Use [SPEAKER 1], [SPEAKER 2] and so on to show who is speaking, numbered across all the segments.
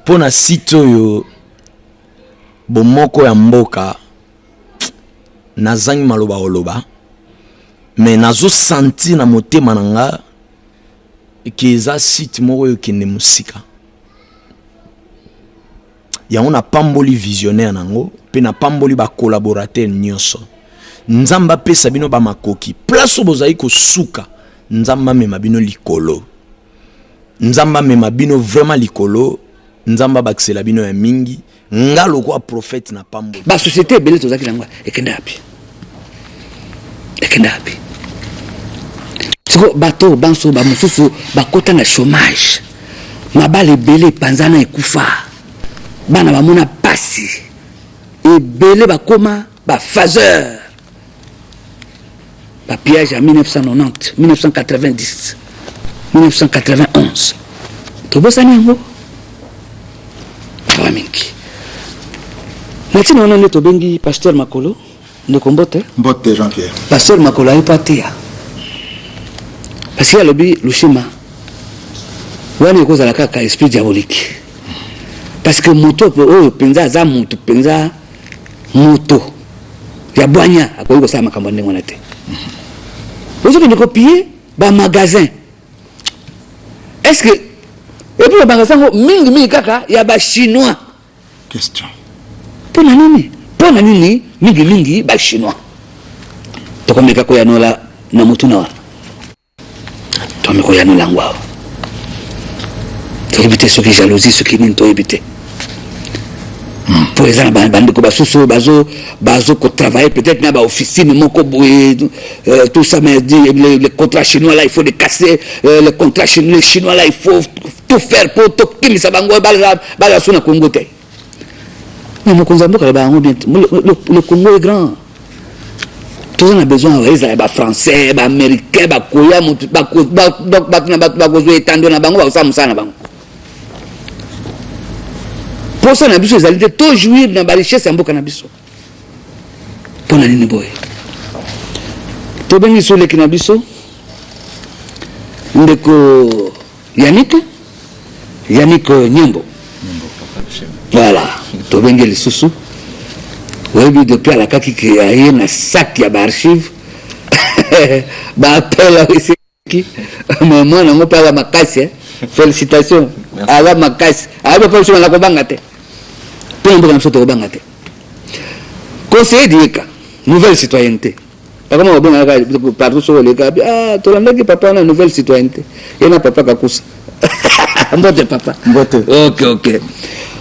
[SPEAKER 1] pona site oyo bomoko ya mboka nazangi maloba oloba mais nazo sentir na motema nanga eza site moko yo kende musika yango na pamboli visionnaire nango pe na pamboli ba collaborateur nyonso nzamba pesa bino ba makoki place bozai ko suka nzamba mema bino likolo nzamba mema bino vraiment likolo nzamba baksela bino ya mingi ngalo kwa prophète na pamboli
[SPEAKER 2] ba société bele tozaki nangwa ekenda api siko bato banso ba mususu bakota na chômage mabale bele panzana ekufa bana bamona pasi ebele bakoma ba phaseur ba piège en 1990 1990 1991 tobosani ngo awaminki Maintenant, on est au Bengi, pasteur Makolo, de Kombote.
[SPEAKER 3] Mbote Jean-Pierre.
[SPEAKER 2] Pasteur Makolo a eu parti. Parce qu'il y a le schéma. On est cause à la caca, esprit diabolique. Parce que moto, penza, za moto, penza, moto. Il y a boigna, à quoi ça m'a commandé mon été. Vous avez copié, bah, magasin. Est-ce que, et puis le magasin, mingi kaka, il y a bah, chinois.
[SPEAKER 3] Question.
[SPEAKER 2] Pona nini mingi ba chinois to komeka ko yanola na mutuna wa to me ko yanola ngwa to éviter ce qui jalousie ce qui n'to éviter pour exemple bande ko basusu bazo ko travailler peut-être na ba officine moko boye tout ça mais dit les contrats chinois là il faut les casser les contrats chinois là il faut tout faire pour to kimisa bango bala suna kongote. Mais le Congo est grand. Tout le monde a besoin de français, américain, koya, pour ça, on a besoin de tout jouir dans la richesse. Pour la ligne boy. Tout bien sur les kinabiso. Ndeko Yannick Nyambo. Voilà. To benge les sous oui depuis à la kaki qui a eu un sac ya archive ba appel aussi qui mais moi non pas la makasi félicitations à la makasi à la fois sur la kobangate pour nous ça to bangate conseiller d'Ika nouvelle citoyenneté pas comme on va partout sur les gars ah to la qui papa une nouvelle citoyenneté et na papa kakusa mbote papa mbote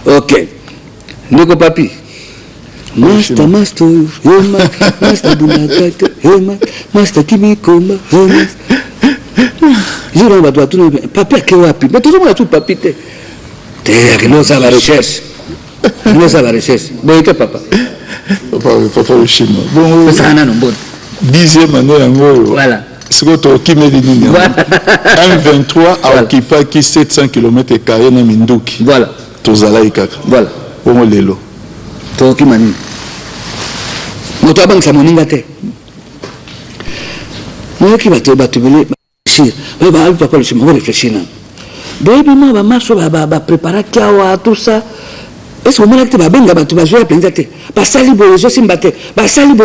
[SPEAKER 2] ok Ndeko papi. Master bunagata, master kimikoma, Jura ba toi tout papi ke wapi? Mais tout le monde tout papi te. Que non ça va recherche. Non ça va recherche. Bon que papa.
[SPEAKER 3] Papa le chinois. Bon
[SPEAKER 2] ça na non bon.
[SPEAKER 3] 10e année yango.
[SPEAKER 2] Voilà.
[SPEAKER 3] Ce que tu qui me dit nini. M23 a occupé qui 700 km carrés na Minduki.
[SPEAKER 2] Voilà.
[SPEAKER 3] Tozala ikaka.
[SPEAKER 2] Voilà.
[SPEAKER 3] Comment lelo
[SPEAKER 2] toki mani moto abang sa moninga te moi qui bato belé réfléchir ba papa le chemin réfléchir là baby moi ba marche ba préparer kawa tout ça est-ce que moi que ba benga bato ba jouer penza te ba sali bo zo simbate ba sali bo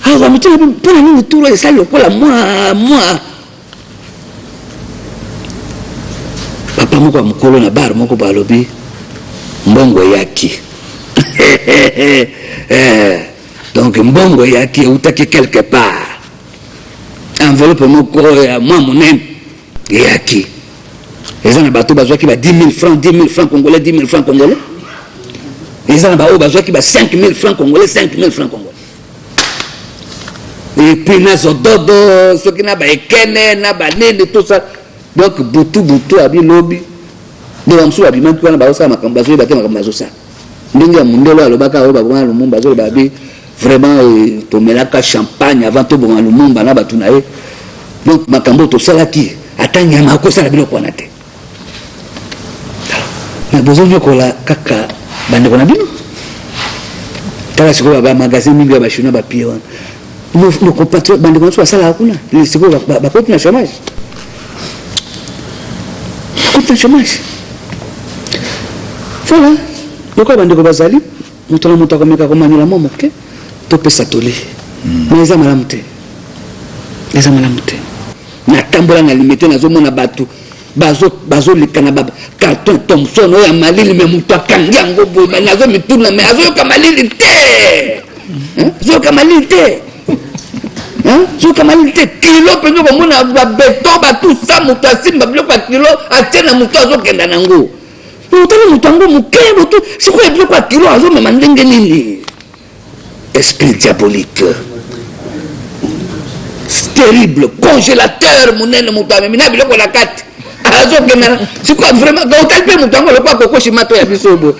[SPEAKER 2] ah ba mutu pour la nini tour et sali ko la moi papa moko mukolo na bar moko ba lobi mbongo yaki donc mbongo yaki utaki quelque part enveloppe moko ya moi monem yaki les gens bateau bazwa ki ba 10 000 francs congolais 10 000 francs congolais les gens ba bazwa ki ba 5 000 francs congolais et puis nazo dodo ce qui na ba ekene na ba nene tout ça donc butu abi lobby donc on soit bien quand ba ça makambo zo ba te makambo zo ça ndinga mundelo alobaka oba kwa lumumba zo ba bi vraiment to melaka champagne avant to bon lumumba na batuna e donc makambo to sala ki atanya mako sala bilo kwa nate na besoin ko la kaka bande ko na bino tala siko ba magasin mingi ba shuna ba pia wana no compatriote bande ko sala hakuna ile siko ba ko tuna chômage Voilà. Pourquoi bande ko bazali? Muto na muto komeka komanyula momo ke? To pesa toli. Mais eza malamute. Eza malamute. Na tambola na limité na zomona batu. Bazo likana baba. Carton Thompson oya malili me muto akangi yango boye. Nazo mituna me azo kamalili te. Zo kamalili te. Zo kamalili te. Kilo pengo komona ba beton ba tout ça muto asimba biloko ya kilo atena muto azo kenda nango. Utali mutango mukebo tu siko ebyo kwa kilo azo mema ndenge nini esprit diabolique terrible congélateur munene mutame mina biloko la kati azo kena siko vraiment ga utali pe mutango le kwa koko shimato ya bisobo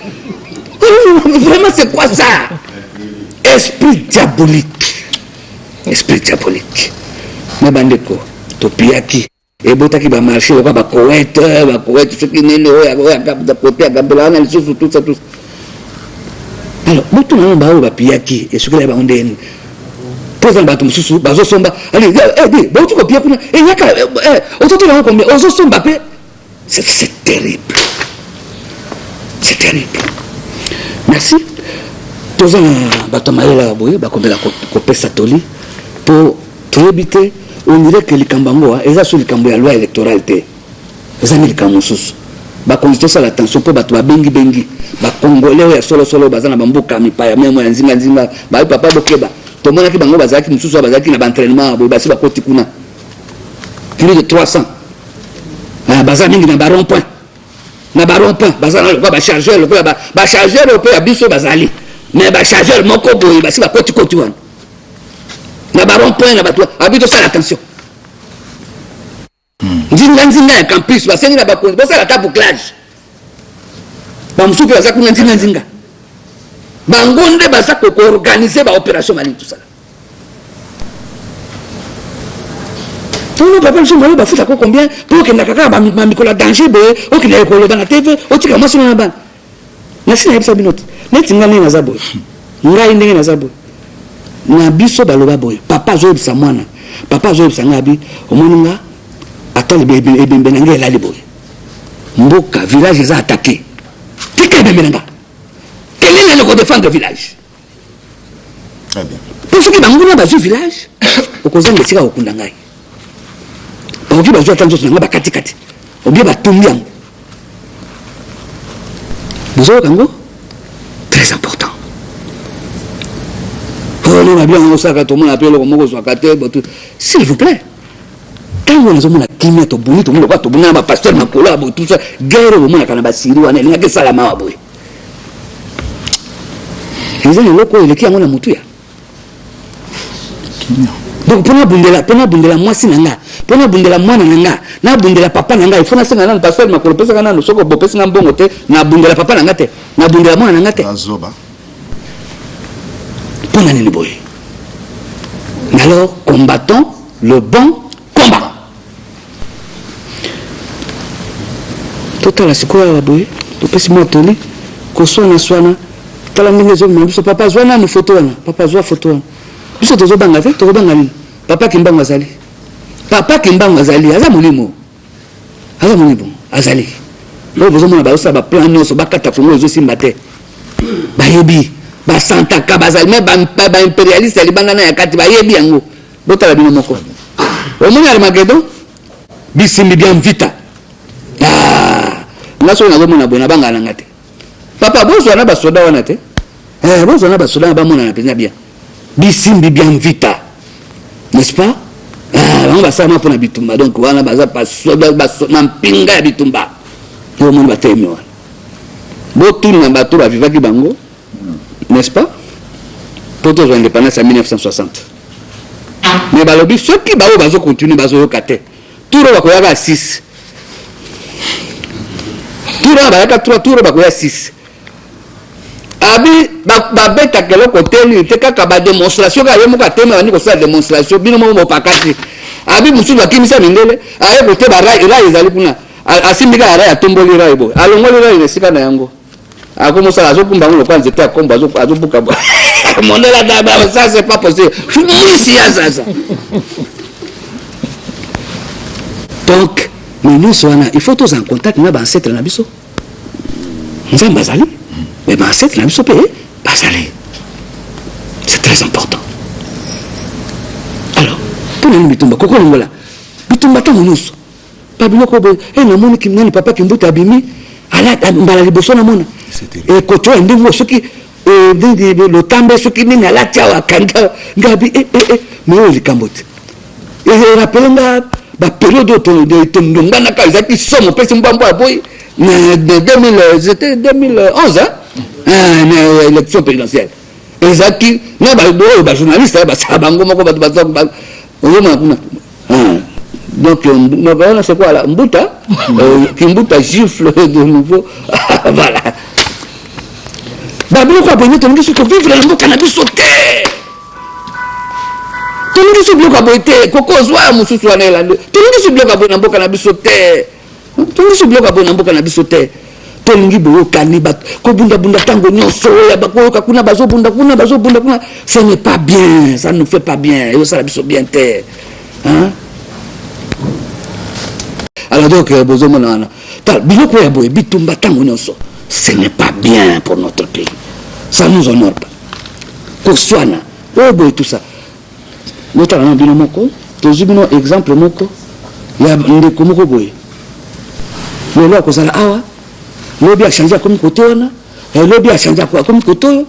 [SPEAKER 2] vraiment c'est quoi ça esprit diabolique na bandeko topiaki et botaki ba marché le ba Koweït ce qui n'est le côté à Gabela na tout ça alors botu na ba ba piaki et ce que ba ondeni posa ba tum susu ba zo somba allez botu ko piaki na et yaka ototo na ko ozo somba pe c'est terrible merci toza ba tomaela boye ba kombela ko pesa toli pour éviter. On dirait que les Kambango, ils ont sur les Kambo la loi électorale. Ils ont mis les Kambo sous. Bah constituer ça l'attention pour battre bengi. Bah Congolais solo bazana bambo kami pa même moi nzinga bah papa bokeba. Tout le monde qui bango bazaki mususu bazaki na entraînement bah si ba koti kuna. Plus de 300. Ah bazana mingi na baron point. Bazana le ba chargeur le ba chargeur le pe biso bazali. Mais ba chargeur moko boy bah si ba koti wana. Na baron point na bato habito ça attention nzinga campus basengi na bakonzi bosala ta bouclage bamusuki baza kuna nzinga bangonde baza ko organiser ba opération mali tout ça tout le papa le ba futa ko combien pour que nakaka ba mikola danger be o ki na ko le bana TV o tika maso na ba na sina yebisa binoti netinga na zabo ngai ndenge na zabo na biso baloba boy papa zo bisa mwana papa zo bisa ngabi omoninga atali bebe na ngela liboy mboka village za attaqué tika bebe nga quel est le défendre village
[SPEAKER 3] très bien
[SPEAKER 2] pour ce qui banguna bazu village okozanga sika okunda ngai oki bazu atanzo nga bakati obi batumbi yango bozo kango très important. S'il vous plaît, quand on a un kimia to buni to mulo to buna ba pasteur makola bo tout ça guerre au monde kana ba siri wana linga ke salama wa boy. Ils ont loko ile ki ngona mutu ya. Donc pona bundela mwasi nanga, pona bundela mwana nanga, na bundela papa nanga, il faut na senga na pasteur makola pesa kana no soko bo pesa ngambongo te, na bundela papa nanga te, na bundela mwana nanga te.
[SPEAKER 3] Azoba.
[SPEAKER 2] Alors, combattons le bon combat. Total, c'est quoi la boue? Tu peux se mettre là, qu'on soit na soana. T'as la minute de mon papa zoana nous photo là, papa zoa photo. Biso tozo bangate, tozo bangali. Papa kimbanga zali. Azamulimo. Azali. Lo bozo mona ba osa ba plan no so ba kata fongo ezo simbate. Ba yebi. Ba santa kabazali me ba impérialiste libanga na yakati ba yebi yango botala bino moko omoni Armageddon bisimbi bien vita ngaso na bomona bona banga na ngate papa bozo na basoda wana te bozo na basoda ba mona na penya bien bisimbi bien vita n'est-ce pas on va ça pour na bitumba donc wana baza basoda na mpinga ya bitumba yo mona batemi wana botuna na bato ba vivaki bango. N'est-ce pas? Pour tous l'indépendance en 1960. Mais balobi ceux qui bazo continuer bazo yokate. Tout le monde va 6. Tout le monde va 3, tout le monde va 6. Abi ba beta kelo côté ni te kaka ba démonstration ka yemo ka tema ni ko sa démonstration bino mo pakati. Abi musu ba kimisa mindele aye côté ba rai ezali kuna. Asimbika rai atomboli rai bo. Alongoli rai nesika na yango. Comme ça, je peux me faire un combat, je ça, c'est pas possible. Ça. Donc, mais nous, il faut tous en contact avec l'ancêtre. Nzambe bazali. Mais ben c'est la biso payé bazali. C'est très important. Alors, pour les bitumba koko longola. Bitumba ta monuso. Pas biloko be e na moni kimnani papa kimbuta abimi ala mbala liboso na mona. Et koto ndingo soki le tambe soki nini ala tia kanga ngabi mais likambote. Et rappelez-moi la période de tondongana ka izaki somo pesi mbambo aboy na 2011 hein élection présidentielle. Ezaki na ba journaliste ba sabango moko ba donc c'est quoi là Mbuta Kimbuta gifle de nouveau voilà babilo ko abonné to ngiso ko vivre le mboka na biso te to ngiso bloka boite koko zwa mususu wana elando to ngiso bloka bo na mboka na biso te to ngiso bloka bo na mboka na biso te to ngi bo kaniba ko bunda tango nyonso ya bakoyoka kuna bazo bunda kuna ce n'est pas bien, ça ne fait pas bien et ça la biso bien te hein. Alors donc bozomona tal biloko ya boye bitumba tango nyonso ce n'est pas bien pour notre pays, ça nous honore pas koswana boye tout ça notre na bino moko tozibino exemple moko ya ndeko moko boye lelo akozala awa lobi a changer comme côté wana lobi a changer quoi comme côté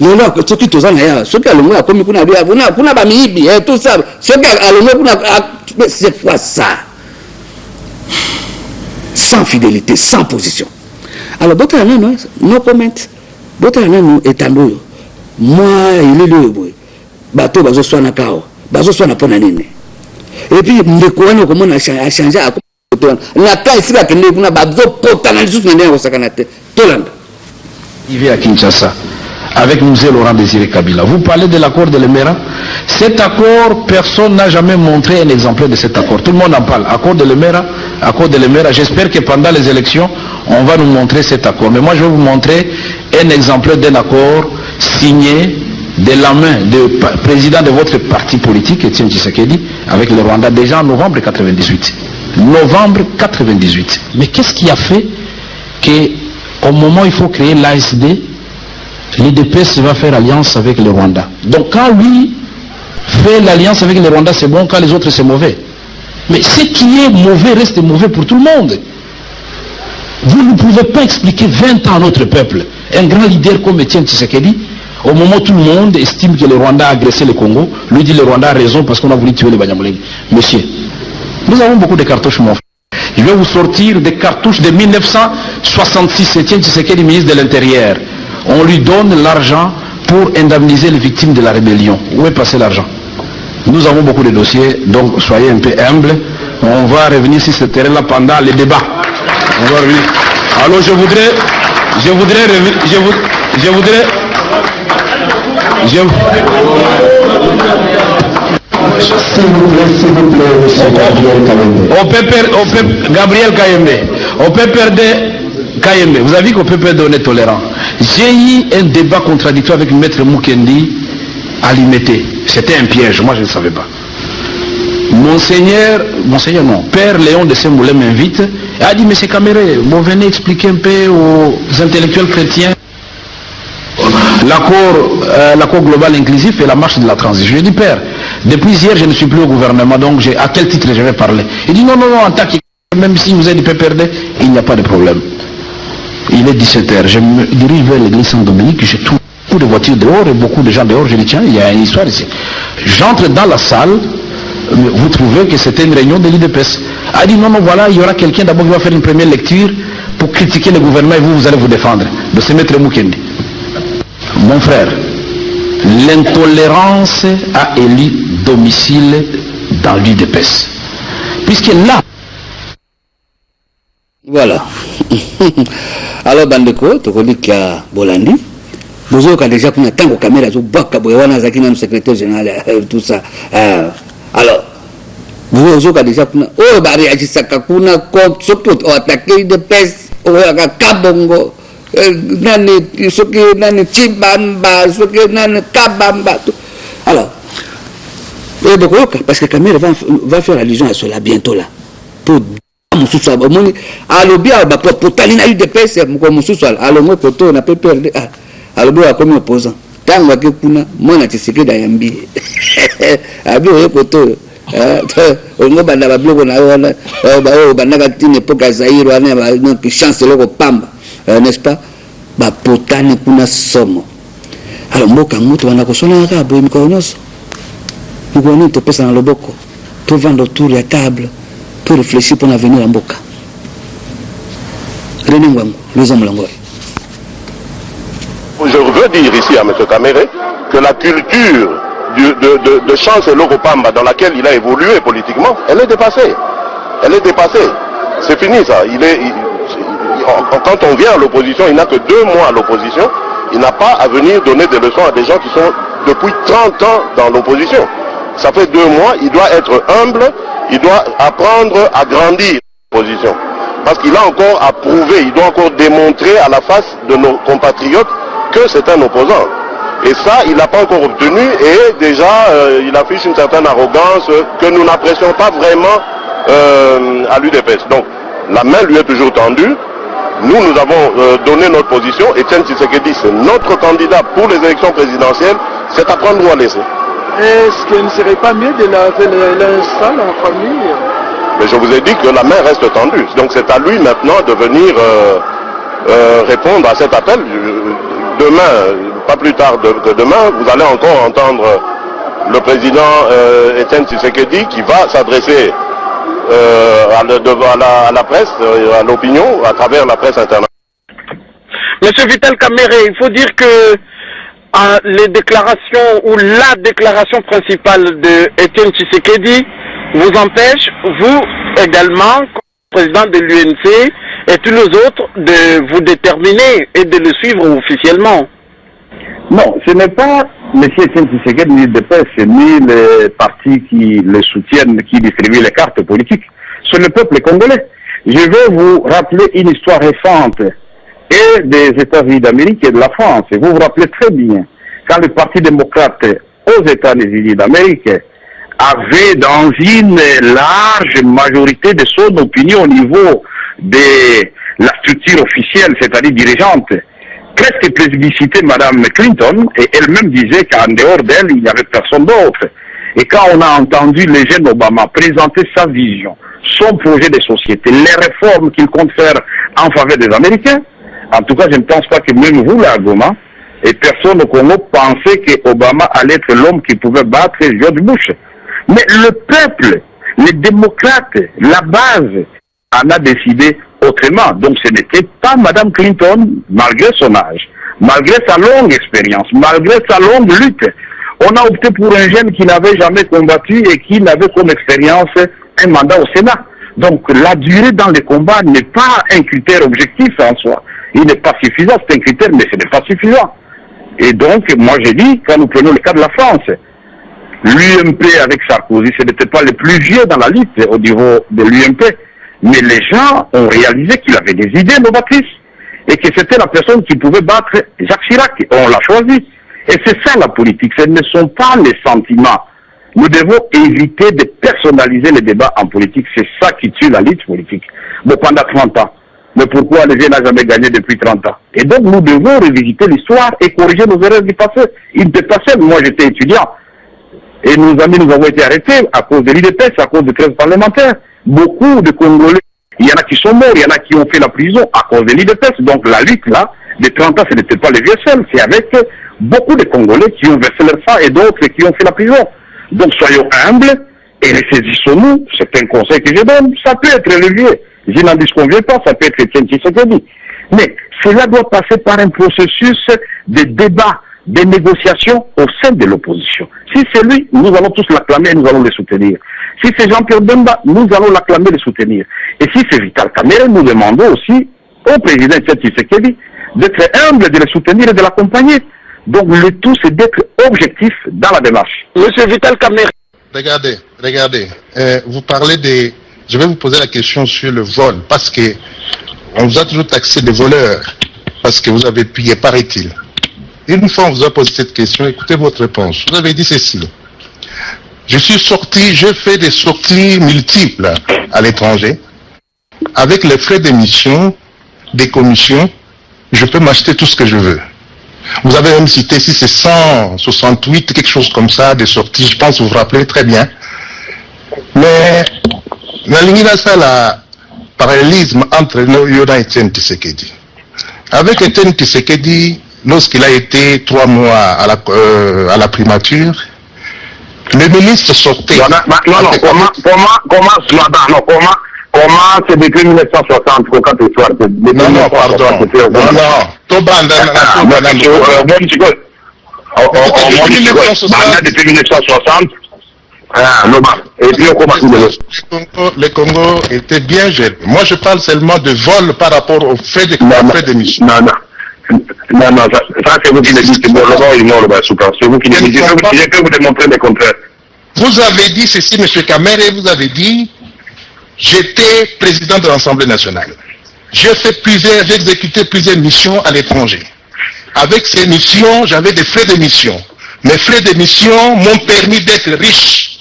[SPEAKER 2] lelo soki tozana ya soki alongola comme kuna bia kuna ba miibi tout ça soki alongola kuna c'est quoi ça? Sans fidélité, sans position. Alors, d'autres années, no comment. D'autres années, nous étendons. Moi, il est le boy. Bateau, bazo soit na kao. Bazo soit na ponanine. Et puis, ndekouane, comment on a changé à quoi? La taille, c'est la que nous avons bazo potana, juste maintenant, au Sakanate. Toland.
[SPEAKER 4] Il vient à Kinshasa. Avec nous, Laurent Désiré Kabila. Vous parlez de l'accord de l'Emera. Cet accord, personne n'a jamais montré un exemplaire de cet accord. Tout le monde en parle. Accord de l'Emera. J'espère que pendant les élections, on va nous montrer cet accord. Mais moi, je vais vous montrer un exemplaire d'un accord signé de la main du président de votre parti politique, Etienne Tshisekedi, avec le Rwanda, déjà en novembre 1998. Novembre 1998. Mais qu'est-ce qui a fait qu'au moment où il faut créer l'ASD, l'IDPS va faire alliance avec le Rwanda? Donc quand lui fait l'alliance avec le Rwanda, c'est bon, quand les autres, c'est mauvais. Mais ce qui est mauvais reste mauvais pour tout le monde. Vous ne pouvez pas expliquer 20 ans à notre peuple. Un grand leader comme Etienne Tshisekedi, au moment où tout le monde estime que le Rwanda a agressé le Congo, lui dit le Rwanda a raison parce qu'on a voulu tuer les Banyamulenge. Monsieur, nous avons beaucoup de cartouches, mon frère. Je vais vous sortir des cartouches de 1966. Etienne Tshisekedi, ministre de l'Intérieur. On lui donne l'argent pour indemniser les victimes de la rébellion. Où est passé l'argent? Nous avons beaucoup de dossiers, donc soyez un peu humbles. On va revenir sur ce terrain-là pendant les débats. On va revenir. Alors je voudrais s'il vous plaît, monsieur Gabriel Kayembe. On peut perdre Kayembe. Vous avez vu qu'on peut perdre, on est tolérant. J'ai eu un débat contradictoire avec Maître Mukendi à Limité. C'était un piège, moi je ne savais pas. Monseigneur non, Père Léon de Saint-Moulin m'invite et a dit, mais c'est Caméré, bon, venez expliquer un peu aux intellectuels chrétiens l'accord global inclusif et la marche de la transition. Je dis, Père, depuis hier je ne suis plus au gouvernement, donc à quel titre je vais parler? Il dit, non, en tant que même si vous êtes du PPRD, il n'y a pas de problème. Il est 17h, je me dirige vers l'église Saint-Dominique, je trouve beaucoup de voitures dehors et beaucoup de gens dehors, je dis tiens, il y a une histoire ici. J'entre dans la salle, vous trouvez que c'était une réunion de l'IDPS. A dit non, voilà, il y aura quelqu'un d'abord qui va faire une première lecture pour critiquer le gouvernement et vous allez vous défendre. De ce maître Mukendi. Mon frère, l'intolérance a élu domicile dans l'IDPS. Puisque là...
[SPEAKER 2] Voilà. Alors, Bandeko, tu connais qu'il y a Bolandi. Vous avez déjà pris un temps aux caméras, vous avez un secrétaire général, tout ça. Alors, vous avez déjà pris un oh, bah, réagissakakuna, comme surtout attaqué de peste, au Kabongo, nani, soki nani Chibamba, soki nani Kabamba. Alors, parce que la caméra va faire allusion à cela bientôt là. Pour mosusu abamoni alobi bapotali na UDPS moko mosusu alongwe poto na PPRD alobi akomi opposant tango ake kuna mwana Tshisekedi ayambi abi oyo poto ongo banda babloko na wana ba banda tine epoka Zaire wana ba chance loko pamba n'est-ce pas bapotani kuna somo alors mboka mutu wana kosona ka boy mikonoso ngoni to pesa na loboko to vendre autour ya table pour réfléchir pour l'avenir en Mboka. René Ngwango, Louis Amlangoy.
[SPEAKER 5] Je veux dire ici à M. Kamere que la culture de Chance Lokopamba dans laquelle il a évolué politiquement, elle est dépassée. Elle est dépassée. C'est fini ça. Quand on vient à l'opposition, il n'a que 2 mois à l'opposition. Il n'a pas à venir donner des leçons à des gens qui sont depuis 30 ans dans l'opposition. Ça fait 2 mois, il doit être humble. Il doit apprendre à grandir l'opposition. Parce qu'il a encore à prouver, il doit encore démontrer à la face de nos compatriotes que c'est un opposant. Et ça, il n'a pas encore obtenu et déjà, il affiche une certaine arrogance que nous n'apprécions pas vraiment à l'UDPS. Donc, la main lui est toujours tendue. Nous avons donné notre position. Etienne Tshisekedi, c'est notre candidat pour les élections présidentielles. C'est à prendre ou à laisser.
[SPEAKER 6] Est-ce qu'il ne serait pas mieux de l'installer en famille?
[SPEAKER 5] Mais je vous ai dit que la main reste tendue. Donc c'est à lui maintenant de venir répondre à cet appel. Demain, pas plus tard que demain, vous allez encore entendre le président Etienne Tshisekedi qui va s'adresser à la presse, à l'opinion, à travers la presse internationale.
[SPEAKER 6] Monsieur Vital Kamerhe, il faut dire que les déclarations ou la déclaration principale de Etienne Tshisekedi vous empêche, vous également, comme président de l'UNC et tous les autres, de vous déterminer et de le suivre officiellement.
[SPEAKER 7] Non, ce n'est pas M. Etienne Tshisekedi ni l'UDPS ni les partis qui le soutiennent, qui distribuent les cartes politiques. C'est le peuple congolais. Je vais vous rappeler une histoire récente et des États-Unis d'Amérique et de la France. Et vous vous rappelez très bien, quand le Parti démocrate aux États-Unis d'Amérique avait dans une large majorité de son opinion au niveau de la structure officielle, c'est-à-dire dirigeante, presque plébiscité Mme Clinton, et elle-même disait qu'en dehors d'elle, il n'y avait personne d'autre. Et quand on a entendu le jeune Obama présenter sa vision, son projet de société, les réformes qu'il compte faire en faveur des Américains, en tout cas, je ne pense pas que même vous, là, Goma, et personne au Congo pensait que Obama allait être l'homme qui pouvait battre George Bush. Mais le peuple, les démocrates, la base, en a décidé autrement. Donc ce n'était pas Mme Clinton, malgré son âge, malgré sa longue expérience, malgré sa longue lutte. On a opté pour un jeune qui n'avait jamais combattu et qui n'avait comme expérience un mandat au Sénat. Donc la durée dans les combats n'est pas un critère objectif en soi. Il n'est pas suffisant, c'est un critère, mais ce n'est pas suffisant. Et donc, moi j'ai dit, quand nous prenons le cas de la France, l'UMP avec Sarkozy, ce n'était pas le plus vieux dans la liste au niveau de l'UMP, mais les gens ont réalisé qu'il avait des idées novatrices et que c'était la personne qui pouvait battre Jacques Chirac. On l'a choisi. Et c'est ça la politique, ce ne sont pas les sentiments. Nous devons éviter de personnaliser les débats en politique, c'est ça qui tue la lutte politique. Bon, pendant 30 ans. Mais pourquoi le vieux n'a jamais gagné depuis 30 ans? Et donc nous devons revisiter l'histoire et corriger nos erreurs du passé. Il n'était pas seul, moi j'étais étudiant. Et nos amis, nous avons été arrêtés à cause de l'UDPS, à cause de 13 parlementaires. Beaucoup de Congolais, il y en a qui sont morts, il y en a qui ont fait la prison à cause de l'UDPS. Donc la lutte là, de 30 ans, ce n'était pas les vieux seuls, c'est avec beaucoup de Congolais qui ont versé leur sang et d'autres qui ont fait la prison. Donc soyons humbles et ressaisissons-nous, c'est un conseil que je donne, ça peut être le vieux. Je n'en disconviens pas, ça peut être Etienne Tshisekedi. Mais cela doit passer par un processus de débat, de négociation au sein de l'opposition. Si c'est lui, nous allons tous l'acclamer et nous allons le soutenir. Si c'est Jean-Pierre Bemba, nous allons l'acclamer et le soutenir. Et si c'est Vital Kamerhe, nous demandons aussi au président Etienne Tshisekedi d'être humble, de le soutenir et de l'accompagner. Donc le tout, c'est d'être objectif dans la démarche.
[SPEAKER 6] Monsieur Vital Kamerhe.
[SPEAKER 8] Regardez, vous parlez des... Je vais vous poser la question sur le vol, parce que on vous a toujours taxé de voleurs, parce que vous avez pillé, paraît-il. Une fois on vous a posé cette question, écoutez votre réponse. Vous avez dit ceci: je suis sorti, j'ai fait des sorties multiples à l'étranger, avec les frais d'émission des commissions, je peux m'acheter tout ce que je veux. Vous avez même cité si c'est 168, quelque chose comme ça, des sorties, je pense que vous vous rappelez très bien. Mais la ligne ça, la parallélisme entre Yoda et Etienne Tshisekedi. Avec Etienne Tshisekedi, lorsqu'il a été 3 mois à la primature, le ministre sortait.
[SPEAKER 7] Comment c'est depuis 1960 quand tu sois
[SPEAKER 8] Non, pardon.
[SPEAKER 7] Depuis 1960.
[SPEAKER 8] Le Congo était bien géré. Moi, je parle seulement de vol par rapport aux frais d'émission.
[SPEAKER 7] Non, ça c'est vous qui le dites. C'est vous qui le dites. Je peux vous démontrer le contraire.
[SPEAKER 8] Vous avez dit ceci, M. Kamere, vous avez dit j'étais président de l'Assemblée nationale. J'ai exécuté plusieurs missions à l'étranger. Avec ces missions, j'avais des frais de mission. Mes frais de mission m'ont permis d'être riche.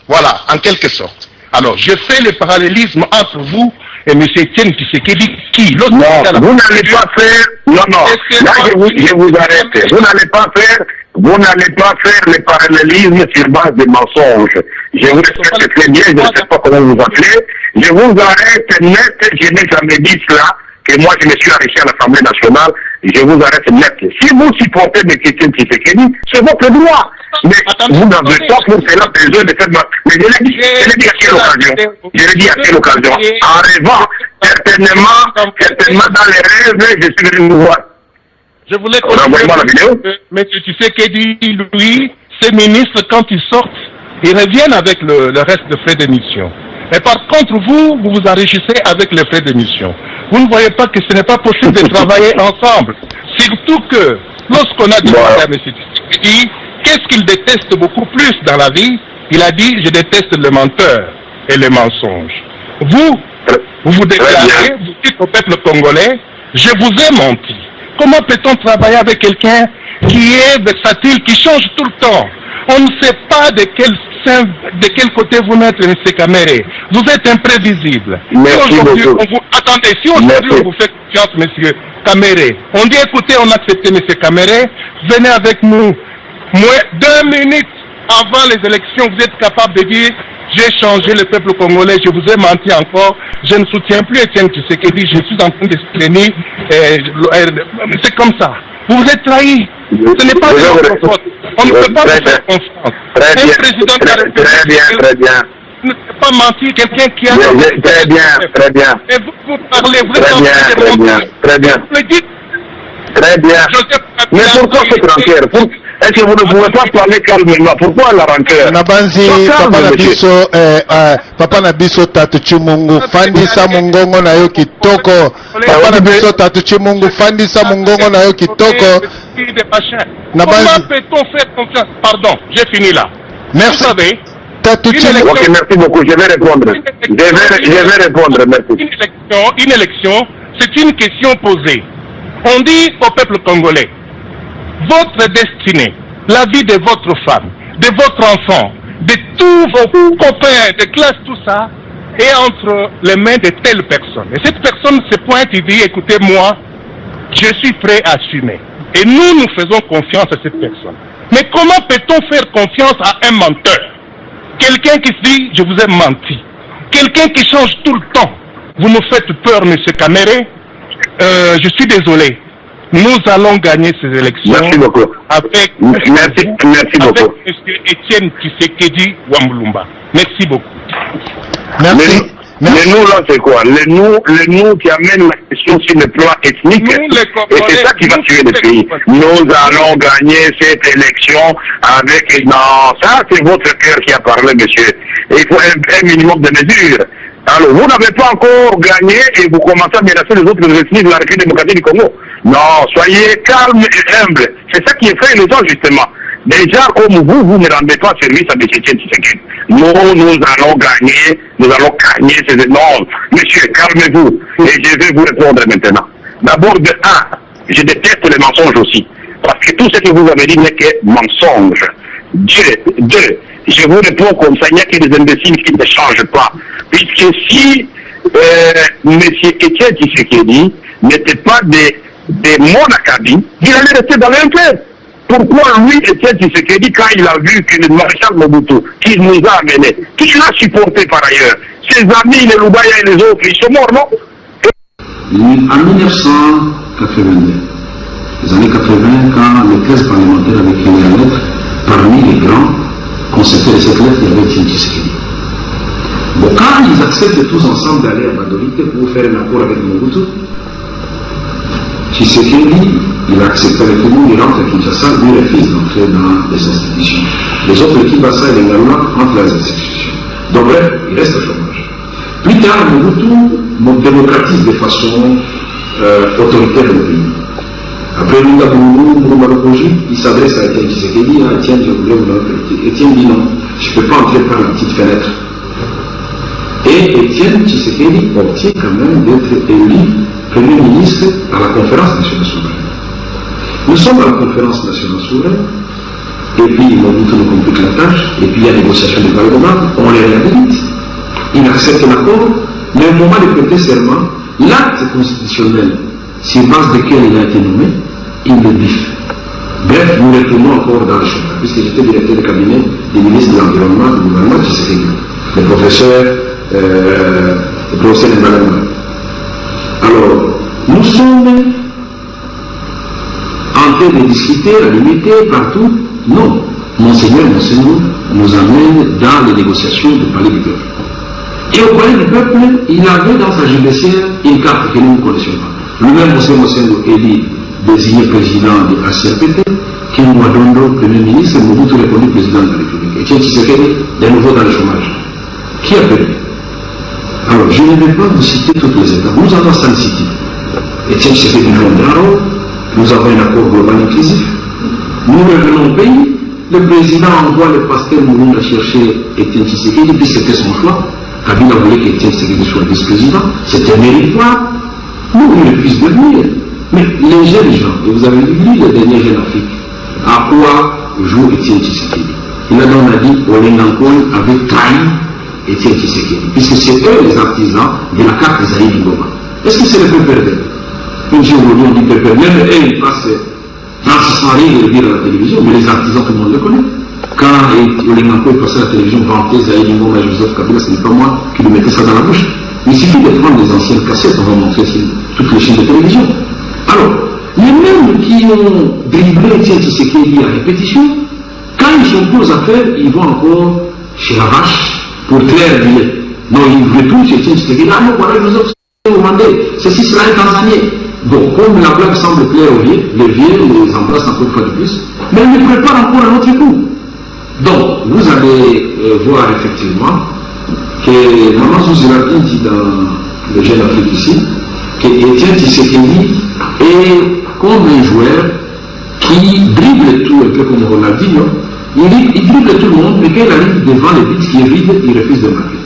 [SPEAKER 8] Voilà, en quelque sorte. Alors, je fais le parallélisme entre vous et M. Etienne Tshisekedi qui,
[SPEAKER 7] non, vous n'allez pas faire. Non. Là, je vous arrête. Vous n'allez pas faire le parallélisme sur base de mensonges. Je vous respecte très bien, je ne sais pas comment vous appelez. Je vous arrête net, je n'ai jamais dit cela, que moi je me suis enrichi à l'Assemblée nationale, je vous arrête net. Si vous supportez M. Etienne Tshisekedi, c'est votre droit. Mais vous n'avez pas pour cela besoin de faire... Mais je l'ai dit à quelle occasion? Je l'ai dit à quelle occasion? En rêvant, certainement dans les rêves, je suis venu vous voir.
[SPEAKER 8] Je voulais que M. Tshisekedi, lui, ses ministres, quand ils sortent, ils reviennent avec le reste de frais d'émission. Mais par contre, vous vous enrichissez avec les frais d'émission. Vous ne voyez pas que ce n'est pas possible de travailler ensemble. Surtout que, lorsqu'on a demandé à M. Tshisekedi, qu'est-ce qu'il déteste beaucoup plus dans la vie? Il a dit, je déteste le menteur et le mensonge. Vous déclarez, vous dites au peuple congolais, je vous ai menti. Comment peut-on travailler avec quelqu'un qui est versatile, qui change tout le temps? On ne sait pas de quel côté vous mettre, M. Kamere. Vous êtes imprévisible.
[SPEAKER 7] Merci beaucoup.
[SPEAKER 8] Attendez, si aujourd'hui on vous fait confiance, M. Kamere, on dit écoutez, on accepte M. Kamere, venez avec nous. Moi, 2 minutes avant les élections, vous êtes capable de dire j'ai changé le peuple congolais, je vous ai menti encore, je ne soutiens plus Etienne Tshisekedi, je suis en train de se plaindre. C'est comme ça. Vous vous êtes trahi. Ce n'est pas de votre faute. On ne peut pas vous faire confiance. Un président de la République ne peut pas mentir, quelqu'un qui a...
[SPEAKER 7] Très bien.
[SPEAKER 8] Et vous parlez, vous êtes en train de mentir.
[SPEAKER 7] Très bien.
[SPEAKER 8] Vous le dites.
[SPEAKER 7] Très bien. Mais pourquoi cette rancœur? Est-ce que vous ne pouvez pas parler calmement? Pourquoi la rancœur?
[SPEAKER 3] Nabanzi, Papa Nabiso Tatuchi Mungu, Fandisa Mungongo na yo kitoko. Papa Nabiso Tatuchi Mungu, Fandisa Mungongo na yo kitoko.
[SPEAKER 8] Comment peut-on faire confiance? Pardon, j'ai fini là.
[SPEAKER 3] Merci.
[SPEAKER 8] Vous savez,
[SPEAKER 7] ok, merci beaucoup, je vais répondre. Je vais répondre, merci.
[SPEAKER 8] Une élection, c'est une question posée. On dit au peuple congolais, votre destinée, la vie de votre femme, de votre enfant, de tous vos copains de classe, tout ça, est entre les mains de telle personne. Et cette personne se pointe et dit, écoutez, moi, je suis prêt à assumer. Et nous faisons confiance à cette personne. Mais comment peut-on faire confiance à un menteur? Quelqu'un qui se dit, je vous ai menti. Quelqu'un qui change tout le temps. Vous nous faites peur, M. Kamere. Je suis désolé. Nous allons gagner ces élections.
[SPEAKER 7] Merci beaucoup.
[SPEAKER 8] Avec
[SPEAKER 7] beaucoup.
[SPEAKER 8] M. Etienne Tshisekedi Wambulumba. Merci beaucoup.
[SPEAKER 3] Merci.
[SPEAKER 7] Les nous, là, c'est quoi? Les nous qui amènent la question sur le plan ethnique. Et c'est ça qui va tuer le pays. Nous allons gagner cette élection avec... Non, ça, c'est votre cœur qui a parlé, monsieur. Et il faut un minimum de mesures. Alors, vous n'avez pas encore gagné et vous commencez à menacer les autres ethnies de la République démocratique du Congo. Non, soyez calme et humble. C'est ça qui effraie les gens, justement. Déjà, comme vous ne rendez pas service à M. Tshisekedi. Nous allons gagner ces... Non, monsieur, calmez-vous. Et je vais vous répondre maintenant. D'abord, de 1, je déteste les mensonges aussi. Parce que tout ce que vous avez dit n'est que mensonge. 2, je vous réponds comme ça, il n'y a que des imbéciles qui ne changent pas. Puisque si M. Etienne Tshisekedi n'était pas des Monacabis, il allait rester dans l'intérêt. Pourquoi lui, Etienne Tshisekedi, quand il a vu que le maréchal Mobutu, qui nous a amenés, qui l'a supporté par ailleurs, ses amis, les Loubaya et les autres, ils sont morts, non?
[SPEAKER 4] En 1982, les années 80, quand les 13 parlementaires avaient écrit la lettre, parmi les grands concepteurs de cette lettre, il y avait Etienne Tshisekedi. Bon, quand ils acceptent tous ensemble d'aller à Badolite pour faire un accord avec Mobutu, Tshisekedi, il accepte avec tout le monde, il rentre à Kinshasa, lui refuse d'entrer dans les institutions. Les autres équipes à ça et les Gallois entrent dans les institutions. Donc bref, il reste au chômage. Plus tard, Mobutu démocratise de façon autoritaire le pays. Après Lunga Malokoji, il s'adresse à Etienne Tshisekedi, Etienne, je voulais vous donner politique. Etienne dit non, je ne peux pas entrer par la petite fenêtre. Et Etienne Tshisekedi obtient quand même d'être élu Premier ministre à la conférence nationale souveraine. Nous sommes à la conférence nationale souveraine, et puis Mobutu nous complique la tâche, et puis il y a négociation de Val-de-Marne, on les réhabilite. Il accepte l'accord, mais au moment de prêter serment, l'acte constitutionnel, sur base desquels il a été nommé, il le biffe. Bref, nous retournons encore dans le champ, puisque j'étais directeur de cabinet des ministres de l'Environnement du gouvernement de Tshisekedi, le professeur Mbalama. Alors, nous sommes en train de discuter, à limiter partout. Non, Monseigneur nous amène dans les négociations du palais du peuple. Et au palais du peuple, il avait dans sa judiciaire une carte que nous ne connaissions pas. Lui-même, Monseigneur élu désigné président de la CRPT, qui nous a donné premier ministre, et Mobutu répondu président de la République. Et Tshisekedi, de nouveau dans le chômage. Qui a perdu? Alors, je ne vais pas vous citer toutes les étapes. Nous avons San City. Etienne Tshisekedi Fondaro, nous avons un accord global inclusif. Nous revenons au pays. Le président envoie le pasteur Moulin chercher Etienne Tshisekedi, puis c'était son choix. Kabila voulait qu'Etienne Tshisekedi soit vice-président. C'était méritoire. Nous, il puisse devenir. Mais les jeunes gens, et vous avez vu le dernier jeune Afrique, à quoi joue Etienne Tshisekedi? Il a donc dit Olengankol avait trahi Etienne Tshisekedi, puisque c'est eux les artisans de la carte Zaïd Ngoma. Est-ce que c'est le peuple perdant? Une jour aujourd'hui on dit peuple, même eux ils passent dans ce sans rire de le dire à la télévision, mais les artisans tout le monde le connaît. Quand Olengankol passait à la télévision vantait Zaïd Ngoma et Joseph Kabila, ce n'est pas moi qui lui mettais ça dans la bouche. Il suffit de prendre les anciennes cassettes, on va montrer sur toutes les chaînes de télévision. Alors, les mêmes qui ont dribblé Etienne Tshisekedi à répétition, quand ils sont plus aux affaires, ils vont encore chez la vache pour clair dire non, ils veulent tout chez Etienne Tshisekedi. Ah non, voilà, nous autres, ceci, cela est Tanzanie. Donc, comme la blague semble claire aux vieux, les vieux les embrassent encore une fois de plus, mais ils les préparent encore un autre coup. Donc, vous allez voir effectivement que Maman Zouzilati dit dans le Jeune Afrique ici, que Etienne Tshisekedi est comme un joueur qui dribble tout un peu comme Ronaldinho. Il dribble tout le monde, mais quand il arrive devant les buts qui est vide, il refuse de marquer.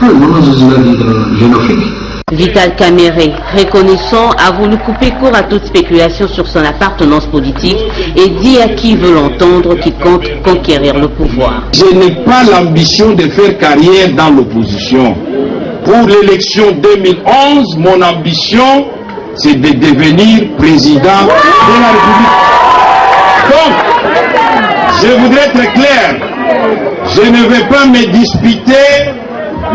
[SPEAKER 4] Maman Zouzilati dit dans le Jeune Afrique.
[SPEAKER 9] Vital Kamere, reconnaissant, a voulu couper court à toute spéculation sur son appartenance politique et dit à qui veut l'entendre qu'il compte conquérir le pouvoir.
[SPEAKER 10] Je n'ai pas l'ambition de faire carrière dans l'opposition. Pour l'élection 2011, mon ambition, c'est de devenir président de la République. Donc, je voudrais être clair, je ne vais pas me disputer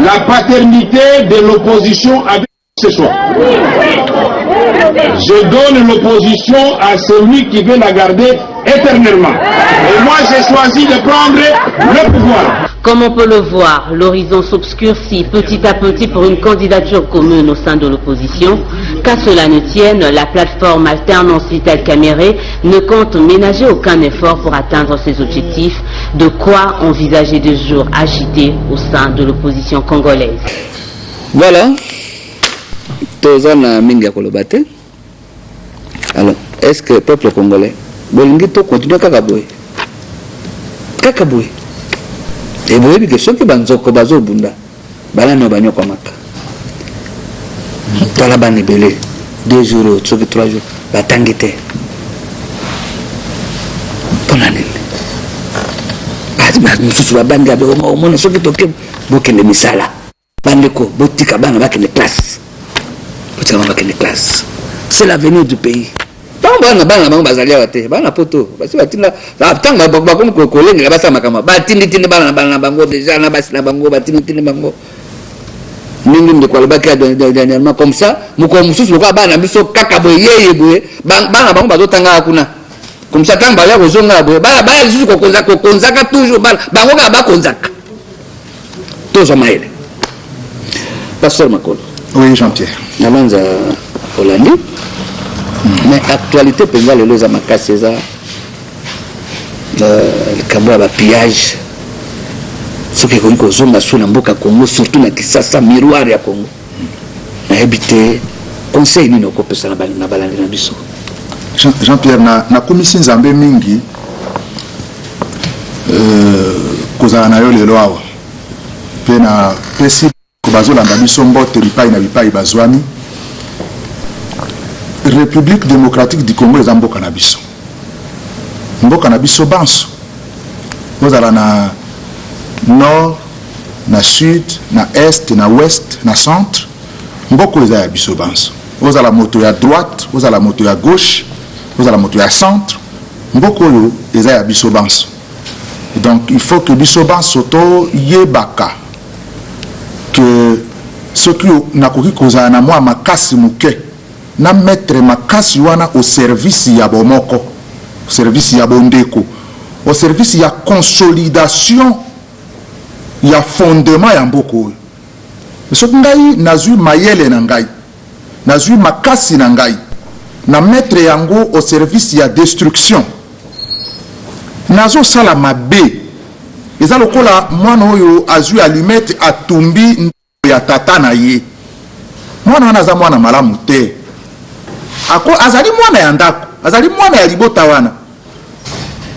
[SPEAKER 10] la paternité de l'opposition avec ce soir. Je donne l'opposition à celui qui veut la garder éternellement. Et moi, j'ai choisi de prendre le pouvoir.
[SPEAKER 9] Comme on peut le voir, l'horizon s'obscurcit petit à petit pour une candidature commune au sein de l'opposition. Qu'à cela ne tienne, la plateforme Alternance Vital Kamere ne compte ménager aucun effort pour atteindre ses objectifs, de quoi envisager des jours agités au sein de l'opposition congolaise.
[SPEAKER 2] Voilà. Tozana mingi kolobate. Alors, est-ce que le peuple congolais bolingi to continue kakaboy? Kakaboy. Et vous voyez que ceux qui banzoko bazo bunda, bala no banyo komaka. Tala bani belé 2 jours, 3 jours, batangite. Ponani. Bati ba mususu babanga be o mona soki toke bokende misala. Ba bandeko botika bana bakende classe botika bana bakende classe c'est l'avenir du pays bana bango bazali awa te bana poto basi batinda tanga bakomi kolengela basala makambo batinditindi bana na bango déjà na basi na bango batinditindi bango mingi ndeko alobaki dernièrement comme ça mokolo mosusu lokola bana biso kaka boye yeye boye bana bango bazotanga kuna comme ça ntango balia kozonga boye bana lisusu kokonzaka toujours bango kaka bakonzaka tozwa mayele pasteur Makolo.
[SPEAKER 11] Oui, Jean-Pierre.
[SPEAKER 2] Namanza Olandi. Mais actualité penza lelo za makasi za le kambo ba pillage. Ce qui est kozonga sur na mboka Congo surtout na Kisasa miroir ya Congo. Na habité conseil ni noko pesa na balandi na biso.
[SPEAKER 11] Jean-Pierre na komisi nzambe mingi kozala na yo lelo awa. Pe na pesi bazolanda biso mbote bipai na bipai bazwami. République démocratique du Congo eza mboka na biso. Mboka na biso banso. Ozala na nord, na sud, na est, na ouest, na centre. Mboko eza ya biso banso. Ozala moto ya droite, ozala moto ya gauche, ozala moto ya centre. Mboko yo eza ya biso banso. Donc il faut que biso banso to yebaka que ce qui nakoki kozala na mwa makasi muke na mettre makasi wana au service ya bomoko, au service ya bondeko, au service ya consolidation ya fondement ya mboko. Ce que ngai nazui mayele na ngai, nazui makasi na ngai, na mettre yango au service ya destruction. Nazo sala mabe. Eza lokola mwana oyo azui allumette atumbi ya tata na ye. Mwana wana aza mwana malamu te. Azali mwana ya ndako, azali mwana ya libota wana.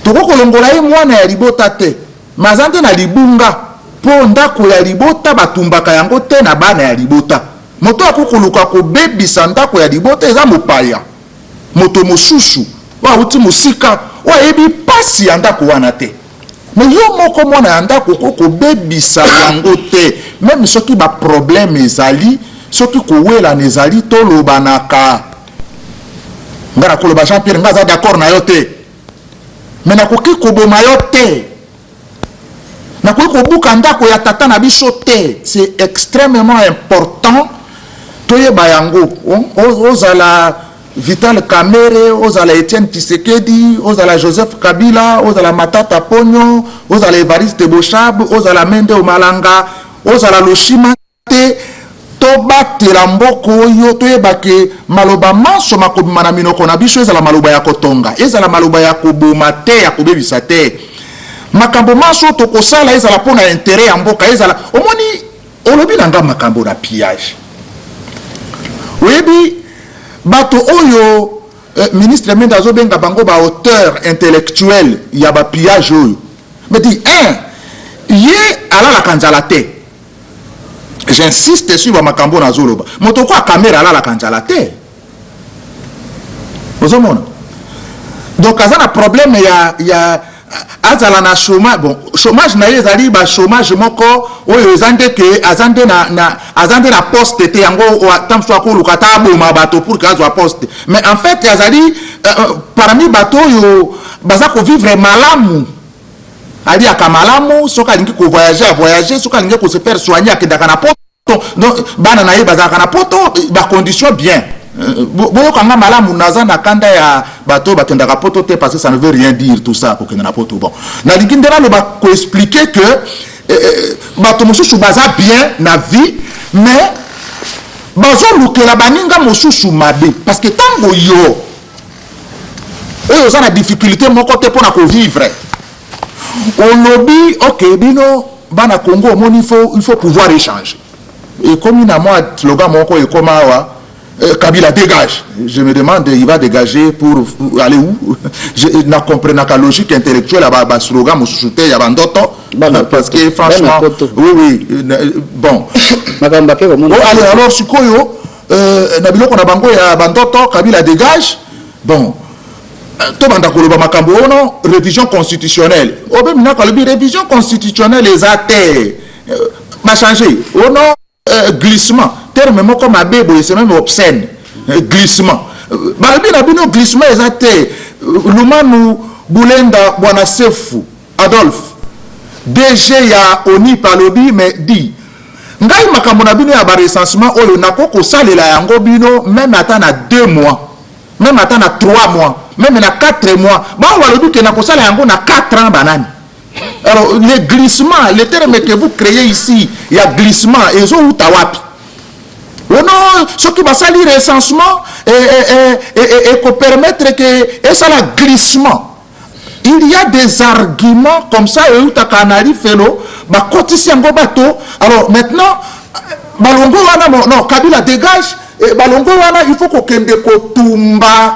[SPEAKER 11] Toko kolongola ye mwana ya libota te. Mazante na libunga po ndako ya libota batumbaka yango te na bana ya libota. Moto akokoluka ko bebisa ndako ya libota eza mopaya. Moto mosusu wa uti musika wa ebi pasi ya ndako wana te. Mais yo moko mwana ya ndako ko bebisa yango te. Même soki ba problème ezali, soki ko wela nezali to lobanaka. Ngara ko loba Jean-Pierre ngaza d'accord na yo te. Mais nakoki ko boma yo te. Nakoki ko buka ndako ya tata na biso te. C'est extrêmement important. Toyeba yango ozala Vital Kamerhe, ozala Etienne Tshisekedi, ozala Joseph Kabila, ozala Matata Ponyo, ozala Evariste Boshab, ozala Mende Omalanga, ozala Loshima te, tobatela mboko oyo toyebake maloba manso makobima na minoko na biso ezala maloba ya kotonga, ezala maloba ya koboma te, ya kobebisa te. Makambo manso tokosala ezala pona intérêt ya mboka, ezala omoni olobi nanga makambo na pillage. Oyebi bato oyo ministre Mende azobenga bango ba auteur intellectuel ya ba pillage oyo. Mais dit ye ala la kanjala te. J'insiste sur ba makambo na zoloba. Moto kwa caméra ala la kanjala te. Ozomona. Donc azana problème ya azala na chômage, bon chômage na ezali ba chômage moko oyo ezande ke azande na poste te yango tamso akoluka ta boma bato pour que azwa poste. Mais en fait azali parmi bato yo baza ko vivre malamu. Ali akamalamu soka lingi ko voyager soka lingi ko se faire soigner akendaka na poto. Donc bana na ye baza na poto ba condition bien. Boyo kanga malamu naza na kanda ya bato bakendaka poto te parce que ça ne veut rien dire tout ça pour que na poto bon. Na lingindela lo ba ko expliquer que bato mosusu baza bien na vie mais bazo lukela baninga mosusu mabe parce que tango yo oyo za na difficulté moko te pona ko vivre. On lobby OK bino bana Congo moni il faut pouvoir échanger. Et comme na moi slogan moko e komawa Kabila dégage. Je me demande, il va dégager pour aller où? Je ne comprends pas la logique intellectuelle à bas slogan, mon soutien, il y a bandoto. Parce que franchement, oui, bon. Allez, alors, Sukoyo, Nabilo Konabango, il y a bandoto, Kabila dégage. Bon. Tobanda Koloba Makambo, non, révision constitutionnelle. Révision constitutionnelle, les athées. M'a changé. Oh non. glissement terme moko mabe boye c'est même obscène glissement balobi na bino glissement eza te Lumanu Bulenda Bwana Sefu Adolphe DG ya ONI palobi mais dit ngai makambo na bino ya ba recensement oyo nakoko salela yango bino même ata na 2 mois même ata na 3 mois même na 4 mois ba walobi ke nakoko sala yango na 4 ans banani. Alors les glissements, les termes que vous créez ici, il y a glissement et ils ont tawapi. Non, ce qui va salir recensement et permettre que ça la glissement. Il y a des arguments comme ça et où ta canari félo, bah côté un bateau. Alors maintenant, Balongo wana non Kabila dégage et Balongo wana il faut qu'on kende ko tumba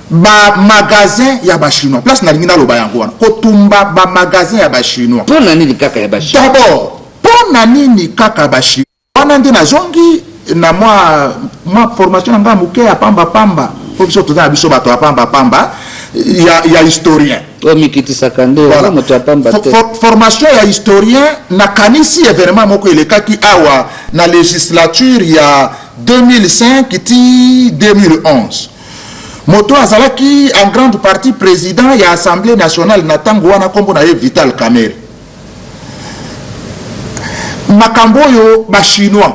[SPEAKER 11] ba magasin ya ba chinois place na lingina loba yango wana ko tumba ba magasin ya ba chinois
[SPEAKER 2] pour nani kaka ya ba chinois
[SPEAKER 11] d'abord pour nani kaka ba chinois wana ndi na zongi na moi formation nga muke ya pamba pamba pour biso toza biso bato ya pamba pamba ya historien
[SPEAKER 2] o mikiti sakande voilà. Moto ya pamba te
[SPEAKER 11] formation ya historien na kanisi événement moko elekaki awa na législature ya 2005 ti 2011 moto azalaki en grande partie président ya Assemblée nationale na tango wana kombo na ye Vital Kamerhe makambo yo ba chinois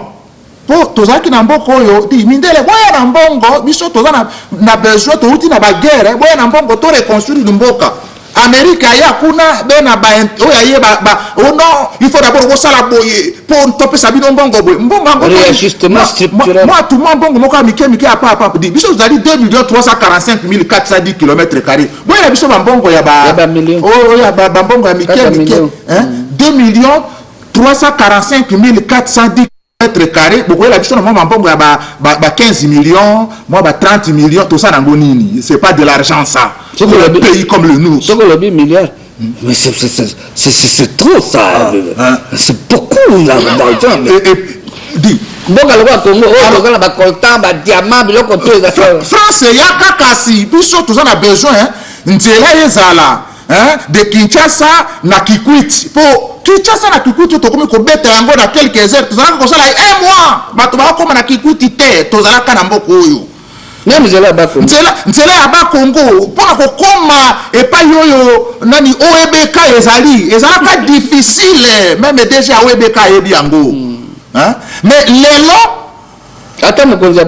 [SPEAKER 11] po tozalaki na mboko oyo di mindele boya na mbongo biso toza na besoin touti na ba guerre boya na mbongo to reconstruire mboka Amérique ya kuna bena ba oya ye ba oh non il faut d'abord ko sala boye pour topé sabino mbongo boye mbongo
[SPEAKER 2] justement structurel
[SPEAKER 11] moi tout mon mbongo moko mike apa di biso zali 2 345 410 km². Boya biso ba mbongo ya ba
[SPEAKER 2] million
[SPEAKER 11] oh ya ba mbongo ya mike hein 2 345 410 km². Beaucoup la biso na moi mbongo ya ba 15 millions moi ba 30 millions tout ça na ngonini c'est pas de l'argent ça. C'est le pays comme le nôtre.
[SPEAKER 2] C'est le milliard. Mais c'est trop ça. C'est beaucoup d'argent.
[SPEAKER 11] Dis.
[SPEAKER 2] Bonga le Congo, on a coltan, diamant, biloko to
[SPEAKER 11] France ya kakasi, biso tous on a besoin nzela ezala de Kinshasa na Kikwit. Pour Kinshasa na Kikwit to komi ko beta yango na quelques heures, tozala ko sala 1 mois. Bato ba ko na Kikwit te, tozala kana mboko oyo.
[SPEAKER 2] Nzela
[SPEAKER 11] ya ba Congo pona ko koma et pas yoyo nani OEBK ezalaka difficile même déjà OEBK ebi yango hein mais lelo
[SPEAKER 2] ata mokonza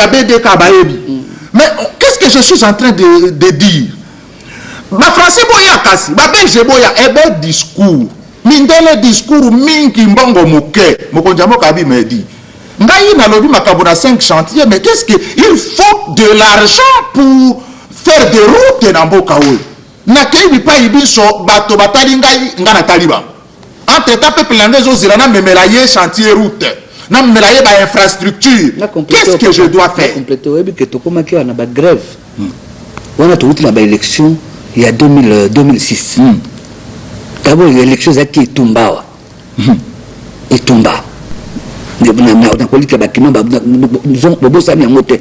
[SPEAKER 11] BDK ba ebi mais qu'est-ce que je suis en train de dire ba français boya kasi ba belge boya ebe discours mindele discours mingi mbongo moke mokonza mokabi me dit ngai na lobi makabo na 5 chantiers mais qu'est-ce que il faut de l'argent pour faire des routes na mboka oyo na kebi pa ibiso bato batali ngai ngana taliba entre temps peuple landais ozila na memela ye chantier route na memela ye ba infrastructure qu'est-ce que je dois faire
[SPEAKER 2] compléter webi que tokoma ki na ba grève wana touti na ba élection il y a 2006 d'abord l'élection za ki Tumbawa Itumba na kolika bakima bobosani yango te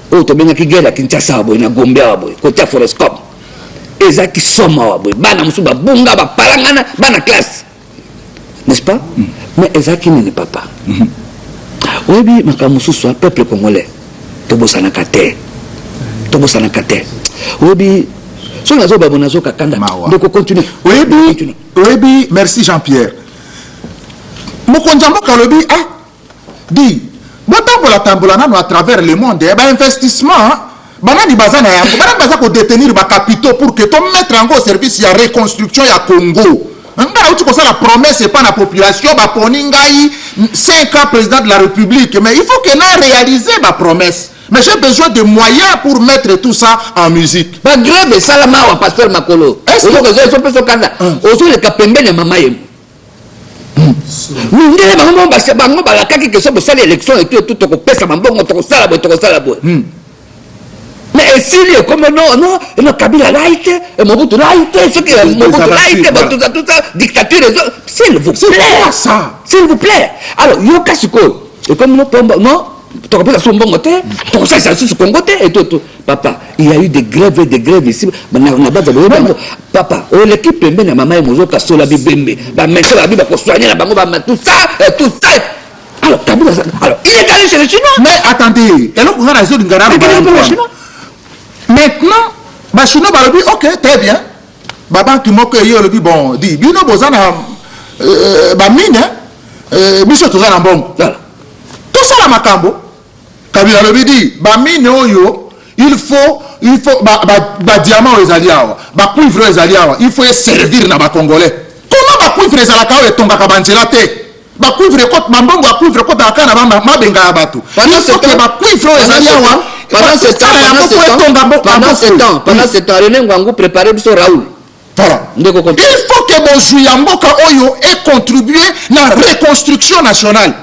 [SPEAKER 2] oyo tobengaki guerre ya Kinshasa boye na Gombe awa boye kote ya Forestcom ezalaki soma awa boye bana mosusu babunga bapalangana bana classe n'est-ce pas mais ezalaki nini papa oyebi makambo mosusu ya peuple congolais tobosanaka te oyebi soki nazobabo nazokakanda ndeko continue
[SPEAKER 11] oyebi merci Jean-Pierre mokonzi mboka alobi di botambola nano à travers le monde ba investissement banani bazana yango banani baza ko détenir ba capitaux pour que to mettre en service ya reconstruction ya Congo ngara uti ko ça la promesse pas la population ba poni ngai 5 ans président de la République mais il faut que na réaliser ba promesse mais j'ai besoin de moyens pour mettre tout ça en musique
[SPEAKER 2] ba grève salama wa pasteur Makolo est-ce que zo peso kanda ozo le kapembele mama yemu ndele bango balakaki ke so bosala élection et tout tokopesa mambongo tokosala boye mais esili comme non Kabila laïque et Mobutu laïque ce qui Mobutu laïque tout ça dictature s'il vous plaît alors yoka siko et comme non tu as son bon côté, ton ça c'est sur Congo et tout. Papa, il y a eu des grèves ici. Papa, l'équipe même la maman et mozo kasola bibembe, ba mettre la bible pour soigner la bango, ba tout ça. Alors, Kabila, alors, il est allé chez les Chinois.
[SPEAKER 11] Mais attendez, et là, on a raison de Ghana. Maintenant, les Chinois vont dire, ok, très bien. Baba qui m'a dit, bon, dit, bino bozana, mine, biso tozana bon. Tout ça, la makambo, Kabila lui dit, mine oyo, il faut, diamant aux alliés, cuivre aux alliés, il faut servir dans les Congolais. Comment cuivre les alliés et tonga kabanjela te? Cuivre côte, mambongo cuivre côte à Kana, mabenga abatu. Pendant ce
[SPEAKER 2] temps, René Ngwangu préparait sur Raoul.
[SPEAKER 11] Voilà. Il faut que Bonjoui Mboka Oyo ait contribué à la reconstruction nationale.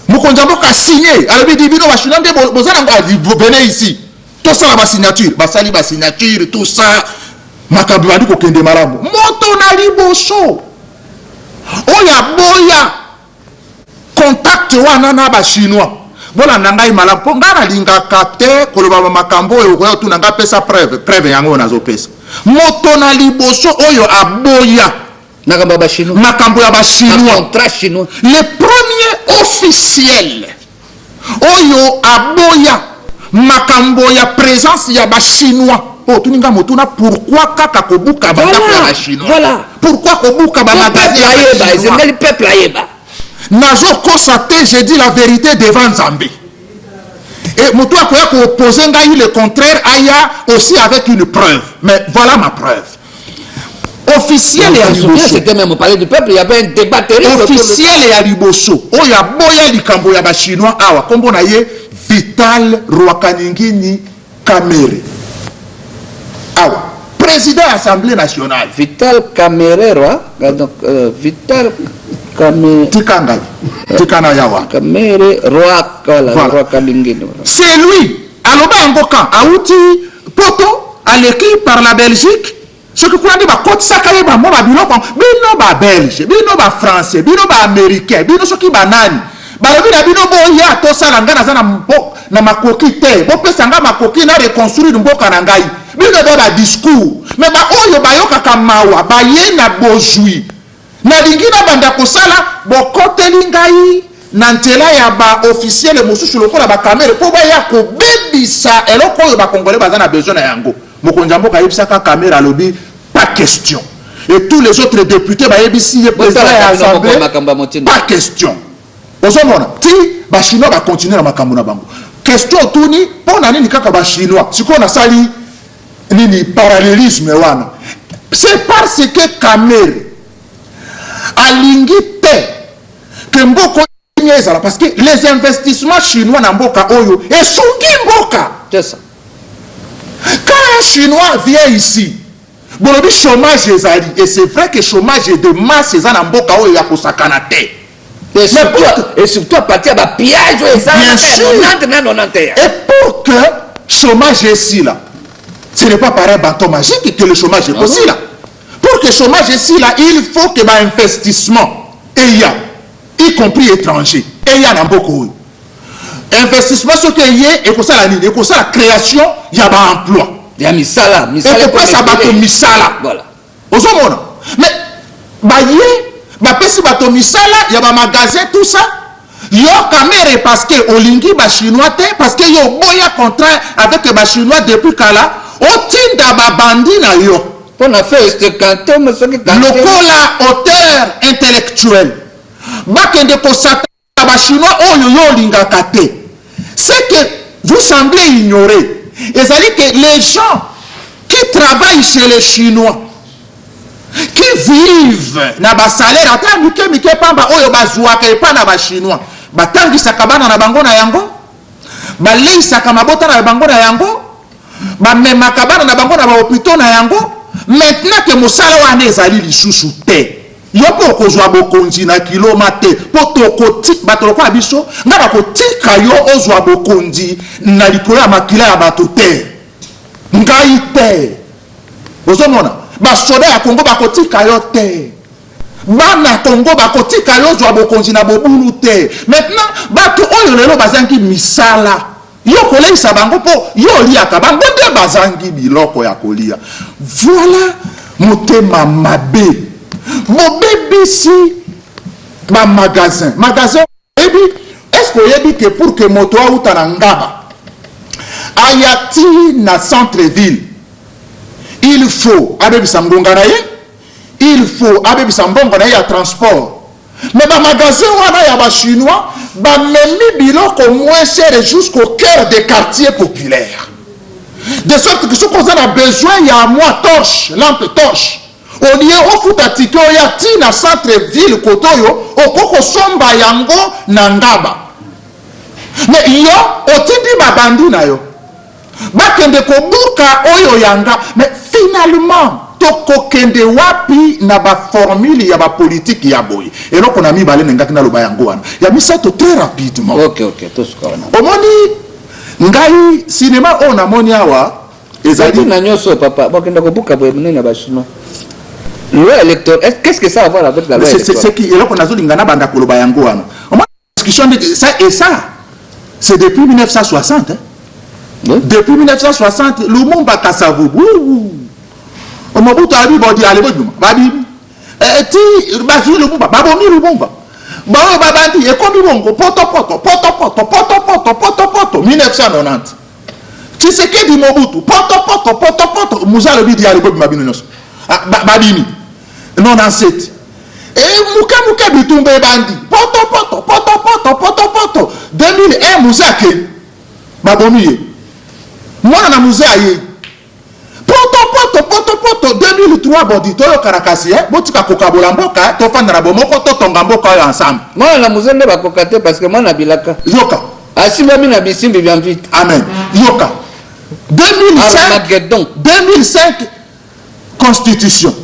[SPEAKER 11] Moukondamboka a signé. Alors, il dit, vous venez ici. Tout ça, la signature. Basali, la signature, tout ça. Makabouadi, Kokende Marabu. Montonali Boso. Oya, boya. Contact wana ba chinois. Voilà, nangai malamu. Pongana linga kate, koloba makambo, oyo tu nanga pesa preuve yango nazo pesa. Motona liboso oyo aboya.
[SPEAKER 2] Nakamba ba chinois.
[SPEAKER 11] Makambo ya ba chinois.
[SPEAKER 2] Contrat chinois.
[SPEAKER 11] Le premier officiel oyo aboya makambo ya présence ya ba chinois. Oh, tu n'as pas pourquoi kaka kobuka ba chinois.
[SPEAKER 2] Voilà.
[SPEAKER 11] Pourquoi kobuka ba magasin
[SPEAKER 2] chinois. Le peuple aïeba.
[SPEAKER 11] Nazo constaté, j'ai dit la vérité devant Zambé. Et mon toit quoi opposé le contraire aya aussi avec une preuve. Mais voilà ma preuve. Officiel et Aliboso.
[SPEAKER 2] C'était même parler du peuple, il y avait un débat terrible.
[SPEAKER 11] Officiel et Aliboso. Oh ya boya likambo ya ba chinois awa kombo na ye Vital Rwakaningini Kamere. Awa président de l'Assemblée nationale.
[SPEAKER 2] Vital Kamere donc Vital
[SPEAKER 11] Tikangai. Tikana yawa.
[SPEAKER 2] Kamere Rwakaningini.
[SPEAKER 11] C'est lui. Aloba Ngoka Aouti Poto à l'équipe par la Belgique. Ce que vous avez dit, côte sakaye ba mo ba biloko bino ba belge bino ba français bino ba américain bino soki ba nani ba lobi na bino bo ya to sala ngana za na makoki te bo pesa nga makoki na reconstruire mboka na ngai bino ba discours mais ba oyo ba yoka kamawa ba ye na bozui na lingina banda kosala bo koteli ngai na ntela ya ba officiel mosusu lokola ba kamera po ba ya ko bebisa eloko oyo ba congolais baza na besoin na yango mokonjambo ka yebisaka caméra lobby pas question et tous les autres députés ba yebisi ye président à l'Assemblée pas question ozomona ti ba chinois ba continuer na makambo na bango question tuni pona nini kaka ba chinois siko na sali nini parallélisme wana c'est parce que caméra alingi te que mboko nyezala parce que les investissements chinois na mboka oyo esungi mboka
[SPEAKER 2] c'est ça.
[SPEAKER 11] Quand un Chinois vient ici, bon, le chômage est allé. Et c'est vrai que le chômage est de masse, c'est un mboka où il y a pour sa canate.
[SPEAKER 2] Et surtout à partir de pillage,
[SPEAKER 11] bien sûr. Et pour que le chômage est ici, là, ce n'est pas par un bâton magique que le chômage est possible. Pour que le chômage est ici, là, il faut que l'investissement, y compris étranger, et il y a un beaucoup. Investissement sur que y est et que ça la création il y a un emploi
[SPEAKER 2] il y a misala
[SPEAKER 11] et que pas ça bateau misala
[SPEAKER 2] voilà
[SPEAKER 11] ozomona mais ba yé ba pesi bateau misala il y a un magasin tout ça yo caméra parce que olingi ba chinois te parce que yo boya contrat avec ba chinois depuis kala otinda ba bandi na yo
[SPEAKER 2] on a fait ce canton mais ce qui
[SPEAKER 11] lokola auteur intellectuel bakende ko sata ba chinois oyo yo lingaka te. C'est que vous semblez ignorer. Et c'est-à-dire que les gens qui travaillent chez les Chinois, qui vivent dans le salaire, attends, mike pamba oyo bazuaka epa na ba Chinois, batangisa kabana na bango na yango, balisa kamabota na bango na yango, bamema kabana na bango na ba hôpitaux na yango, maintenant que mosala wana ezali lisusu te. Yoko kozwa bokonzi na kilomate poto koti batoloko abiso ngaba kotika yo ozwa bokonzi na likolo ya makila ya bato te ngai te ozomona basoda ya Kongo bakotika yo te bana Congo bakotika yo zwa bokonzi na bobulu te. Maintenant bato oyo lelo bazangi misala yo koleisa bango po yo liaka bango nde bazangi biloko ya kolia. Voilà motema mabe bobebisi ba magasin ebi est-ce que yebi que pour que moto auta na ngaba ayati na centre-ville il faut abebisa ngonga na ye, il faut abebisa mbongo na ye ya transport. Mais ba magasin wana ya ba chinois ba memi biloko moins cher jusqu'au cœur des quartiers populaires, de sorte que ce qu'on a besoin il y a moi torche, lampe torche, au lieu au futatiko ya ti na centre-ville kotoyo okoko somba yango na ngaba. Mais yo otindi babandi na yo bakende kobuka oyo yanga. Mais finalement toko kende wapi na ba formule ya ba politique ya boye eloko na mibale ngaki na loba yango wana ya misato très rapidement.
[SPEAKER 2] Ok to sukona
[SPEAKER 11] omoni ngai cinéma on amoni awa ezali
[SPEAKER 2] na nyoso papa bakende kobuka boye munene ba chinois. Loi électorale, qu'est-ce que ça a à voir avec la loi électorale?
[SPEAKER 11] C'est qui eloko nazo lingana banda koloba yango wana. Omoni discussion de ça et ça c'est depuis 1960 hein? Oui. Depuis 1960 Lumumba Kasavubu Mobutu abi bodi aleboduma babi ti bafi Lumumba babomi Lumumba bawo babandi ekomi bongo poto 1990 Tshisekedi Mobutu poto muzalo bidi aleboduma bino nyos babini 97 muke bitumbe bandi poto 2001 muzake babomi mwana na muzaye poto 2003 bodi toyo karakasi botika kokabola mboka to fanda na bomoko to tonga mboka yo ensemble.
[SPEAKER 2] Mwana na muzende bakokate parce que mwana bilaka
[SPEAKER 11] yoka
[SPEAKER 2] asimba mina bisimbi bien vite.
[SPEAKER 11] Amen. Yoka 2005 constitution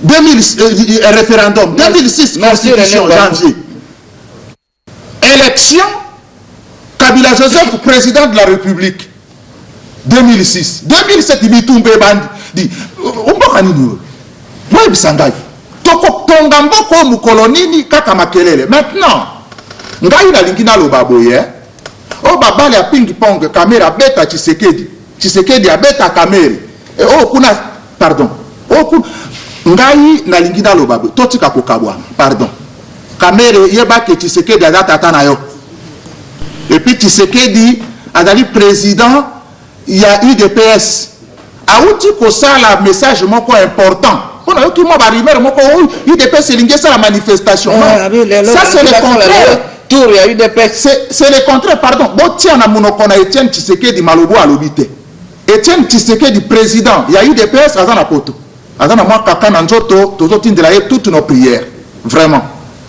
[SPEAKER 11] 2000 référendum 2006 constitution janvier élection Kabila Joseph président de la République 2006 2007 bitumbe bandi di umboka nini wewe bisangai toko tonga mboko mukolonini kaka makelele. Maintenant ngai na lingina loba boye o babale ya ping pong kamera beta Tshisekedi abeta kamera o kuna pardon o kuna ngai na lingina loba boye totika kokabwa pardon kamera yeba ke Tshisekedi azata na yo et puis Tshisekedi azali président il y a UDPS auti ko sala message moko important on a eu tout moi ba rumeur moko UDPS lingi ça la manifestation ça c'est le contraire
[SPEAKER 2] tour il y a UDPS
[SPEAKER 11] c'est le contraire pardon botia na monoko na Etienne Tshisekedi malobo alobité Etienne Tshisekedi président il y a UDPS azana poto azana moi kaka na nzoto toto tindela ye toutes nos prières vraiment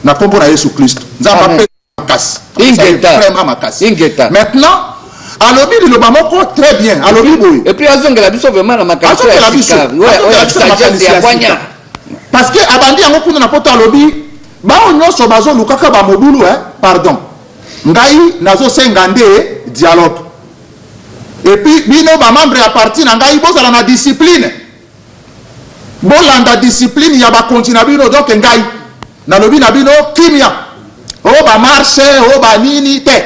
[SPEAKER 11] na kombo na Yesu Christ nzamba pe makasi vraiment makasi maintenant alobi liloba moko très bien alobi boye
[SPEAKER 2] et puis azongela biso vraiment na makasi ya sika
[SPEAKER 11] parce que abandi yango kuna na poto alobi bao nyonso bazo lukaka ba mobulu pardon ngai nazo senga nde dialogue et puis bino ba membre ya parti na ngai bozala na discipline bolanda discipline ya ba continue bino donc ngai nalobi na bino kimia o ba marche o ba nini te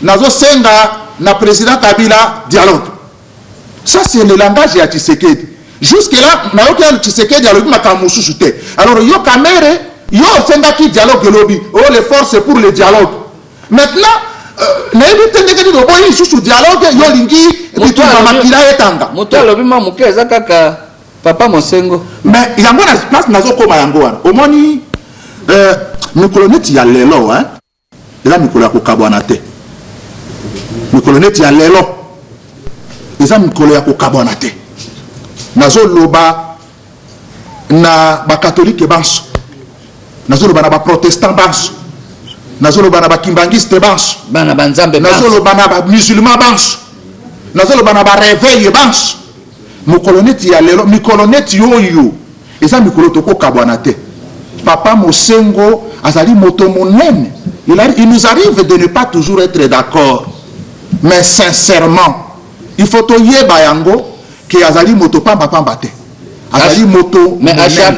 [SPEAKER 11] nazo senga na président Kabila dialogue. Ça c'est le langage ya Tshisekedi. Jusque là na yoka Tshisekedi alobi makamusu sute. Alors yo kamere yo senga ki dialogue lobi. Oh les forces pour le dialogue. Maintenant na évite ndeke do boyi susu dialogue yo lingi bitu ba makila etanga.
[SPEAKER 2] Moto alobi ma muke ezakaka papa Mosengo.
[SPEAKER 11] Mais yango na place nazo koma yango wana. Omoni mikolo neti ya lelo ela mikolo ya kokabwana te. Mikolo neti ya lelo eza mikolo ya kokabwana te. Nazo loba na ba catholique banso, nazo loba na ba protestant banso, nazo loba na ba kimbangiste banso,
[SPEAKER 2] bana banzambe banso,
[SPEAKER 11] nazo loba na ba musulman banso, nazo loba na ba réveil banso. Mikolo neti ya lelo, mikolo neti yoyo eza mikolo toko kabwana te. Papa Mosengo azali moto monene. Il nous arrive de ne pas toujours être d'accord. Mais sincèrement, il faut to yeba yango que azali moto pamba te. azali moto
[SPEAKER 2] mais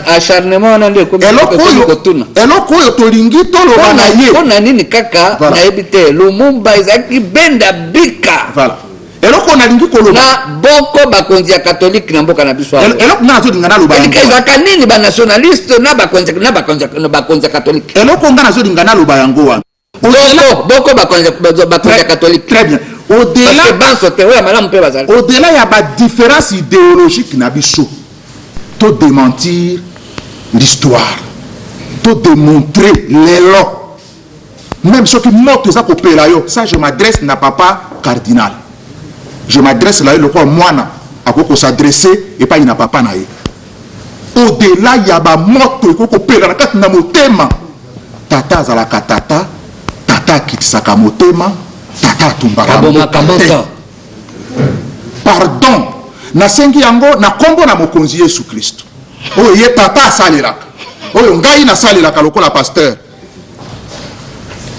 [SPEAKER 2] acharnement na ndio
[SPEAKER 11] eloko oyo tolingi toloba na ye
[SPEAKER 2] mpona nini kaka nayebi te Lumumba ezalaki benda bika
[SPEAKER 11] voilà eloko nalingi koloba
[SPEAKER 2] na boko bakonzi ya catholique na mboka na biso
[SPEAKER 11] eloko na azodinga naloba yango
[SPEAKER 2] ezalaka nini banationaliste na bakonzi ya catholique
[SPEAKER 11] eloko nga nazodinga naloba yango wana
[SPEAKER 2] boko bakonzi ya catholique
[SPEAKER 11] très bien au-delà ya différence idéologique na biso to démentir l'histoire to démontrer l'élan même ce qui moto eza kopela yo ça je m'adresse na papa cardinal je m'adresse là le quoi mwana akoko s'adresser et pas na papa na ye au-delà ya ba moto ekoko kopela na kati na motema tata azalaka tata akitisaka motema tata atumbaka pardon nasengi yango na kombo na mokonzi Yesu Kristo oyo ye tata asalelaka oyo ngai nasalelaka lokola pasteur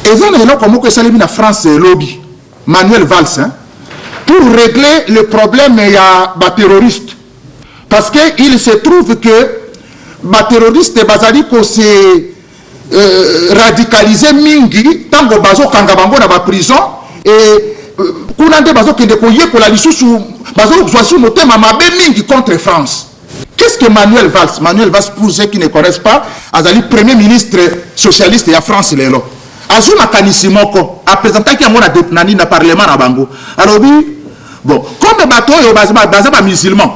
[SPEAKER 11] eza na eloko moko esalemi na France elobi Manuel Valls pour régler le problème ya baterroriste parce que il se trouve que baterroriste bazali kose radicaliser mingi tango bazokanga bango na baprison et kuna nde bazokende koyekola lisusu bazozwa su motema mabe mingi contre France. Qu'est-ce que Manuel Valls pour ceux qui ne connaissent pas azali premier ministre socialiste ya France lelo azuna makanisi moko apresentaki yango na nani na parlement na bango alobi bon comme bato oyo baza ba musulman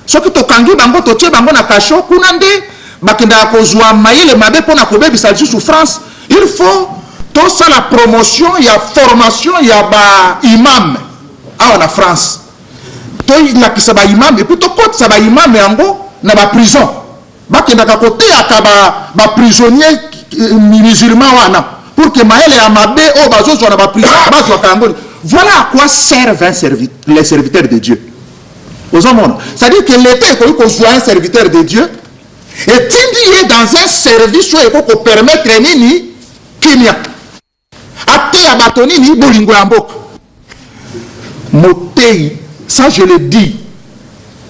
[SPEAKER 11] soki tokangi bango totie bango na kasho kuna nde bakenda kozwa mayele mabe pona kobebisa lisusu France il faut tout ça la promotion ya formation ya ba imam awa na France to ilakisa ba imam et puis to kotisa ba imam yango na ba prison bakendaka koteaka ba prisonnier musulman wana pour que mayele ya mabe o bazozwa na ba prison bazwaka yango. Voilà à quoi servent les serviteurs de Dieu. C'est-à-dire que l'État est comme un serviteur de Dieu et il est dans un service où il faut permettre nini kimia ate ya batoni ni bolingo ya mboka motei. Ça je le dis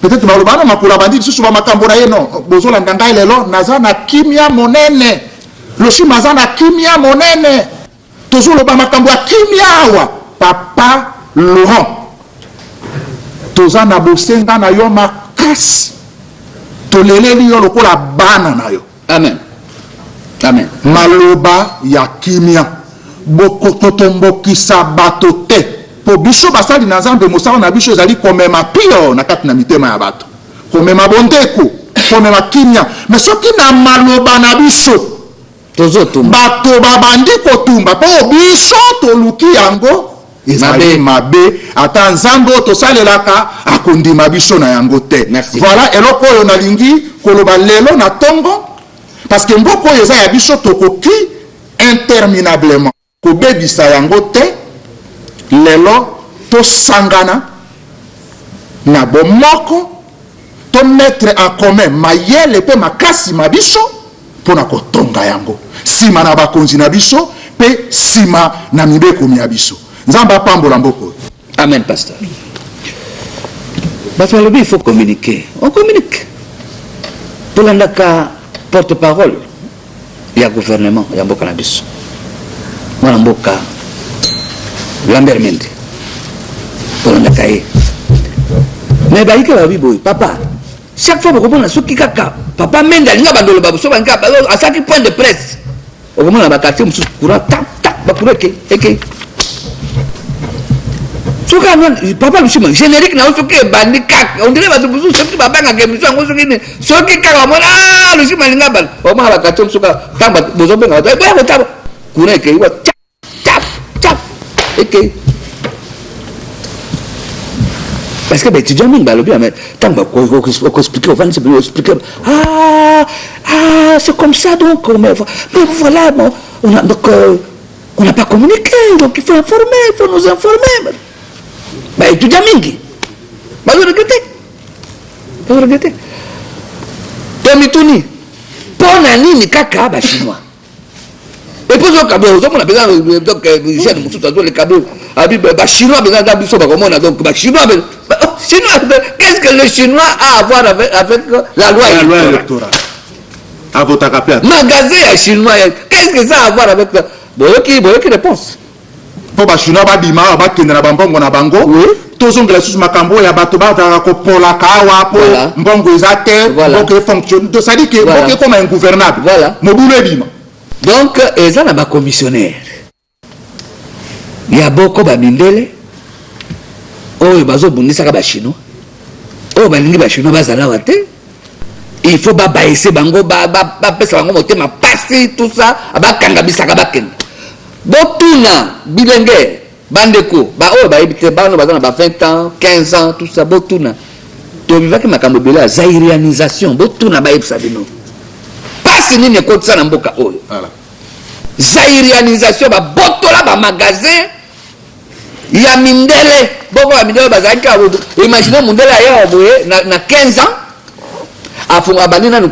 [SPEAKER 11] peut-être malobana makula bandi susu ba makambo na ye non bozola nganga lelo naza na kimia monene loshi maza na kimia monene tozolo ba makambo ya kimia awa papa Laurent toza na bosenga na yo makasi toleleli yo lokola bana na yo.
[SPEAKER 2] Amen. Amen.
[SPEAKER 11] Maloba ya kimia bokototombokisa bato te po biso basali na nzambe mosala na biso ezali komema pio na kati na mitema ya bato komema bondeko komema kimia mais soki na maloba na biso bato babandi kotumba po biso toluki yango ezali mabe ata nzambe oyo tosalelaka akondima biso na yango te. Voilà eloko oyo nalingi koloba lelo na tongo parce que mboko oyo eza ya biso tokoki interminablement kobebisa yango te. Lelo tosangana na bomoko to mettre en commun mayele pe makasi mabiso pona kotonga yango sima na bakonzi na biso pe sima na mibeko ya biso. Nzamba pambola mboko.
[SPEAKER 2] Amen, pasteur. Parce que il faut communiquer. On communique. Pour l'andaka porte-parole, il y a gouvernement, il y a mboka na biso. Mwana mboka Lambert Mende. Pour l'andaka ye. Mais ba ika babi boy, papa. Chaque fois que on a soki kaka, papa Mende alinga bandolo babu so banga à chaque point de presse. Au moment ba quartier musu courant tap ba kureke eke. Papa Luchima, générique na soki bandi kak on dirait bato buzu soki babanga ke biso ngo soki ne soki kaka mona Luchima linga bal o ma ba katom soka tamba bozo benga ba ba tamba kuna ke wa tap eke parce que étudiant mingi balobi mais tamba ko expliquer on va expliquer c'est comme ça donc mais voilà bon on a donc on n'a pas communiqué donc il faut informer, il faut nous informer. Bah étudiant mingi bah vous regrettez Tomituni pona nini kaka ba chinois et puis au Cabo on a besoin donc j'ai le musuta le Cabo abi ba chinois besoin da biso ba komona donc ba chinois Chinois, qu'est-ce que le Chinois a à voir avec la loi électorale?
[SPEAKER 11] À votre capteur.
[SPEAKER 2] Magasin à Chinois, qu'est-ce que ça a à voir avec la... Boyoki réponse.
[SPEAKER 11] Pour les Chinois, ils bango. Oui. Tous les sous makambo ya bato ba ko pola kawa po mbongo ezate mbongo fonctionne. Donc ça dit que mbongo comme ingouvernable. Voilà. Mobule bima.
[SPEAKER 2] Donc eza na ba commissionnaire. Ya boko ba mindele. Oyo bazo bundisa ka ba Chinois. Oyo balingi ba Chinois bazala wate. Il faut ba baisser bango ba pesa bango motema pasi tout ça abakanga bisaka bakenda. Botuna bilenge bandeko ba oyo ba ebite bano bazana ba 20 ans 15 ans tout ça botuna to vivaki makambo bela zairianisation botuna ba ebisa bino pasi nini ekotisa na mboka oyo voilà zairianisation ba botola ba magasin ya mindele boko ba mindele bazaki imagine mundele ya boye na 15 ans afunga banina na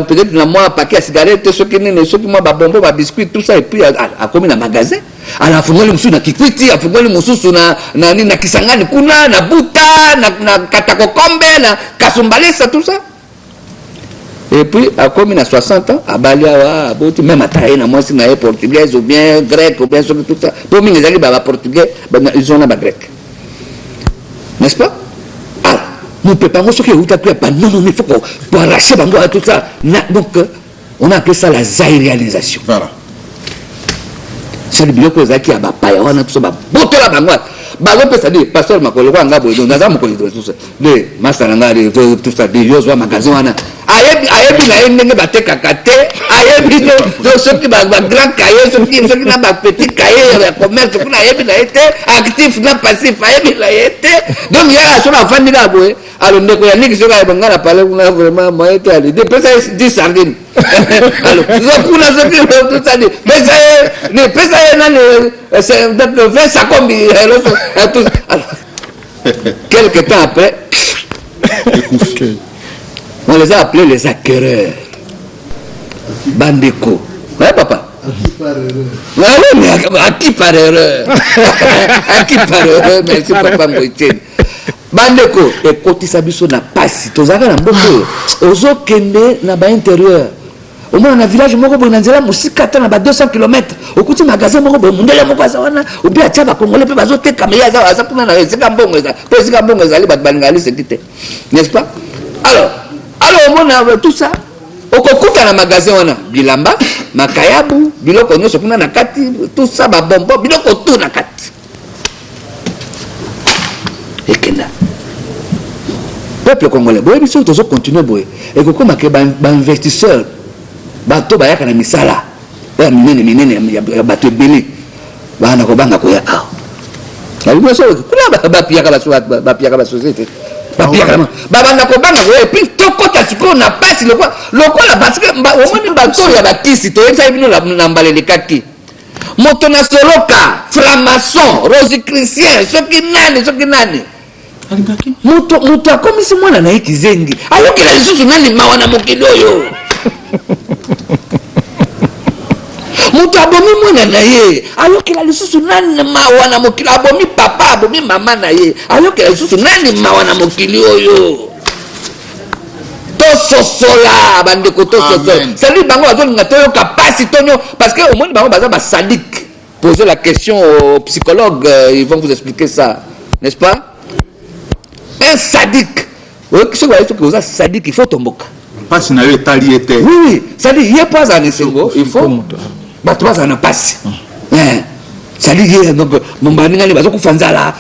[SPEAKER 2] peut-être na moi paquet à cigarette soki nini soki moi ba bonbon ba biscuit tout ça et puis a commis na magasin ala fungoli musu na kikwiti afungoli mususu na kisangani kuna na buta na katakokombe na kasumbalesa tout ça et puis a commis na 60 ans abalia wa boti même ataye na moi si na portugais ou bien grec ou bien tout ça pour mingi zali ba portugais ils ont na ba grec n'est-ce pas? Nous préparons ce qui est où tu as non, il faut pour arracher bango à tout ça. Donc, on a appelé ça la zairianisation. Voilà. C'est le biloko zaki à bapaya, on a tout ça, boto la bango. Bango peut ça dire, pasteur Makolo, on a besoin d'un homme pour tout ça. Les masananga, tout ça, des vieux magasins, on a. Ayebi na yenge bate kakate, ayebi no ceux qui ba grand cahier, ceux qui na ba petit cahier commerce, kuna ayebi na été actif na passif, ayebi la été. Donc il y a sur la fin de la boue. Alors ndeko ya niki soka ebanga na parler kuna vraiment moi été allé. Des pesa 10 sardines. Alors kuna ceux qui tout ça dit. Pesa na c'est 20 sakombi tout. Quelque temps après on les a appelés les acquéreurs. Bandeko. Ouais, papa? À qui par erreur? À qui par erreur? Merci, papa Moïtien. Bandeko. Et quand il s'habille sur la passe, tu as un beaucoup. Aux autres qui sont dans l'intérieur. Au moins, dans un village, on a 200 km. Au côté magasin, on a ou bien tu as Congolais, tu as des caméras, n'est-ce pas? Alors, on a tout ça. Au kokuta na magasin wana bilamba, makayabu, biloko nyoso kuna na kati, tout ça ba bonbon, biloko tout na kati. Ekenda. Peuple congolais, boye biso tozo continuer boye. Et ko koma ke ba investisseur, ba to ba yaka na misala. Ba minene ya bato ebele. Ba na ko banga ko ya ah. La biso kuna ba piaka ba société. Babanda kobanga et puis tokota siko na pasi lokola parce que omoni bato ya bakisi to yesa bino na mbalele kaki moto na soloka franc-maçon rosicrucien soki nani moto akomisi mwana na ikizengi ayokela lisusu nani mawa na mokili oyo moto abomi mwana na ye ayokela lisusu nani mawa na mokili abomi papa abomi mama na ye ayokela lisusu nani mawa na mokili oyo tososola bandeko tososola sali bango bazolinga toyoka pasi tonyo parce que au moins bango baza basadique. Posez la question aux psychologues, ils vont vous expliquer ça, n'est-ce pas? Un sadique, sadique, il faut tomboka.
[SPEAKER 11] Passe na yo etali ete.
[SPEAKER 2] Oui, ça dit il y a pas un esengo, il faut ba trois ans passe. Ça dit donc mombaninga les bazoko fanzala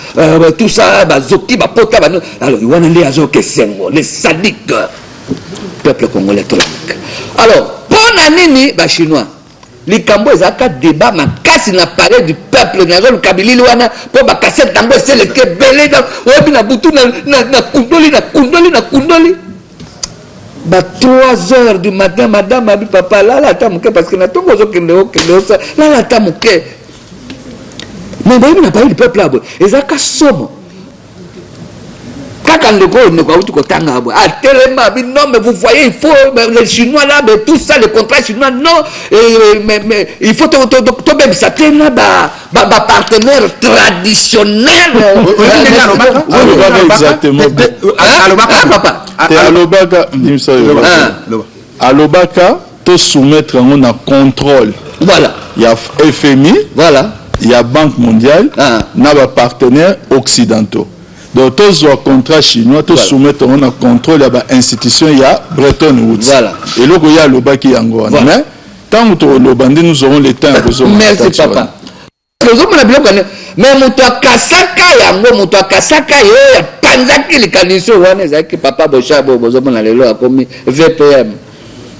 [SPEAKER 2] tout ça bazoki ba pota ba alors il wana les azo kesengo les sadiques peuple congolais tout. Alors pona nini ba chinois likambo ezaka débat makasi na parler du peuple na zone kabili wana po ba cassette tango c'est le kebele obi na butu na kundoli ba 3 heures du matin madame abi papa là la tamuke parce que na tongo zo kende ça là la tamuke mais ba na parler du peuple là ezaka somo Quand le gros ne va non, mais vous voyez, il faut les Chinois là, mais tout ça, les contrats chinois, non, mais il faut même ça partenaire traditionnel.
[SPEAKER 3] Exactement. Alobaka, te soumettre en contrôle.
[SPEAKER 2] Voilà.
[SPEAKER 3] Il y a FMI,
[SPEAKER 2] voilà.
[SPEAKER 3] Il y a Banque mondiale, n'a pas partenaires occidentaux. Donc, tous les contrats chinois, tous soumettent en contrôle, il y a institution, il y a Bretton Woods.
[SPEAKER 2] Voilà.
[SPEAKER 3] Et là, il y a le bas qui est en Goana. Mais, tant que nous bandé, nous aurons le temps.
[SPEAKER 2] Merci, papa. Mais moto kasaka yango moto kasaka yo ya panzaki likaniso wana ezaki papa Boshabo bozomona lelo akomi VPM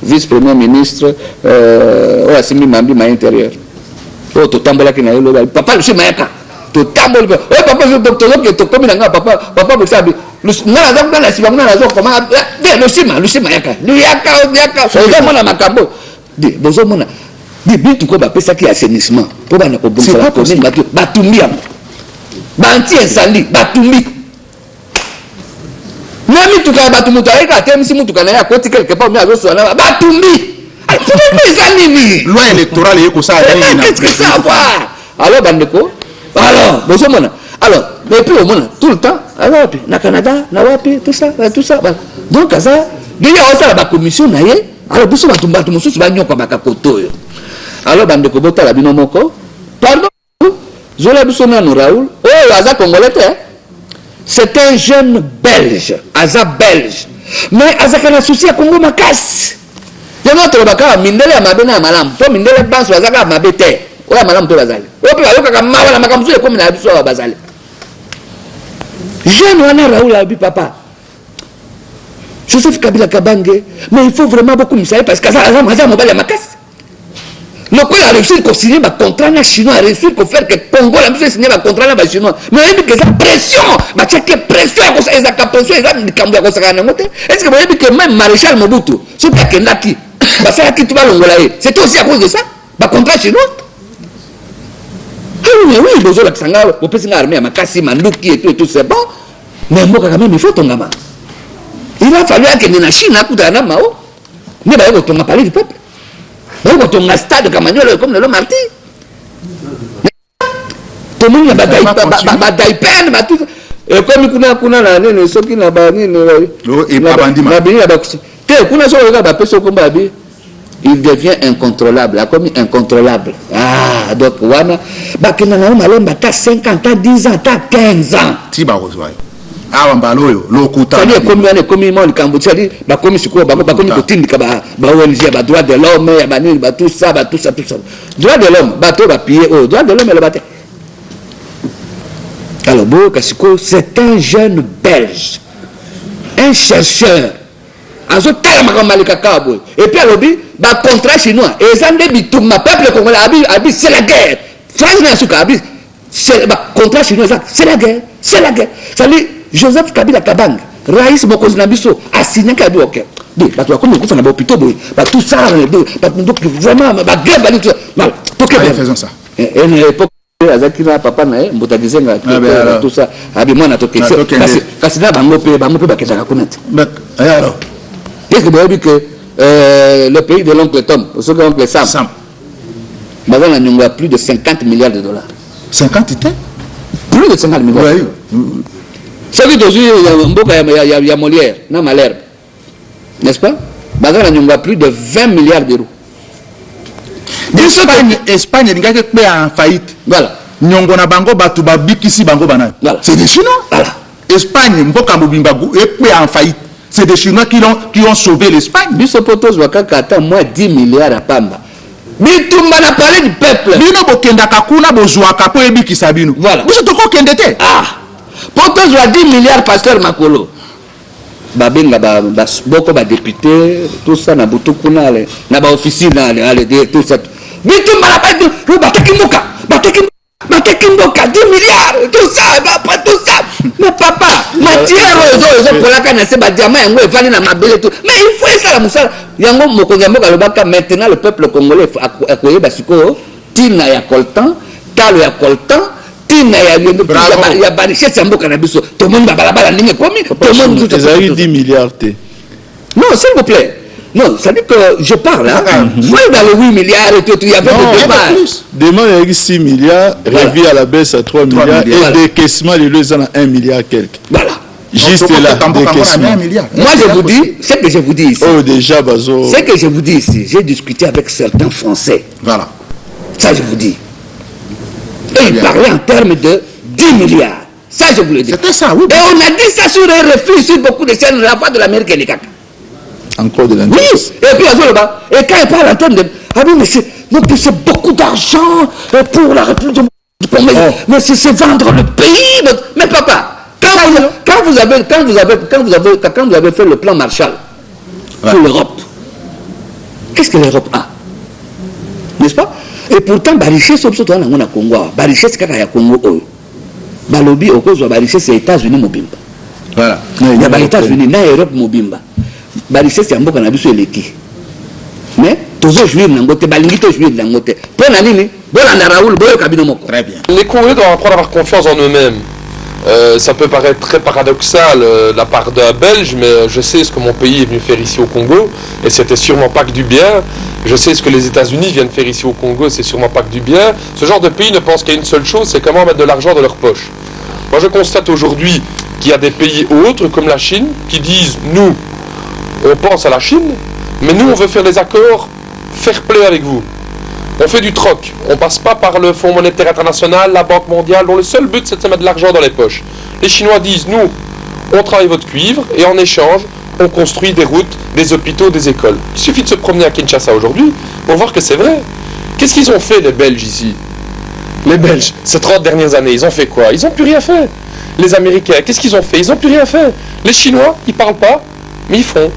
[SPEAKER 2] vice premier ministre o asimi mambi ma intérieur o to tambola ki na yelo papa lushi mayaka to tambola o papa je docteur que to komi nga papa Boshabi na za na siba na za koma de lushi mayaka yaka bozomona makambo de bozomona de bitu ko ba pesa ki assainissement po bana ko bonsa la commune batumbi am banti ensali batumbi nami tuka batumuta eka temisi mutuka na ya koti quelque part mais azo na batumbi ensali
[SPEAKER 11] loi électorale yeko ça
[SPEAKER 2] qu'est-ce que ça va alors bandeko alors bozomona alors mais puis au moins tout le temps alors na Canada na wapi tout ça donc ça déjà on ça la commission na ye alors biso batumba tumususu banyoka bakakoto yo alors bandeko bota la bino moko pardon zola biso na Raoul oh aza congolais c'est un jeune belge aza belge mais aza kana souci ya Congo makasi yango to baka mindele ya mabena ya malamu to mindele banso aza ka mabete o ya malamu to bazali o pe ayoka ka mawa na makamzu e komi na biso wa bazali jeune wana Raoul abi papa Joseph Kabila Kabange mais il faut vraiment beaucoup me savoir parce que aza mobile ya makasi. Le quoi a réussi à signer un contrat chinois, a réussi à faire que Congo a signé un contrat chinois. Mais il y a une pression, pression, est-ce que vous avez que même Maréchal Mobutu, ce qui c'est aussi à cause de ça, le contrat chinois. Oui, besoin de Sangha, vous pouvez armée à Makassi, Manduki et tout, c'est bon. Mais moi, quand même, il faut ton gamin. Il a fallu que la Chine a coupé un Mao. Mais on a parlé du peuple. Donc on a stade comme le marty. Tout le monde a bataille peine, et comme kuna la nene soki na bani et babandima. Il devient incontrôlable, comme incontrôlable. Ah, donc wana bakina na malemba ta 50 ans, 10 ans, ta 15 ans.
[SPEAKER 11] Tiba rozwai. Ah mbaloyo lokuta
[SPEAKER 2] ça dit comme moi le Cambodge ça dit ba comme siko ba kotindika ba ONG ba droit de l'homme ya bani ba tout ça droit de l'homme ba to ba pied au droit de l'homme le baté alors bo kasiko c'est un jeune belge un chercheur azo tellement comme malika kabo et puis alobi ba contrat chinois et ça ne bitum ma peuple congolais abi c'est la guerre France na suka abi c'est ba contrat chinois c'est la guerre ça dit Joseph Kabila Kabang, Raïs Mokozi Nabiso, a signé qu'à dire ok. Parce que comme on a hôpital, tout ça, vraiment, ma gueule,
[SPEAKER 11] faisons ça.
[SPEAKER 2] Et à l'époque, Azakira, papa, Mbotadizenga, tout ça, Abimon a toqué. Kassina, Bangopé, Baketa connaître.
[SPEAKER 11] Alors,
[SPEAKER 2] qu'est-ce que vous avez dit que le pays de l'oncle Tom, au second oncle Sam, Bazan a plus de 50 milliards de dollars.
[SPEAKER 11] 50 était
[SPEAKER 2] plus de 50 milliards.
[SPEAKER 11] Oui.
[SPEAKER 2] C'est que il y a Molière, non Malherbe. N'est-ce pas? Bazan a plus de 20 milliards d'euros.
[SPEAKER 11] Espagne, il y a en faillite.
[SPEAKER 2] Voilà.
[SPEAKER 11] Nyongo na bango batu ba bikisi bango banana. C'est des Chinois.
[SPEAKER 2] Voilà.
[SPEAKER 11] Espagne, Mboka Mobimbagu, est en faillite. C'est des Chinois qui ont sauvé l'Espagne.
[SPEAKER 2] Bisopotos Wakaka attend moins 10 milliards à Pamba. Mais tout le monde a parlé du peuple.
[SPEAKER 11] Bino Bokenda Kakuna Bozuaka po ebi kisabino.
[SPEAKER 2] Voilà.
[SPEAKER 11] Vous êtes encore kendete.
[SPEAKER 2] Ah. Potos wa 10 milliards pasteur Makolo. Babenga boko ba député tout ça na butukuna ale na ba officine ale tout ça. Bitu malapa do batekimoka. Batekimoka 10 milliards tout ça pas tout ça. Mais papa, matière ozo pour la kana se ba diamant yango efani na mabele tout. Mais il faut ça la musala. Yango mokonzi mboka lobaka maintenant le peuple congolais akoyeba siko tina ya coltan, talo ya coltan. ntina ya barichesse ya mboka na biso tomoni babalabala ndenge ekomi tomoni
[SPEAKER 3] ezali 10 milliards te.
[SPEAKER 2] Non, s'il vous plaît. Non, ça dit que je parle, hein. Moi, dans les 8 milliards et tout, il y avait des débats.
[SPEAKER 3] Demain, il y a 6 milliards, revu à la baisse à 3 milliards, et décaissement, les deux ans à 1 milliard quelques.
[SPEAKER 2] Voilà.
[SPEAKER 3] Juste là, décaissement.
[SPEAKER 2] Moi, je vous dis, ce que je vous dis ici.
[SPEAKER 3] Oh, déjà, Bazo.
[SPEAKER 2] Ce que je vous dis ici, j'ai discuté avec certains Français.
[SPEAKER 11] Voilà.
[SPEAKER 2] Ça, je vous dis. Et ils parlaient en termes de 10 milliards. Ça, je vous le dis.
[SPEAKER 11] C'était ça, oui.
[SPEAKER 2] Et on a dit ça sur RFI, sur beaucoup de chaînes, la voix de l'Amérique et les caca.
[SPEAKER 3] Encore de l'intérêt.
[SPEAKER 2] Oui, et puis et quand il parle en termes de... Ah oui, mais c'est beaucoup d'argent pour la République du Congo. Mais c'est vendre le pays. Mais papa, quand vous avez fait le plan Marshall pour l'Europe, qu'est-ce que l'Europe a? N'est-ce pas? Et pourtant, la richesse au Congo, la richesse au Congo, la lobby au Congo, la richesse c'est les États-Unis mobimba.
[SPEAKER 11] Voilà.
[SPEAKER 2] Il y a les États-Unis, il y a l'Europe mobimba. La richesse c'est un peu qu'on sur l'équipe. Mais toujours jouir dans côté, balingito jouir dans côté. Pour la ligne, voilà Raoul, boyo kabino moko. Très bien.
[SPEAKER 12] Les Congolais doivent apprendre à avoir confiance en eux-mêmes. Ça peut paraître très paradoxal de la part d'un Belge, mais je sais ce que mon pays est venu faire ici au Congo, et c'était sûrement pas que du bien. Je sais ce que les États-Unis viennent faire ici au Congo, c'est sûrement pas que du bien. Ce genre de pays ne pense qu'à une seule chose, c'est comment mettre de l'argent dans leur poche. Moi je constate aujourd'hui qu'il y a des pays autres, comme la Chine, qui disent, nous, on pense à la Chine, mais nous on veut faire des accords fair play avec vous. On fait du troc, on passe pas par le Fonds monétaire international, la Banque mondiale, dont le seul but c'est de se mettre de l'argent dans les poches. Les Chinois disent, nous, on travaille votre cuivre, et en échange, on construit des routes, des hôpitaux, des écoles. Il suffit de se promener à Kinshasa aujourd'hui pour voir que c'est vrai. Qu'est-ce qu'ils ont fait les Belges ici? Les Belges, ces 30 dernières années, ils ont fait quoi? Ils n'ont plus rien fait. Les Américains, qu'est-ce qu'ils ont fait? Ils n'ont plus rien fait. Les Chinois, ils parlent pas, mais ils font.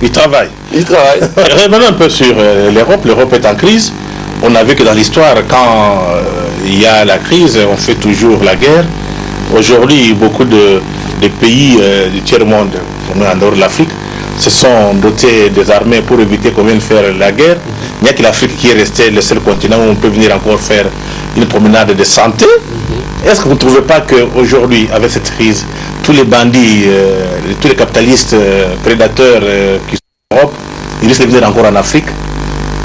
[SPEAKER 13] Ils travaillent.
[SPEAKER 12] Ils travaillent.
[SPEAKER 13] Revenons un peu sur l'Europe. L'Europe est en crise. On a vu que dans l'histoire, quand il y a la crise, on fait toujours la guerre. Aujourd'hui, beaucoup de pays du tiers-monde, en dehors de l'Afrique, se sont dotés des armées pour éviter qu'on vienne faire la guerre. Il n'y a que l'Afrique qui est restée le seul continent où on peut venir encore faire une promenade de santé. Est-ce que vous ne trouvez pas qu'aujourd'hui, avec cette crise, tous les bandits, tous les capitalistes prédateurs qui sont en Europe, ils risquent de venir encore en Afrique,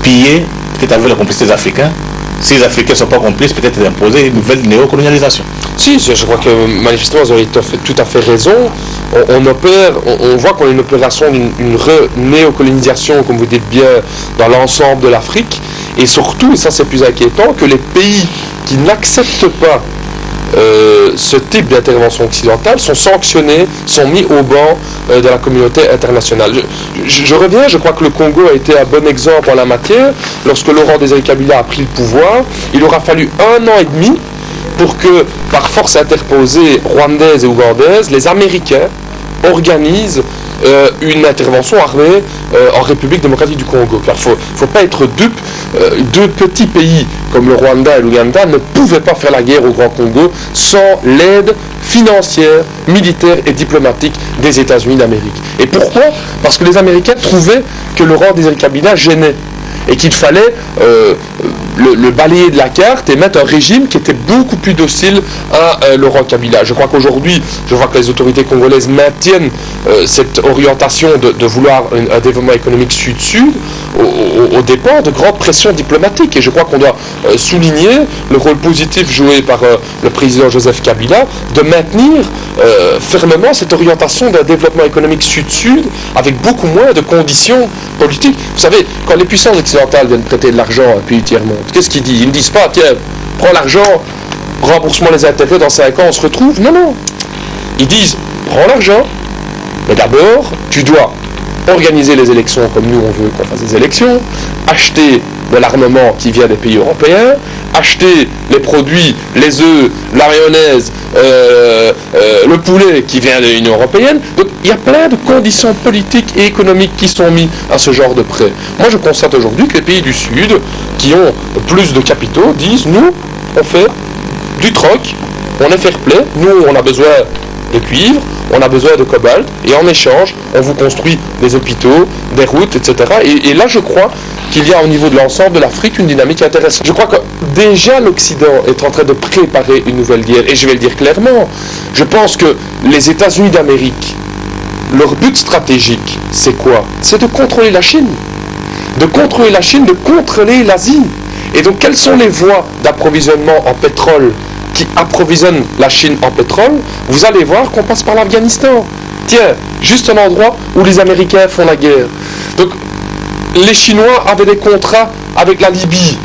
[SPEAKER 13] piller, peut-être avec la complicité des Africains? Si les Africains ne sont pas complices, peut-être d'imposer une nouvelle néocolonialisation.
[SPEAKER 12] Si, je crois que manifestement, vous avez tout à fait raison. On voit qu'on a une opération, une néocolonisation, comme vous dites bien, dans l'ensemble de l'Afrique. Et surtout, et ça c'est plus inquiétant, que les pays qui n'acceptent pas ce type d'intervention occidentale sont sanctionnés, sont mis au banc de la communauté internationale. Je reviens, je crois que le Congo a été un bon exemple en la matière. Lorsque Laurent Désiré Kabila a pris le pouvoir, il aura fallu 1 an et demi pour que, par force interposée rwandaise et ougandaise, les Américains organisent une intervention armée en République démocratique du Congo. Car il ne faut pas être dupe. Deux petits pays comme le Rwanda et l'Ouganda ne pouvaient pas faire la guerre au Grand Congo sans l'aide financière, militaire et diplomatique des États-Unis d'Amérique. Et pourquoi? Parce que les Américains trouvaient que Laurent Désiré Kabila gênait et qu'il fallait le balayer de la carte et mettre un régime qui était beaucoup plus docile à Laurent Kabila. Je crois qu'aujourd'hui, je vois que les autorités congolaises maintiennent cette orientation de vouloir un développement économique sud-sud au dépens de grandes pressions diplomatiques. Et je crois qu'on doit souligner le rôle positif joué par le président Joseph Kabila de maintenir fermement cette orientation d'un développement économique sud-sud avec beaucoup moins de conditions politiques. Vous savez, quand les puissances occidentales viennent prêter de l'argent à un pays tiers-monde, qu'est-ce qu'ils disent? Ils ne disent pas, tiens, prends l'argent, remboursement les intérêts, dans 5 ans on se retrouve. Non, non. Ils disent, prends l'argent, mais d'abord, tu dois organiser les élections comme nous on veut qu'on fasse des élections, acheter de l'armement qui vient des pays européens, acheter les produits, les œufs, la mayonnaise, le poulet qui vient de l'Union européenne. Donc il y a plein de conditions politiques et économiques qui sont mises à ce genre de prêt. Moi je constate aujourd'hui que les pays du Sud qui ont plus de capitaux disent, nous on fait du troc, on est fair play, nous on a besoin de cuivre, on a besoin de cobalt, et en échange, on vous construit des hôpitaux, des routes, etc. Et là, je crois qu'il y a au niveau de l'ensemble de l'Afrique une dynamique intéressante. Je crois que déjà l'Occident est en train de préparer une nouvelle guerre, et je vais le dire clairement. Je pense que les États-Unis d'Amérique, leur but stratégique, c'est quoi? C'est de contrôler la Chine. De contrôler la Chine, de contrôler l'Asie. Et donc, quelles sont les voies d'approvisionnement en pétrole qui approvisionnent la Chine en pétrole? Vous allez voir qu'on passe par l'Afghanistan. Tiens, juste un endroit où les Américains font la guerre. Donc, les Chinois avaient des contrats avec la Libye.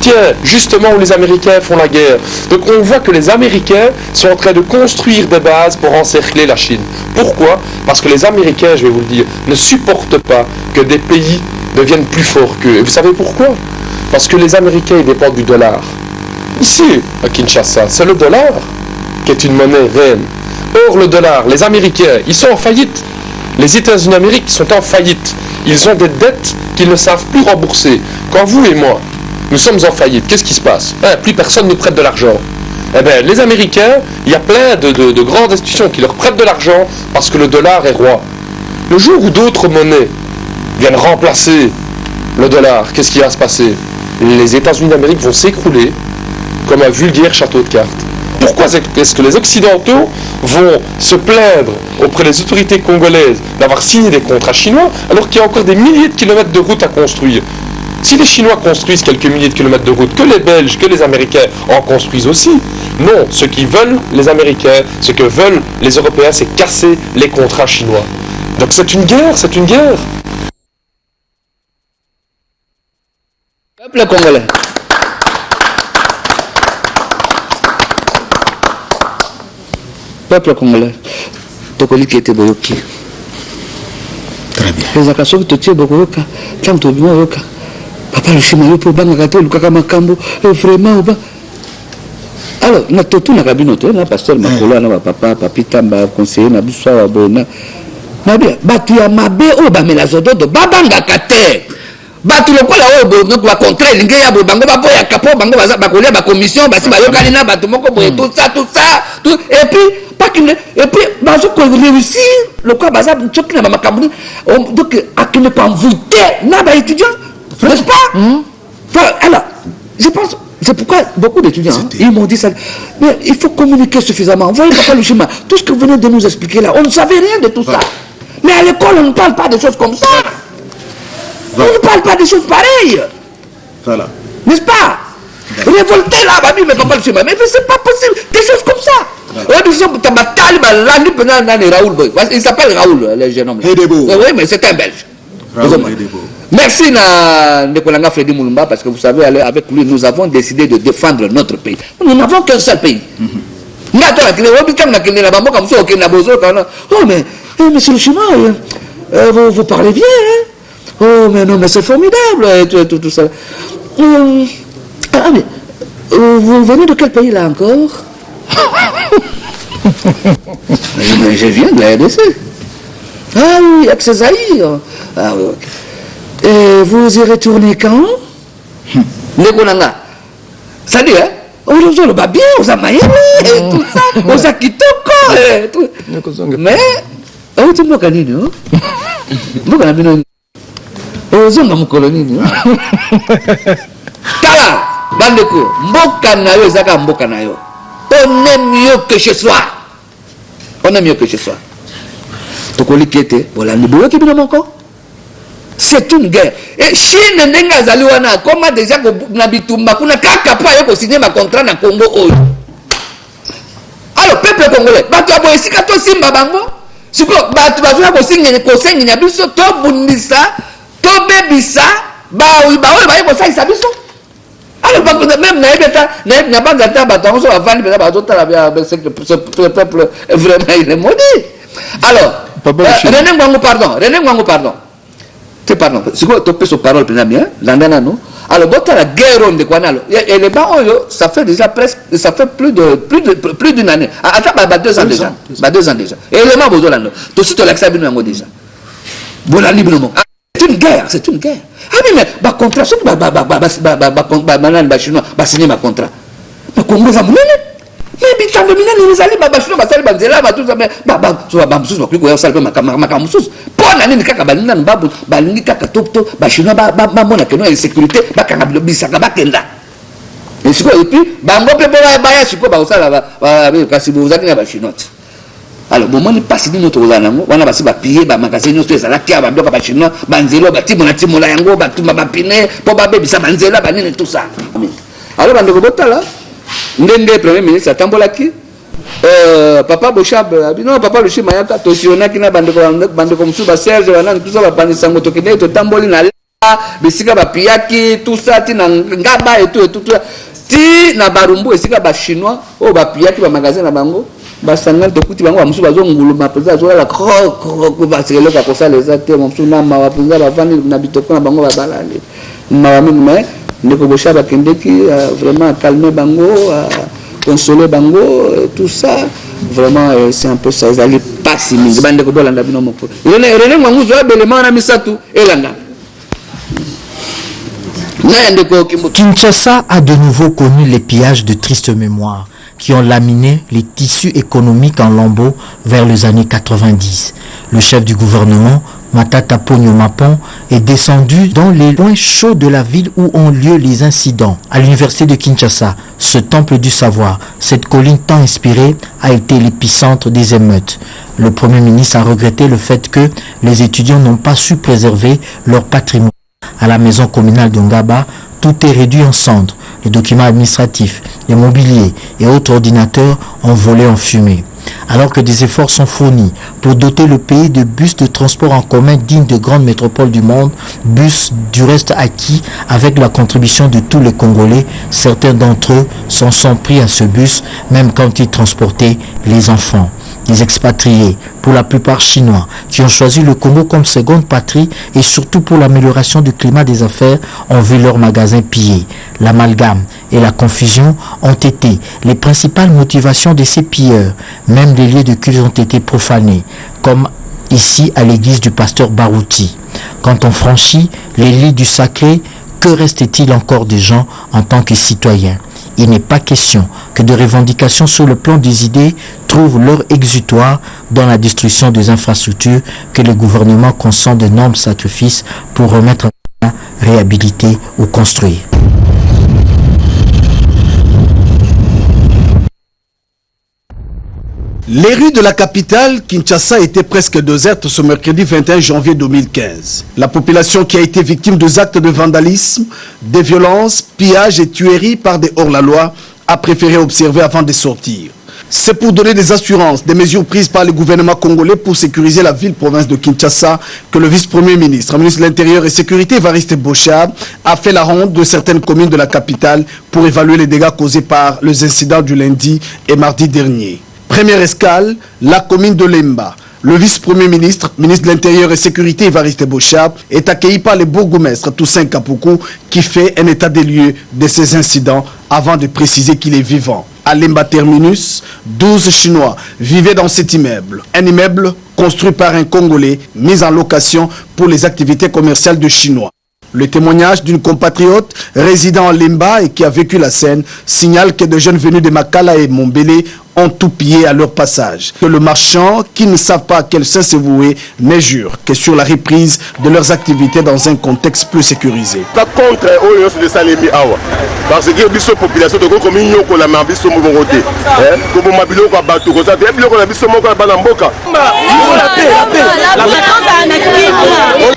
[SPEAKER 12] Tiens, justement où les Américains font la guerre. Donc on voit que les Américains sont en train de construire des bases pour encercler la Chine. Pourquoi? Parce que les Américains, je vais vous le dire, ne supportent pas que des pays deviennent plus forts qu'eux. Et vous savez pourquoi? Parce que les Américains, ils dépendent du dollar. Ici, à Kinshasa, c'est le dollar qui est une monnaie reine. Or, le dollar, les Américains, ils sont en faillite. Les États-Unis d'Amérique sont en faillite. Ils ont des dettes qu'ils ne savent plus rembourser. Quand vous et moi, nous sommes en faillite, qu'est-ce qui se passe? Plus personne ne nous prête de l'argent. Eh bien, les Américains, il y a plein de grandes institutions qui leur prêtent de l'argent parce que le dollar est roi. Le jour où d'autres monnaies viennent remplacer le dollar, qu'est-ce qui va se passer? Les États-Unis d'Amérique vont s'écrouler comme un vulgaire château de cartes. Pourquoi est-ce que les Occidentaux vont se plaindre auprès des autorités congolaises d'avoir signé des contrats chinois alors qu'il y a encore des milliers de kilomètres de routes à construire? Si les Chinois construisent quelques milliers de kilomètres de route, que les Belges, que les Américains en construisent aussi. Non, ce qu'ils veulent, les Américains, ce que veulent les Européens, c'est casser les contrats chinois. Donc c'est une guerre, c'est une guerre.
[SPEAKER 2] Peuple congolais. Peuple congolais. Tokoli qui était boyoki. Très bien. Les actions que tu as boyoka, tant que tu as papa le chemin pour bangate le kaka makambo vraiment ba alors na totu na kabino to na pasteur makolo na papa papita ba conseiller na biso wa bona na bien batu ya mabe o ba melazodo do babanga kate batu lokola o bo no ba contraire linge ya bo bango ba boya kapo bango ba kolia ba commission ba si ba yokali na batu moko boye tout ça et puis pas qu'il et puis ba je ko réussir le quoi baza tchoki na makambo donc à qui ne pas voter na ba étudiant. N'est-ce pas? Alors, je pense, c'est pourquoi beaucoup d'étudiants, ils m'ont dit ça. Mais il faut communiquer suffisamment. Vous voyez, papa le chemin, tout ce que vous venez de nous expliquer là, on ne savait rien de tout ça. Mais à l'école, on ne parle pas de choses comme ça. On ne parle pas de choses pareilles.
[SPEAKER 11] Voilà.
[SPEAKER 2] N'est-ce pas? Révolter là, mais papa le chemin, mais c'est pas possible. Des choses comme ça. Il s'appelle Raoul, le jeune homme. Oui, mais c'est un Belge. Merci Nicolanga Freddy Moulumba parce que vous savez, avec lui, nous avons décidé de défendre notre pays. Nous n'avons qu'un seul pays. Oh, mais monsieur le chemin, vous parlez bien. Hein? Oh, mais non, mais c'est formidable, tout ça. Mais, vous venez de quel pays là encore? Je viens de la RDC. Ah oui, avec ses Zaïre. Ah oui, ok. Et vous y retournez quand? Nekonanga. Ça dit, hein? Aujourd'hui, on va bien, on a Miami, et tout ça, on a Kitoko, et tout. Mais, on est un canini, non? Vous avez un on a mon colonie, Kala, Bandeko, Mbokanayo, Zaka Mbokanayo. On est mieux que chez soi. On est mieux que chez soi. Tokoli qui était, voilà, nous devons qui bien encore. C'est une guerre. Et Chine n'enga zaliwana, comment déjà Nabitumba, kuna kaka pa yoko signer ma contrat na Congo oyo. Alors peuple congolais, batu abo esika to simba bango, siko batu bazoya ko signer ko sengnya biso to bundisa, to bebisa, ba oyo ba ko sa biso. Alors même na bangata batu so avandi beza bazota la bia ce peuple vraiment il est maudit. Alors René Ngwango pardon. Pardon, c'est quoi tu peux se parole bien, l'andana non. Alors quand la guerre de quoi et les bas ça fait déjà presque ça fait plus d'une année. Attends, 2 ans déjà. 2 ans déjà. Et les gens besoin là. Tout suite l'accepte bien déjà. Bon la librement. C'est une guerre, c'est une guerre. Ah mais ba contrat chinois ba signer ma contrat. Ba Congo va mouler. mais bitambo minene ezali babashino basali banzela batuza bamosusu bakoki koya osala mpe makambo mosusu mpo na nini kaka balingi nanu balingi kaka to bachinois bamona keno ya sécurité bakanga bisaka bakenda sikoyo epuis bango mpe mpo baya sikoyo bakosala kasi bozalaki na bachinois te alors bomoni mpasi nini tokozala nango wana basi bapille bamagasin nyonso ezalaki ya babiloko bachinois banzela batimola yango batumba bapine mpo babebisa banzela banini tout ça alors bandeko botala ndenge premier ministre atambolaki papa Boshab non papa Lushi mayaka tosionaki na bandeko mosusu baserge banani tout ça bapanisango tokende totamboli na bisika bapiyaki tout ça ti na ngaba et tout ti na barumbu esika bachinois oyo bapiyaki bamagasin na bango basangani tokuti bango bamosusu bazonguluma mpenza azolala baseleloko akosala eza te mosusu na mawa mpenza bavandi na bitoko na bango babalali mawa mingi mais ndeko Boshab akendeki vraiment calmer bango consoler bango tout ça vraiment c'est un peu ça ezali pasi mingi bandeko bolanda bino moko René Ngwangu zoa belema wana misatu elanda.
[SPEAKER 14] Kinshasa a de nouveau connu les pillages de triste mémoire qui ont laminé les tissus économiques en lambeaux vers les années 90. Le chef du gouvernement, Matata Ponyo Mapon, est descendu dans les points chauds de la ville où ont lieu les incidents. À l'université de Kinshasa, ce temple du savoir, cette colline tant inspirée, a été l'épicentre des émeutes. Le Premier ministre a regretté le fait que les étudiants n'ont pas su préserver leur patrimoine. À la maison communale de Ngaba, tout est réduit en cendres. Les documents administratifs, les mobiliers et autres ordinateurs ont volé en fumée. Alors que des efforts sont fournis pour doter le pays de bus de transport en commun dignes de grandes métropoles du monde, bus du reste acquis avec la contribution de tous les Congolais, certains d'entre eux sont pris à ce bus, même quand ils transportaient les enfants. Des expatriés, pour la plupart chinois, qui ont choisi le Congo comme seconde patrie et surtout pour l'amélioration du climat des affaires, ont vu leurs magasins pillés. L'amalgame et la confusion ont été les principales motivations de ces pilleurs. Même les lieux de culte ont été profanés, comme ici à l'église du pasteur Barouti. Quand on franchit les lits du sacré, que reste-t-il encore des gens en tant que citoyens? Il n'est pas question que de revendications sur le plan des idées trouvent leur exutoire dans la destruction des infrastructures que le gouvernement consent d'énormes sacrifices pour remettre en place, réhabiliter ou construire.
[SPEAKER 15] Les rues de la capitale, Kinshasa, étaient presque désertes ce mercredi 21 janvier 2015. La population qui a été victime des actes de vandalisme, de violences, pillages et tueries par des hors-la-loi a préféré observer avant de sortir. C'est pour donner des assurances, des mesures prises par le gouvernement congolais pour sécuriser la ville-province de Kinshasa que le vice-premier ministre, ministre de l'Intérieur et Sécurité, Évariste Boshab, a fait la ronde de certaines communes de la capitale pour évaluer les dégâts causés par les incidents du lundi et mardi dernier. Première escale, la commune de Lemba. Le vice-premier ministre, ministre de l'Intérieur et Sécurité, Évariste Boshab, est accueilli par le bourgmestre Toussaint Kapoukou qui fait un état des lieux de ces incidents avant de préciser qu'il est vivant. À Lemba Terminus, 12 Chinois vivaient dans cet immeuble. Un immeuble construit par un Congolais mis en location pour les activités commerciales de Chinois. Le témoignage d'une compatriote résidant à Lemba et qui a vécu la scène signale que des jeunes venus de Makala et Mombele ont tout pillé à leur passage. Que le marchand, qui ne savent pas à quel sens se vouer, mais jure que sur la reprise de leurs activités dans un contexte plus sécurisé.
[SPEAKER 5] Contre de Salemi Awa, parce que la population de comme une yoko la mabiso mogote, comme mabilo kwa batu ko ça bien ko la biso moko na mboka.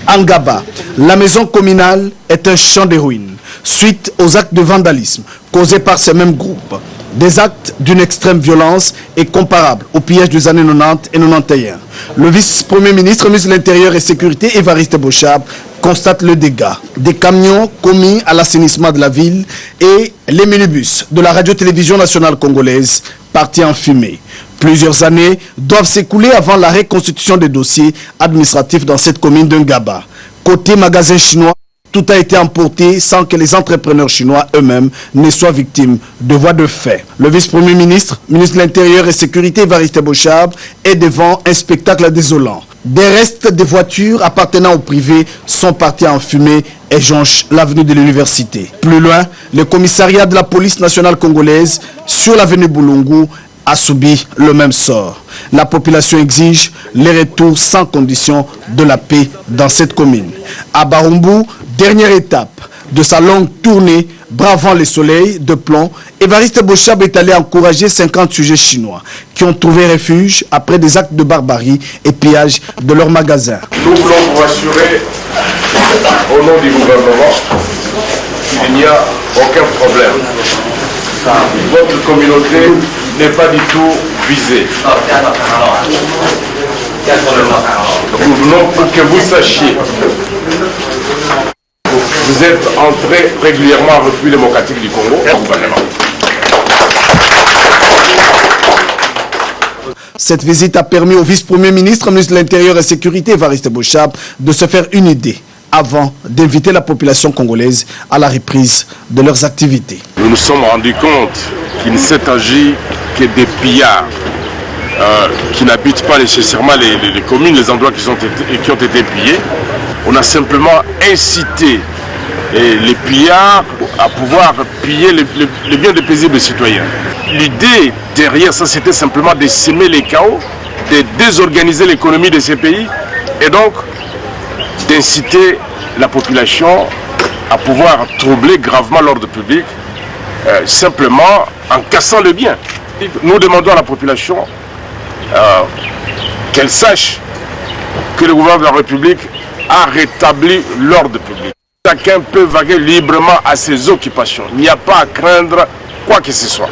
[SPEAKER 15] Angaba, la maison communale est un champ de ruines suite aux actes de vandalisme causés par ces mêmes groupes. Des actes d'une extrême violence et comparables au pillage des années 90 et 91. Le vice-premier ministre, ministre de l'Intérieur et Sécurité, Évariste Boshab, constate le dégât des camions commis à l'assainissement de la ville et les minibus de la radio-télévision nationale congolaise partis en fumée. Plusieurs années doivent s'écouler avant la reconstitution des dossiers administratifs dans cette commune de Ngaba. Côté magasin chinois, tout a été emporté sans que les entrepreneurs chinois eux-mêmes ne soient victimes de voies de fait. Le vice-premier ministre, ministre de l'Intérieur et Sécurité, Évariste Boshab, est devant un spectacle désolant. Des restes de voitures appartenant au privé sont partis en fumée et jonche l'avenue de l'université. Plus loin, le commissariat de la police nationale congolaise sur l'avenue Boulungu a subi le même sort. La population exige le retour sans condition de la paix dans cette commune. À Barumbu, dernière étape de sa longue tournée bravant le soleil de plomb, Évariste Bochab est allé encourager 50 sujets chinois qui ont trouvé refuge après des actes de barbarie et pillage de leurs magasins.
[SPEAKER 16] Nous voulons vous assurer, au nom du gouvernement, qu'il n'y a aucun problème. Votre communauté n'est pas du tout visée. Nous voulons pour que vous sachiez. Vous êtes entré régulièrement en République démocratique du Congo au gouvernement.
[SPEAKER 15] Cette visite a permis au vice-premier ministre, ministre de l'Intérieur et Sécurité, Évariste Bochab, de se faire une idée avant d'inviter la population congolaise à la reprise de leurs activités.
[SPEAKER 16] Nous nous sommes rendus compte qu'il ne s'est agi que des pillards qui n'habitent pas nécessairement les communes, les endroits qui ont été pillés. On a simplement incité les pillards à pouvoir piller les biens des paisibles citoyens. L'idée derrière ça, c'était simplement de semer les chaos, de désorganiser l'économie de ces pays et donc d'inciter la population à pouvoir troubler gravement l'ordre public simplement en cassant le bien. Nous demandons à la population qu'elle sache que le gouvernement de la République a rétabli l'ordre public. Chacun peut vaguer librement à ses occupations. Il n'y a pas à craindre quoi que ce soit.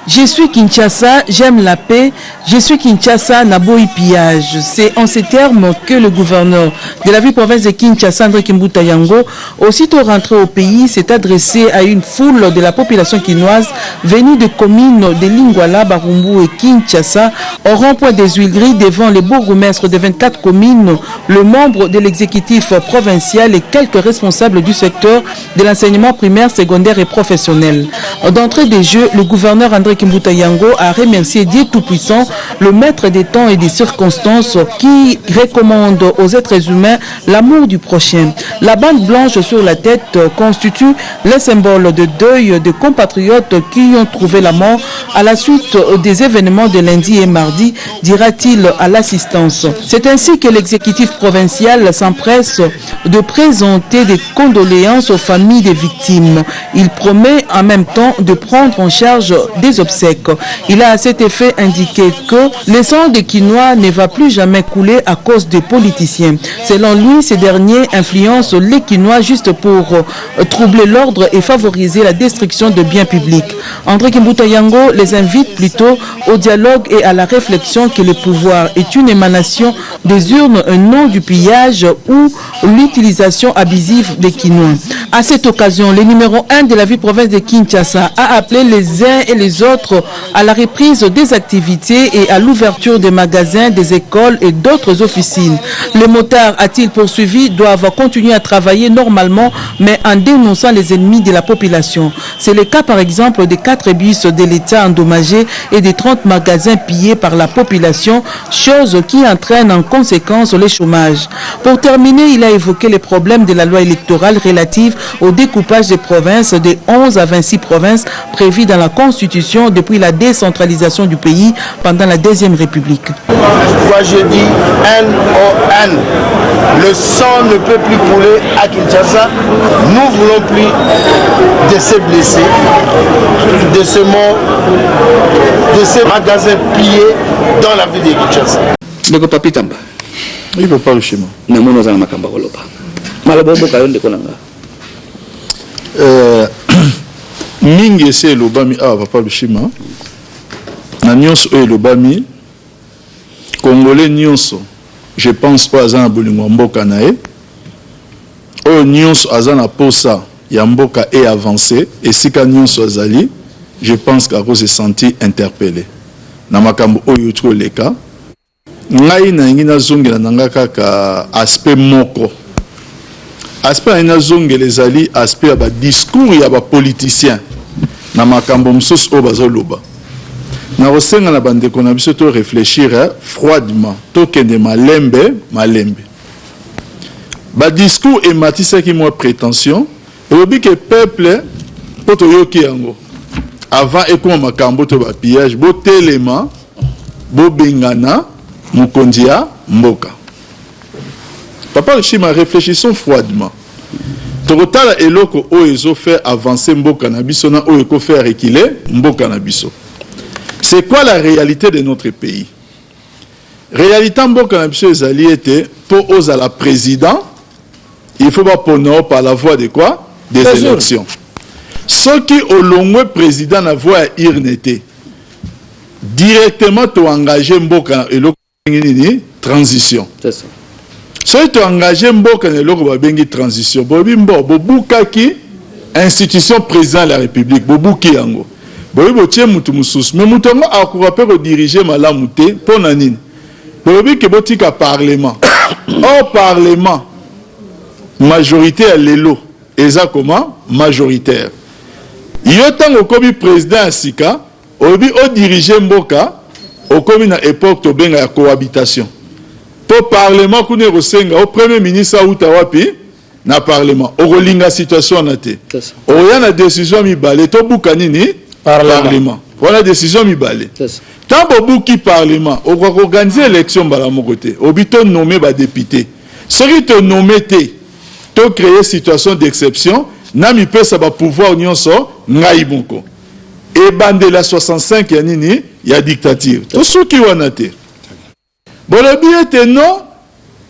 [SPEAKER 17] Je suis Kinshasa, j'aime la paix. Je suis Kinshasa, Naboyi pillage. C'est en ces termes que le gouverneur de la ville-province de Kinshasa, André Kimbuta Yango, aussitôt rentré au pays, s'est adressé à une foule de la population quinoise venue des communes de Lingwala, Barumbu et Kinshasa, au rond-point des Huileries devant les bourgmestres de 24 communes, le membre de l'exécutif provincial et quelques responsables du secteur de l'enseignement primaire, secondaire et professionnel. D'entrée des jeux, le gouverneur André Kimbuta Yango a remercié Dieu Tout-Puissant, le maître des temps et des circonstances qui recommande aux êtres humains l'amour du prochain. La bande blanche sur la tête constitue le symbole de deuil de compatriotes qui ont trouvé la mort à la suite des événements de lundi et mardi, dira-t-il à l'assistance. C'est ainsi que l'exécutif provincial s'empresse de présenter des condoléances aux familles des victimes. Il promet en même temps de prendre en charge des obsèques. Il a à cet effet indiqué que le sang des Quinois ne va plus jamais couler à cause des politiciens. Selon lui, ces derniers influencent les Quinois juste pour troubler l'ordre et favoriser la destruction de biens publics. André Kimbuta Yango les invite plutôt au dialogue et à la réflexion que le pouvoir est une émanation des urnes, un nom du pillage ou l'utilisation abusive des Quinois. À cette occasion, le numéro 1 de la ville-province de Kinshasa a appelé les uns et les autres à la reprise des activités et à l'ouverture des magasins, des écoles et d'autres officines. Les motards, a-t-il poursuivi, doivent continuer à travailler normalement, mais en dénonçant les ennemis de la population. C'est le cas par exemple des 4 bus de l'État endommagés et des 30 magasins pillés par la population, chose qui entraîne en conséquence le chômage. Pour terminer, il a évoqué les problèmes de la loi électorale relative au découpage des provinces de 11 à 26 provinces prévues dans la Constitution depuis la décentralisation du pays pendant la Deuxième République.
[SPEAKER 18] Moi je dis NON. Le sang ne peut plus couler à Kinshasa. Nous voulons plus de ces blessés, de ces morts, de ces magasins pillés dans la ville de Kinshasa.
[SPEAKER 2] Ndeko papi tamba.
[SPEAKER 3] Il veut pas le schéma.
[SPEAKER 2] Namono za makamba kolopa. Malabombo kayonde konanga.
[SPEAKER 3] Mingi ese elobami awa papa Lushima na nyonso oyo elobami congolais nyonso je pense oyo aza na bolingo ya mboka na ye oyo nyonso aza na posa ya mboka e avancé esika nyonso azali je pense qu'akoze senti interpellé na makambo oyo tu oleka ngai nalingi nazongela na nga kaka aspect moko aspect na zongela ezali aspect ya ba discours ya ba politicien na makambo mosusu oyo bazoloba na kosenga na bandeko na biso to réfléchir froidement to kende malembe ba discours ématisaki moi prétention et que peuple poto yoki yango avant ekoma makambo to ba pillage bo telema bo bengana mukondia mboka. Papa Chima, réfléchissons froidement. Tokotala eloko o ezo faire avancer mboka na biso na o eko faire reculer mboka na biso. C'est quoi la réalité de notre pays? Réalité mboka na biso ezali ete pour ozala président, il faut pas poner par la voie de quoi? Des élections. Ceux qui au long président na voie à irnete directement to engagé mboka eloko nini transition. C'est ça. Ceux qui ont engagé mboka na eloko ba bengi transition. Bobi mbo bobukaki institution président de la République bobuki yango. Bobi botie mutu mususu mais mutu ngo akura pe ko diriger malamu te pona nini. Bobi ke botika parlement. Au parlement majorité à l'élo eza comment majoritaire. Yo tango kobi président sika obi o diriger mboka au komi na époque to benga ya cohabitation. Pour parlement kune rosenga au premier ministre auta wapi na parlement o rolinga situation na te. O ya na décision mi balé to buka nini parlement. Voilà décision mi balé. Tant bobuki parlement o ko organiser élection bala mokote. Obi to nommer ba député. Ceux qui te nommer te to créer situation d'exception na mi pesa ba pouvoir nyonso ngai bonko. Et bande la 65 ya nini ya dictature. To soki wana te. Bolobi ete non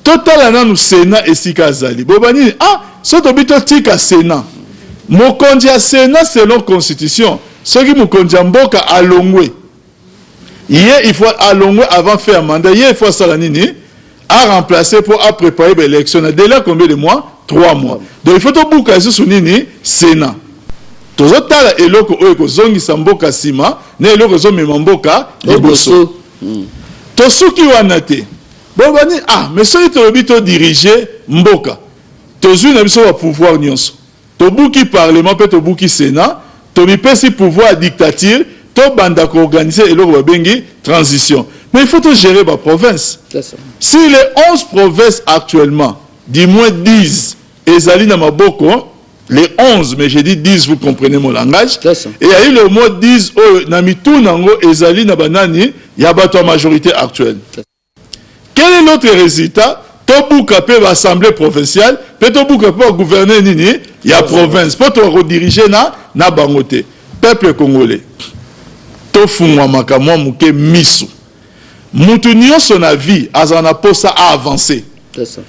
[SPEAKER 3] total nanu Sénat esika azali. Bobani soto bito tika Sénat. Mokonzi ya Sénat selon constitution. Soki mokonzi mboka alongwe. Il faut alongwe avant faire mandat. Il faut ça nini à remplacer pour à préparer l'élection. Délai combien de mois? 3 mois. Donc il faut to buka sur nini Sénat. Tozotala eloko oyo ko zongi samboka sima na eloko zo memamboka liboso. Tosuki wana te. Bobani mais soki tolobi to diriger mboka. Tozui na biso ba pouvoir nyonso. Tobuki parlement pe tobuki sénat, to mipesi pouvoir dictature, to banda ko organiser eloko ba bengi transition. Mais il faut to gérer ba province. Si les 11 provinces actuellement, du moins 10 ezali na maboko les 11, mais j'ai dit 10, vous comprenez mon langage. Et il y a eu le mot 10, Namitou Nango, Ezali Nabanani, il y a la majorité actuelle. Quel est notre résultat? Tobou Kapé va assemblée provinciale, Tobou Kapé va gouverner Nini, il y a province. Pour te rediriger na bangote. Peuple congolais. Tofungwa makamwa mouke misu. Moutounion son avis, azana posa a avancé. C'est ça.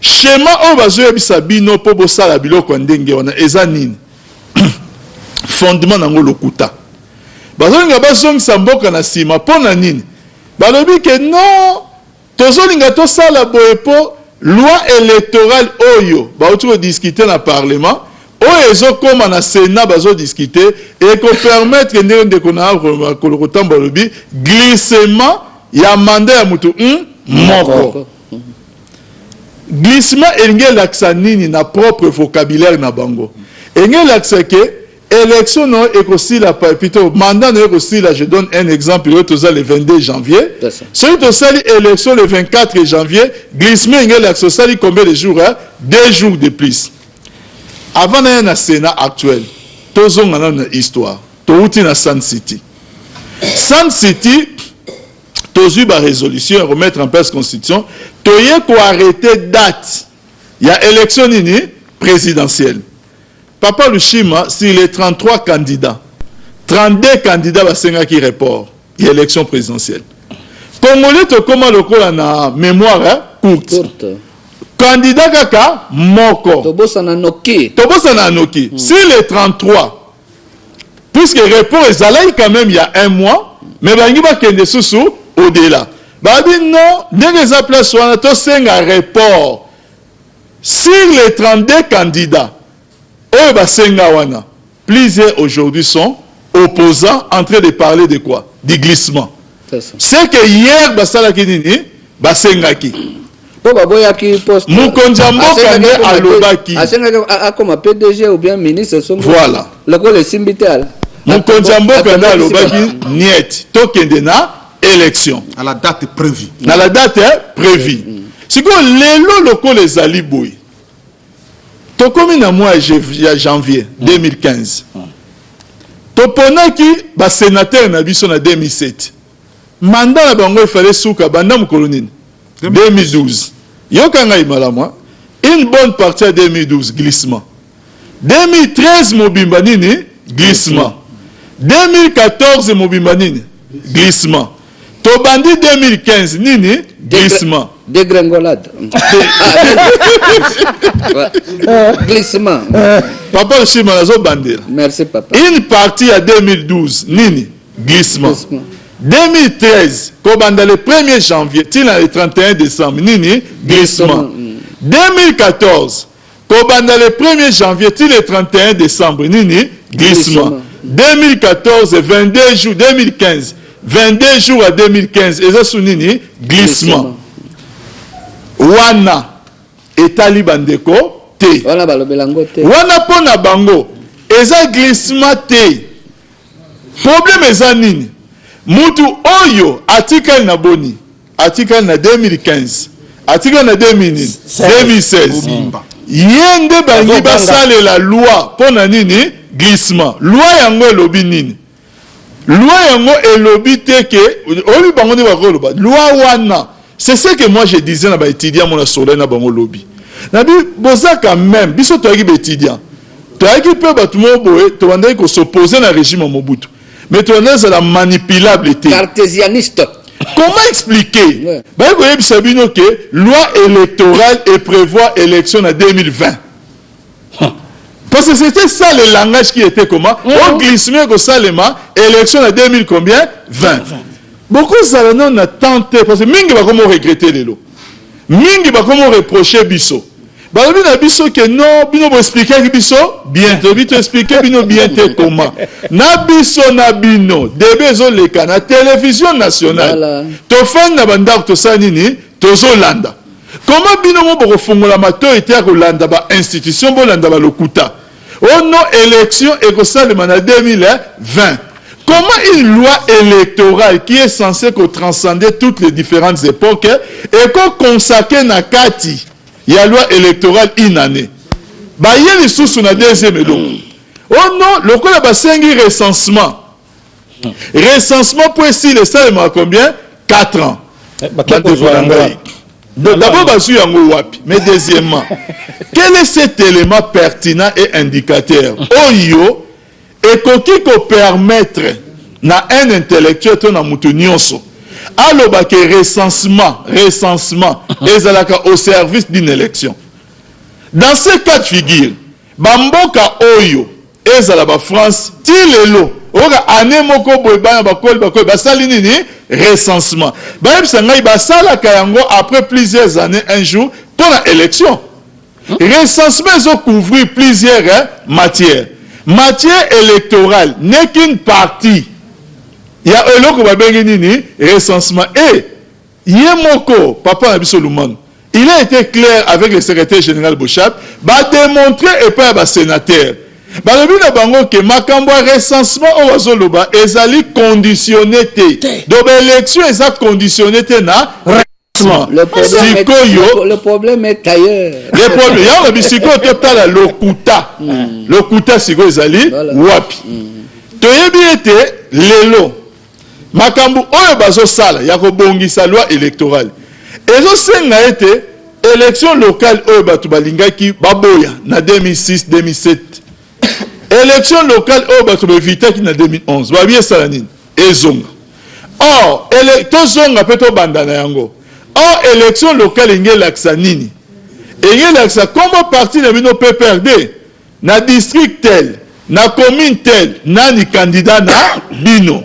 [SPEAKER 3] Schéma o bazoya bisabino po bosala biloko ndenge wana eza nini fondement nango lokuta bazonga bazongisa mboka na sima pona nini balobi ke non tozolinga tosala boye po loi électorale oyo bauti ko discuter na parlement oyo ezokoma na sénat bazo discuter et ko permettre ndenge kona kolokota balobi glissement ya mandat ya mutu moko. Glissement engel laksa nini na propre vocabulaire na bango. Engel laksa ke élection non ekosila plutôt mandat non ekosila, je donne un exemple le 22 janvier. Celui to sali élection le 24 janvier, glissement engel laksa sali combien de jours 2 jours de plus. Avant na Sénat actuel, tozonga na histoire. To uti na Sun City. Sun City tozu ba résolution et remettre en place constitution, toye ko arrêter date. Il y a élection nini présidentielle. Papa Lushima, si les 33 candidats, 32 candidats basenga qui report, il y a élection présidentielle. Congolais to comment le ko na mémoire courte. Candidat kaka moko. Tobosa na noki. Si les 33 puisque report ezalai quand même il y a 1 mois, mais bangi ba kende susu au-delà. Babi non, dès que ça place on a tous un report. Sur les 32 candidats, plusieurs aujourd'hui sont opposants en train de parler de quoi? Du glissement. C'est que hier, Basala Kinini, Basengaki. Moukonjambo Kande Alobaki.
[SPEAKER 2] Comme PDG ou bien ministre.
[SPEAKER 3] Voilà.
[SPEAKER 2] Le Simbital.
[SPEAKER 3] mokonzi ya mboka nde alobaki niet tokende na élection
[SPEAKER 11] à la date prévue.
[SPEAKER 3] Na la date prévue. Sikoyo lelo lokola ezali boye tokomi na mois ya janvier 2015 toponaki basénateur na biso na 2007 mandat na bango efale suka banda mokolo nini 2012 yoka ngai malamu une bonne partie à 2012 glissement 2013 mobimba nini glissement 2014 mobimba nini glissement tobandi 2015 nini glissement
[SPEAKER 2] dégringolade glissement
[SPEAKER 3] papa Oshima nazo bandera
[SPEAKER 2] merci papa
[SPEAKER 3] une partie à 2012 nini glissement 2013 kobanda le 1er janvier tina le 31 décembre nini glissement 2014 kobanda le 1er janvier tina le 31 décembre nini glissement 2014 22 jours 2015 22 jours à 2015 eza su nini glissement wana etali bandeko te
[SPEAKER 2] wana balobelango te
[SPEAKER 3] wana pona bango eza glissement te problème eza nini mutu oyo atikali na boni atikali na 2015 atikali na 2016 ye nde bangi basalela loi pona nini glissement loi yango elobi nini loi yango elobi te ke oyi bango nde bakoloba loi wana c'est ce que moi je disais na baétudiant mona soleil na bango lobi nabi boza quand même biso toyaki baétudiant toyaki mpe bato mo boye tobandaki kosopose na régime ya Mobutu mais tobandaki ezala manipulable te
[SPEAKER 2] cartésianiste
[SPEAKER 3] comment expliquer bayi koyebisa bino ke loi électorale et prévoit élection en 2020 parce que c'était ça le langage qui était comment au glissement que salema élection en 2000 combien 20 beaucoup ça non a tenté parce que mingi ba comment regretter lelo mingi ba comment reprocher biso ba na biso que non bino bo expliquer biso bien to bito expliquer bino bien te comment na biso na bino debezo le kana télévision nationale to fan na bandar to sanini to zolanda comment bino mo bo fongola mato était ko landa ba institution bo landa ba lokuta oh non élection et que ça le mandat 2020 comment une loi électorale qui est censée transcender toutes les différentes époques et qu'on consacre na kati ya loi électorale une année ba yeli sous na deuxième eloko oh non le ko la basengi recensement pour essayer le salaire à combien 4 ans d'abord basu yango wapi mais deuxièmement quel est cet élément pertinent et indicateur oyo ekoki ko permettre na un intellectuel to na mutu nyonso aloba ke recensement ezalaka au service d'une élection dans ce cas de figure bamboka oyo ezala ba France ti lelo oka ane moko boye bana bakoli basali nini recensement bayebisa ngai basalaka yango après plusieurs années un jour pour la élection recensement ezo couvrir plusieurs matière électorale n'est qu'une partie ya eloko babengi nini recensement et yemoko papa na biso Lumano il a été clair avec le secrétaire général Bochap ba démontrer et pas ba sénateur balobi na bango ke makambo recensement o wazoloba ezali conditionné te donc élection eza conditionné te na
[SPEAKER 2] le problème est ailleurs
[SPEAKER 3] le problème ya ba siko te tala lokuta siko ezali wapi toyebi ete lelo makambo oyo bazo sala ya kobongisa loi électorale ezo senga ete élection locale oyo bato balingaki baboya na 2006 2007 élection locale oyo bato bevitaki na 2011 babi esala nini ezonga or tozonga mpe tobanda na yango or élection locale engelakisa nini engelakisa kombo parti na bino PPRD na district tel na commune tel nani candidat na bino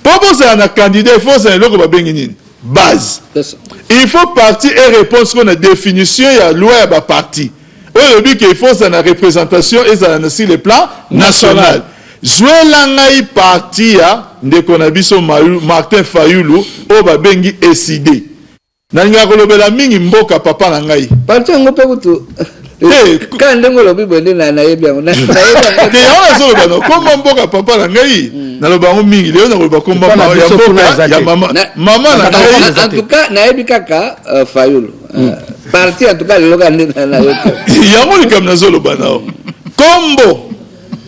[SPEAKER 3] po bozala na candidat il faut ozala eloko babengi nini base il faut partir et réponse qu'on a définition ya loi ya baparti oyo lobi ke il faut ozala na représentation ezala na sur le plan national zwela ngai parti ya ndeko na biso Martin Fayulu oyo babengi ECD nalingaka kolobela mingi mboka papa na ngai
[SPEAKER 2] parti yango mpe kutu Quand ndenge lobi bonde na yebia on a
[SPEAKER 3] te ya zo ba no komba mboka papa na ngai na lo bango mingi leo na lo ba komba ya mboka ya mama na ngai
[SPEAKER 2] en tout cas na yebi kaka Fayulu parti en tout cas le loga na
[SPEAKER 3] ya mo likam na zo lo ba na kombo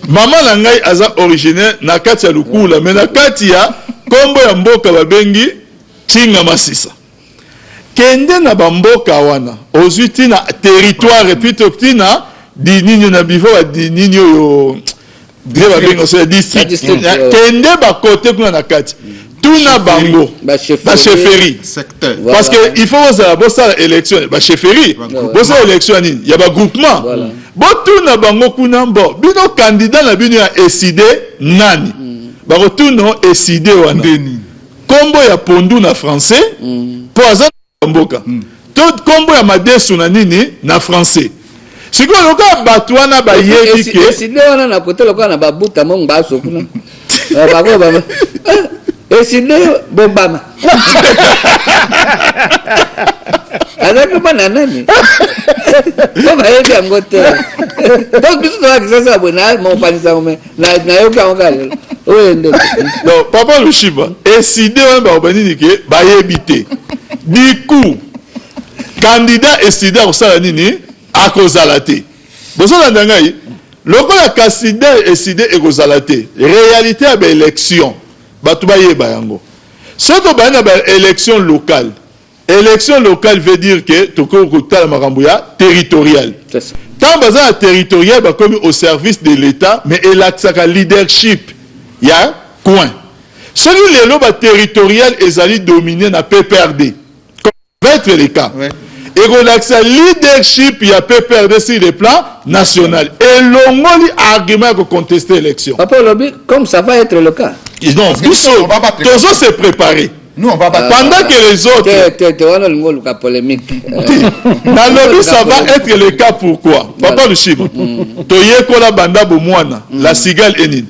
[SPEAKER 3] mama na ngai aza originaire na kati ya Lukula mais na kati ya kombo ya mboka babengi Chinga Masisa kende na bamboka wana ozwi tina territoire plutôt tina dininyo na bivo wa dininyo yo greba bengo so district kende ba côté kuna na kati tuna bango ba chefferie secteur parce que il faut osa bosa élection ba chefferie bosa élection nini ya ba groupement bo tuna bango kuna mbo bino candidat na bino ya SID nani ba retourno SID wana kombo ya pondu na français pour mboka to kombo ya madesu na nini na français siko loka batwana ba yebi ke
[SPEAKER 2] SID wana na kote loka na babuta mo ngaso kuna bako baba SID bombama azaka bana nani baba yebi angote donc biso na kisasa bona mo panisa mo na yoka ngale oyende
[SPEAKER 3] non papa Lushiba SID wana ba obani ke ba yebite du coup candidat SID au sala nini akozala te bosala ndangai lokola candidat SID ekozala te réalité ya ba élection batu ba yeba yango soto ba na ba élection locale veut dire que toko kotala makambo ya territorial tant baza territorial ba comme au service de l'état mais elaksaka leadership ya coin celui lelo ba territorial ezali dominé na PPRD va être le cas. Et relaxer leadership, il y a PPRD sur le plan national. Et l'ongoli argument pour contester l'élection.
[SPEAKER 2] Papa Lobi, comme ça va être le cas.
[SPEAKER 3] Non, tous se préparer.
[SPEAKER 11] Nous, on va battre.
[SPEAKER 3] Pendant que les autres. Ça va être le cas pourquoi? Papa Lushiba. Toye kola banda bomwana, la cigale enine.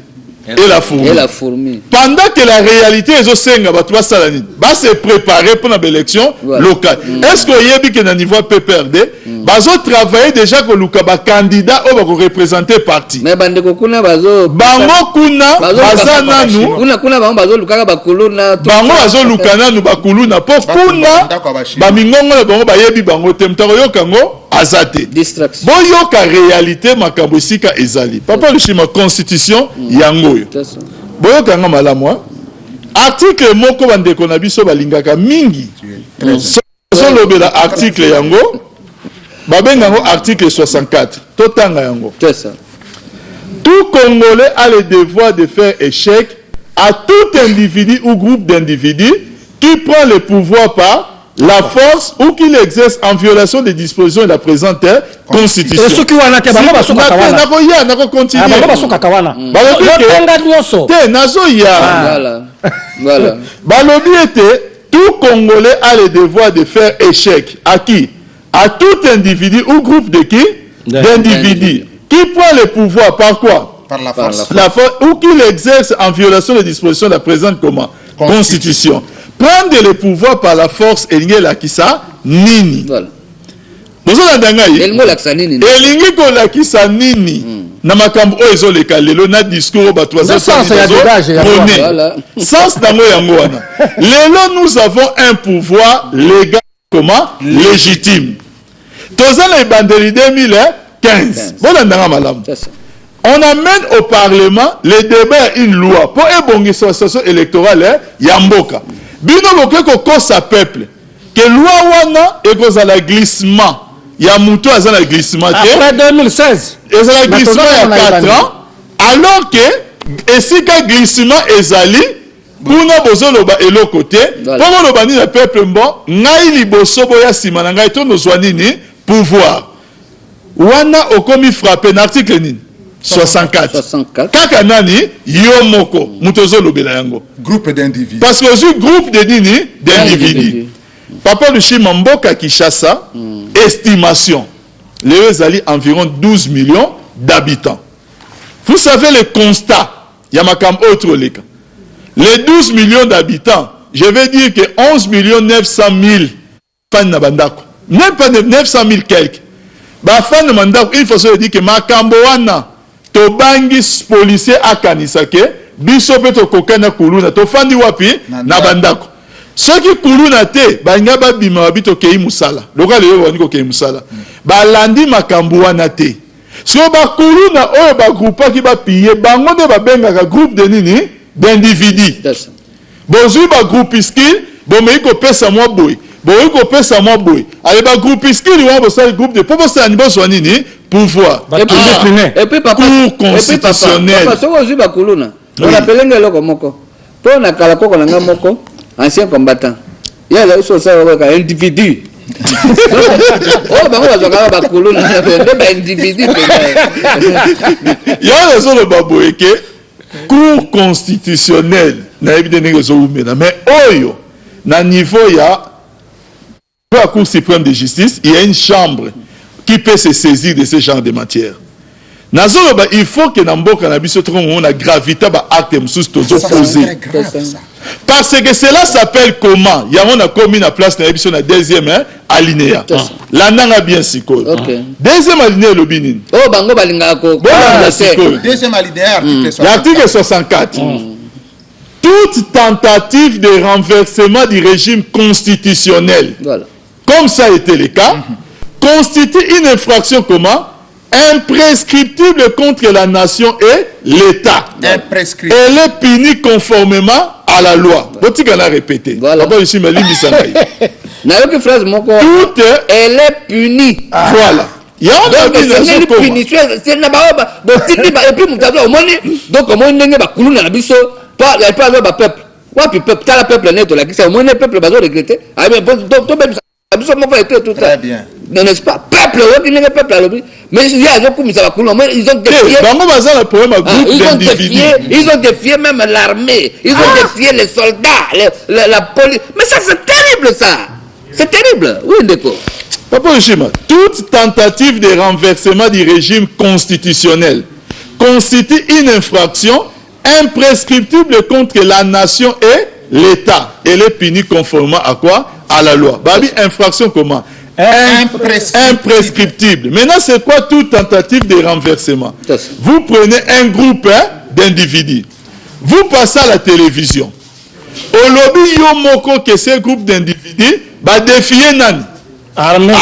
[SPEAKER 3] Et la fourmi. Pendant que la réalité est au Senga, va se préparer pour l'élection locale. Est-ce que y a bien qu'à niveau PPRD, bazo travailler déjà que Lukaba candidat ou va représenter parti.
[SPEAKER 2] Mais bandeko kuna bazo.
[SPEAKER 3] Bango kuna bazana nous.
[SPEAKER 2] Kuna bazo Lukaba bakuluna.
[SPEAKER 3] Bango bazo Lukana nous bakuluna. Pour kuna bamingongo le bango bayebi bango temtaro yo kango. Azate.
[SPEAKER 2] Distraction.
[SPEAKER 3] Boyoka réalité makambo sika ezali. Papa Lushima constitution yangoyo. Boyoka nga malamu. Article moko bandeko na biso balingaka mingi. So lobela article yango. Babenga ngo article 64. Totanga yango.
[SPEAKER 2] C'est ça.
[SPEAKER 3] Tout Congolais a le devoir de faire échec à tout individu ou groupe d'individus qui prend le pouvoir par la force ou qu'il exerce en violation des dispositions de la présente constitution.
[SPEAKER 19] Et ceux qui ont un intérêt,
[SPEAKER 3] tout Congolais a le devoir de faire échec à qui? À tout individu ou groupe de qui? D'individus. Qui prend le pouvoir par quoi?
[SPEAKER 11] Par la force.
[SPEAKER 3] La force ou qu'il exerce en violation des dispositions de la présente constitution. Prendre le pouvoir par la force elingi lakisa nini.
[SPEAKER 2] Voilà.
[SPEAKER 3] Bozola dangai.
[SPEAKER 2] Elingi lakisa nini.
[SPEAKER 3] Elingi ko lakisa nini. Na makambo ozo le kalelo na discours ba trois ans.
[SPEAKER 19] Sens
[SPEAKER 3] dango yango wana. Lelo nous avons un pouvoir légal comment légitime. Tozana ibandeli 2015. Bona ndanga malamu. On amène au Parlement le débat une loi pour ébonguer sur l'association électorale Yamboka. Bino boke ko kosa peuple que loi wana ekozala glissement ya muto azala glissement
[SPEAKER 19] après 2016
[SPEAKER 3] ezala glissement ya 4 ans alors que esika glissement ezali kuna bozoloba eloko te po loba ni na peuple mbo ngai liboso boya sima na ngai to nozwa nini pouvoir wana okomi frappé na article nini 64. Kaka nani yo moko mutozo lobela yango
[SPEAKER 11] groupe d'individus
[SPEAKER 3] parce que aussi groupe de nini d'individus. Papa Lushima mboka Kinshasa estimation les ezali environ 12 millions d'habitants. Vous savez le constat ya makambo autre leka. Les 12 millions d'habitants, je vais dire que 11 900 000 fans na bandako. Même pas 900 000 quelques. bafane mandako une façon de dire que makambo wana tobangi policier akanisa ke biso pe tokokana kuluna tofandi wapi na bandako soki kuluna te banga babima babi tokei musala loka lelo bani kokei musala balandi makambo wana te so bakuluna oyo bagroupaki bapille bango nde babengaka groupe de nini d'individus bozwi bagroupiskile bomei kopesa mwa boye boyi kopesa mwa boye ale bagroupiskile wana bosali groupe de po bosala bozwa nini pouvoir
[SPEAKER 2] et puis papa
[SPEAKER 3] cour constitutionnel
[SPEAKER 2] papa soko ozwi bakuluna onapelenge eloko moko mpo na kala koko na nga moko ancien combattant yala uso osala ka individu oyo bango bazwaka bakuluna nde baindividu
[SPEAKER 3] yala ezoloba boye ke cour constitutionnel nayebi te ndenge ezowumela mais oyo na niveau ya la Cour suprême de justice, il y a une chambre qui peut se saisir de ce genre de matière. Il faut que Namboka on a gravité à acte opposé. Parce que cela s'appelle comment? Il y a on a commis la place dans la deuxième alinéa. La nanga bien siko. Deuxième alinéa le binin.
[SPEAKER 2] Oh bango balinga ko.
[SPEAKER 11] Deuxième alinéa
[SPEAKER 3] l'article 64. Toute tentative de renversement du régime constitutionnel. Voilà. Comme ça a été le cas, constitue une infraction comment? Imprescriptible contre la nation et l'État. Elle est punie conformément à la loi. Tout
[SPEAKER 2] elle est punie.
[SPEAKER 3] Voilà. Il y a une punition.
[SPEAKER 2] Donc, comment on a peuple. T'as peuple net, le peuple va regretter. Très bien. N'est-ce pas? Peuple, mais il y a beaucoup ils ont défié même l'armée, ils ont défié les soldats, la police. Mais ça, c'est terrible, ça. C'est terrible. Oui, d'accord.
[SPEAKER 3] Papa Oshima, toute tentative de renversement du régime constitutionnel constitue une infraction imprescriptible contre la nation et l'État. Elle est punie conformément à quoi? À la loi. Babi, infraction comment? Imprescriptible. Maintenant, c'est quoi toute tentative de renversement? Vous prenez un groupe d'individus. Vous passez à la télévision. Au lobby yomoko que ce groupe d'individus va défier Nani. Armée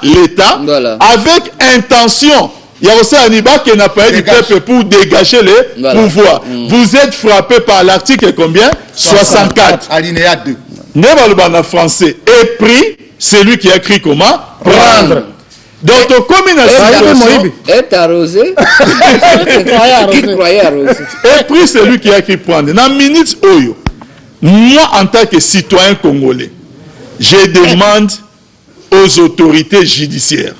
[SPEAKER 3] l'État. Voilà. Avec intention. Il y a aussi un débat qui n'a pas eu du peuple pour dégager les pouvoirs. Vous êtes frappé par l'article combien? 64.
[SPEAKER 11] Alinéa 2.
[SPEAKER 3] En français. Et pris, celui qui a écrit comment? Prendre. Donc, comme une situation.
[SPEAKER 2] Est arrosé. Qui croyait arrosé.
[SPEAKER 3] Et pris, celui qui a écrit prendre. Dans minute Oyo, moi, en tant que citoyen congolais, je demande aux autorités judiciaires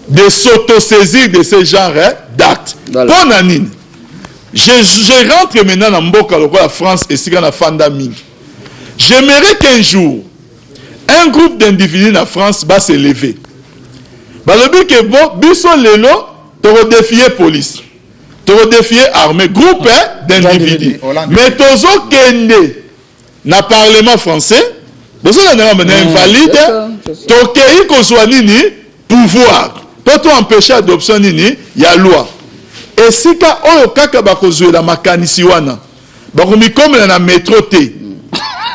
[SPEAKER 3] de s'autosaisir de ce genre d'actes. Bon, Anine, je rentre maintenant dans Mboka, la France et si la Fanda Ming. J'aimerais qu'un jour, un groupe d'individus en France va se lever. Le but que bon, biso lelo, tu vas défier police, tu vas défier armée, groupe d'individus. Mais tozo kende, na parlement français, vous avez un invalide, tu qu'on soit nini pouvoir. Pour tout empêcher l'adoption nini, il y a loi. Et si ka oyo kaka bakozwe la makanisi wana, bakomi comme na métro T.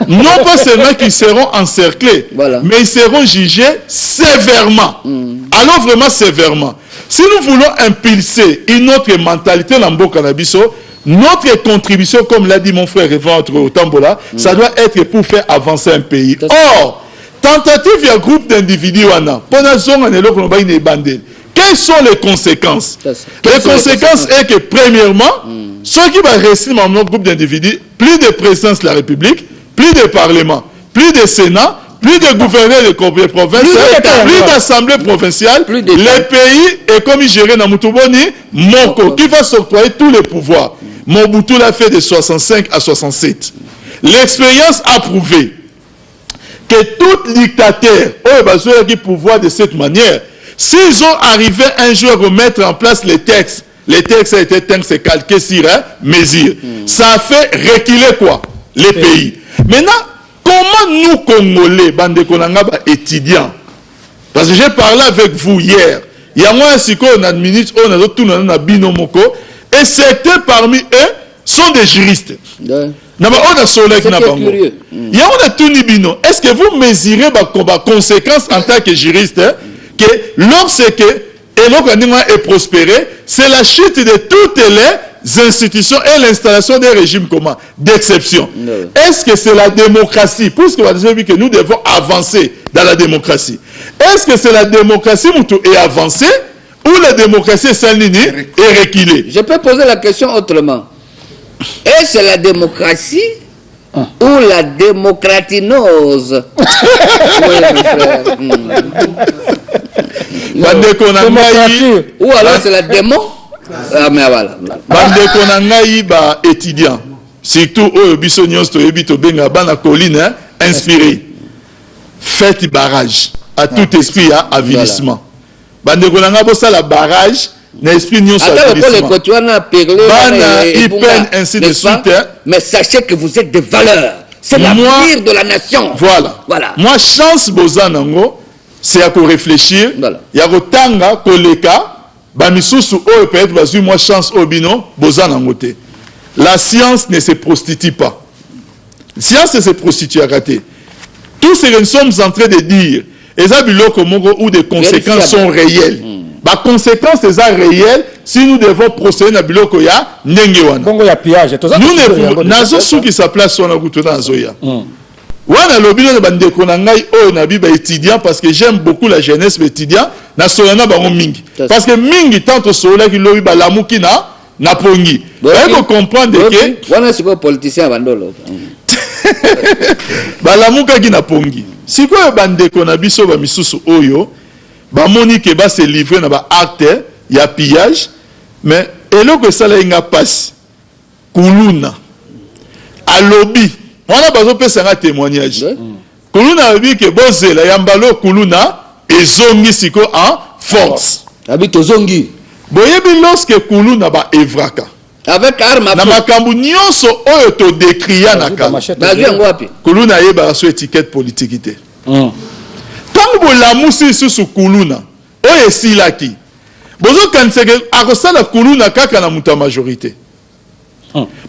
[SPEAKER 3] Non pas seulement qu'ils seront encerclés, mais ils seront jugés sévèrement. Alors vraiment sévèrement. Si nous voulons impulser une autre mentalité dans le Canabiso, notre contribution, comme l'a dit mon frère Révent au Tambola, ça doit être pour faire avancer un pays. Or, tentative, il y a un groupe d'individus. Quelles sont les conséquences? Les conséquences est que, premièrement, ceux qui vont rester dans notre groupe d'individus, plus de présidence de la République, plus de parlement, plus de sénat, plus de gouverneurs de provinces, plus d'assemblée provinciale, le pays est comme géré dans Moutoubouni, Moko, qui va s'octroyer tous les pouvoirs. Mobutu l'a fait de 65 à 67. L'expérience a prouvé que tout dictateur a eu pouvoir de cette manière. S'ils ont arrivé un jour à remettre en place les textes a été calqués sur mesure. Ça a fait reculer quoi? Les pays. Maintenant, comment nous, Congolais, bande konanga étudiants, Parce que j'ai parlé avec vous hier. Il y a moi ainsi qu'on a une minute, on a tout dans binomoko. Et certains parmi eux sont des juristes. On a solé qui n'a pas il y a on a tout bino. Est-ce que vous mesurez les conséquences en tant que juriste que lorsque est prospéré, c'est la chute de toutes les institutions et l'installation des régimes communs d'exception. Est-ce que c'est la démocratie, puisque vous avez vu que nous devons avancer dans la démocratie, est-ce que c'est la démocratie qui est avancée ou la démocratie est reculée?
[SPEAKER 2] Je peux poser la question autrement. Est-ce la démocratie ou la démocratinose? Oui, mon frère. Ou alors c'est la démo? Ah, mais voilà.
[SPEAKER 3] Bandeko na ngai ba étudiant, surtout au biso nyonso ebito benga bana colline inspiré. Faites barrage à tout esprit à avilissement. Bandeko na nga bosa la barrage na esprit nyonso avilissement. Bana ipen ainsi de suite.
[SPEAKER 2] Mais sachez que vous êtes des valeurs. C'est l'avenir de la nation.
[SPEAKER 3] Voilà. Moi chance bozanango c'est à quoi réfléchir. Il y a tanga koleka. Bamisusu o peut-être bazu moi chance au bino bozanangote. La science ne se prostitue pas. La science ne se prostitue à rater. Tout ce que nous sommes en train de dire, où des conséquences sont réelles. Les conséquences sont réelles si nous devons procéder à biloko ya nengewana. Nous ne nazo sou qui sa place sur la route dans zoya. Wana lobino bandeko na ngai o na biba étudiant parce que j'aime beaucoup la jeunesse étudiant na solana bango mingi. Parce que mingi tant sola ki lobi ba lamuki na pongi. Il faut comprendre que
[SPEAKER 2] wana c'est pas politicien bandolo.
[SPEAKER 3] Ba lamuka ki na pongi. Sikoyo bandeko na biso ba misusu oyo ba moni ke ba se livrer na ba acte ya pillage mais eloko sala inga passe kuluna alobi on a besoin de un témoignage. Kuluna a dit que Bozela Yambalo Kuluna et Zongi Siko en force.
[SPEAKER 2] Habite Zongi.
[SPEAKER 3] Boyebi lorsque Kuluna ba Evraka.
[SPEAKER 2] Avec arme à
[SPEAKER 3] feu. Namakambu nyonso oyo to décria na ka. Kuluna yeba so étiquette politique té. Tant bo la musi susu Kuluna oyo silaki. Bozo kanseke akosala Kuluna kaka na muta majorité.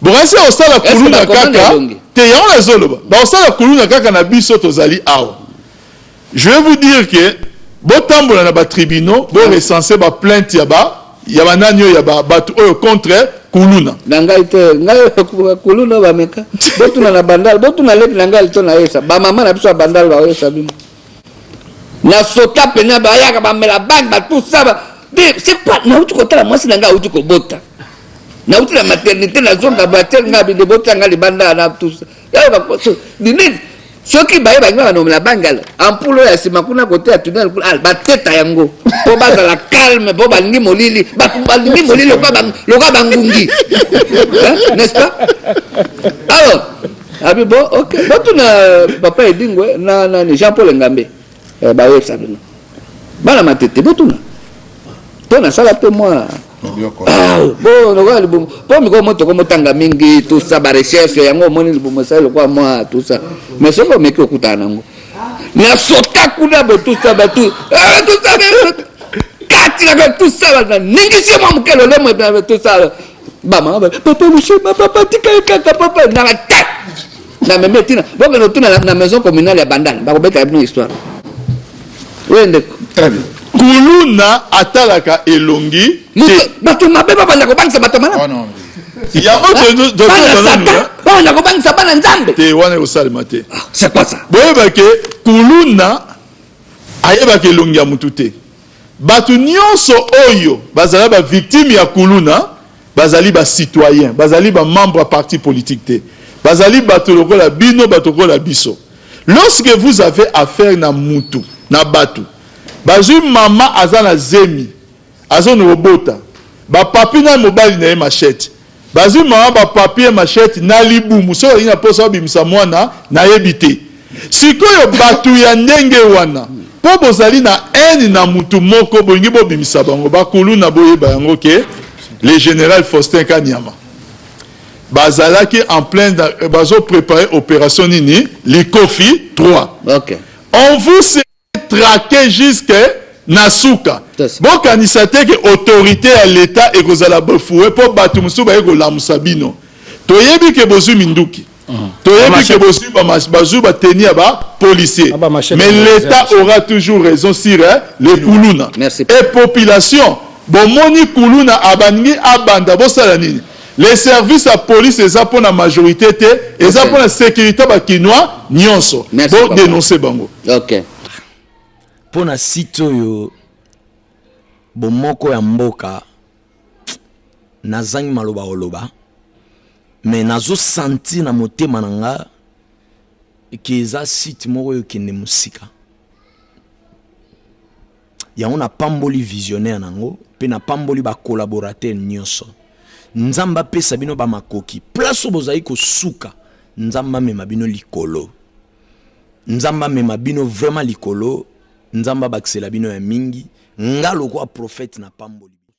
[SPEAKER 3] Borasi osala Kuluna kaka. Je vais vous dire que botambola na ba tribunaux bo recenser ba plainte ya ba nanyo ya ba contre Kuluna.
[SPEAKER 2] Nangaite ngayo Kuluna ba meka. Botuna na bandal, botuna lepi nangal to na yesa. Ba mama na biso bandal ba yesa bimo. Na sota pena ba yaka ba mela bag ba tout ça. C'est quoi na utu ko tala mwasi nanga utu ko bota. Na utu la maternité na zonga batel ngabi de bota ngali banda na tout ça. Ya ba ko nini soki baye ba ngaba no la bangala ampulo ya sima kuna côté ya tunnel ba teta yango po ba la calme po ba ngi molili ba ngi molili lo ka bangungi n'est-ce pas? Alors abi bon OK botuna papa edingwe na ni Jean-Paul Ngambe ba yesa bino bana matete botuna tona sala pe moi. Bon, on va moto comme tanga mingi tout ça ba recherche yango moni libumo ça le quoi moi tout ça mais c'est comme que okutana ngo na sota kuna ba tout ça ba tout ça kati la tout ça ba ningi si moi mkelo le moi tout ça ba mama papa monsieur papa tika kaka papa na ta na me metina bon que nous na la maison communale ya Bandal ba ko beta une histoire wende
[SPEAKER 3] très bien. Kuluna atalaka elongi
[SPEAKER 2] bato mabe bana ko bangisa bato mana
[SPEAKER 3] non il y a autre
[SPEAKER 2] bana ko bangisa bana nzambe
[SPEAKER 3] te wana osalimate
[SPEAKER 2] c'est quoi ça
[SPEAKER 3] boyeba ke Kuluna ayeba ke elongi ya mutute bato nyonso oyo bazala ba victime ya Kuluna bazali ba citoyen bazali ba membre à parti politique te bazali bato lokola bino bato lokola biso lorsque vous avez affaire na mutu na bato bazui mama azana zemi azona robota ba papi na mobali na machette bazui mama ba papi machette na libumu so ina posa bimisa mwana na yebite sikoyo batu ya ndenge wana po bozali na eni na mutu moko bongi bo bimisa bango bakulu na boyeba yango ke le général Faustin Kanyama bazalaki en plein bazo préparer opération nini Likofi 3.
[SPEAKER 2] OK.
[SPEAKER 3] On vous traquer jusque Nasuka. Bon kanisa te que autorité à l'état et kozala bafoué pour batu musu ba eko la musabino. Toyebi ke bozu minduki. Toyebi ke bozu bazu ba tenir ba policier. Mais l'état aura toujours raison sur les Kuluna. Et population bon moni Kuluna abangi abanda bo sala nini. Les services à police et ça pour la majorité et ça pour la sécurité ba kinois nyonso. Bon dénoncer bango.
[SPEAKER 2] OK.
[SPEAKER 1] Pour na site yo bomoko ya mboka nazangi maloba oloba mais nazo senti na motema nanga keza site moko yo kende musika ya on a pamboli visionnaire nango pe na pamboli ba collaborateur nyonso nzamba pesa bino ba makoki place bozai ko suka nzamba mema bino likolo nzamba mema bino vraiment likolo nzamba baksela bino ya mingi ngalo kwa prophète na pamboli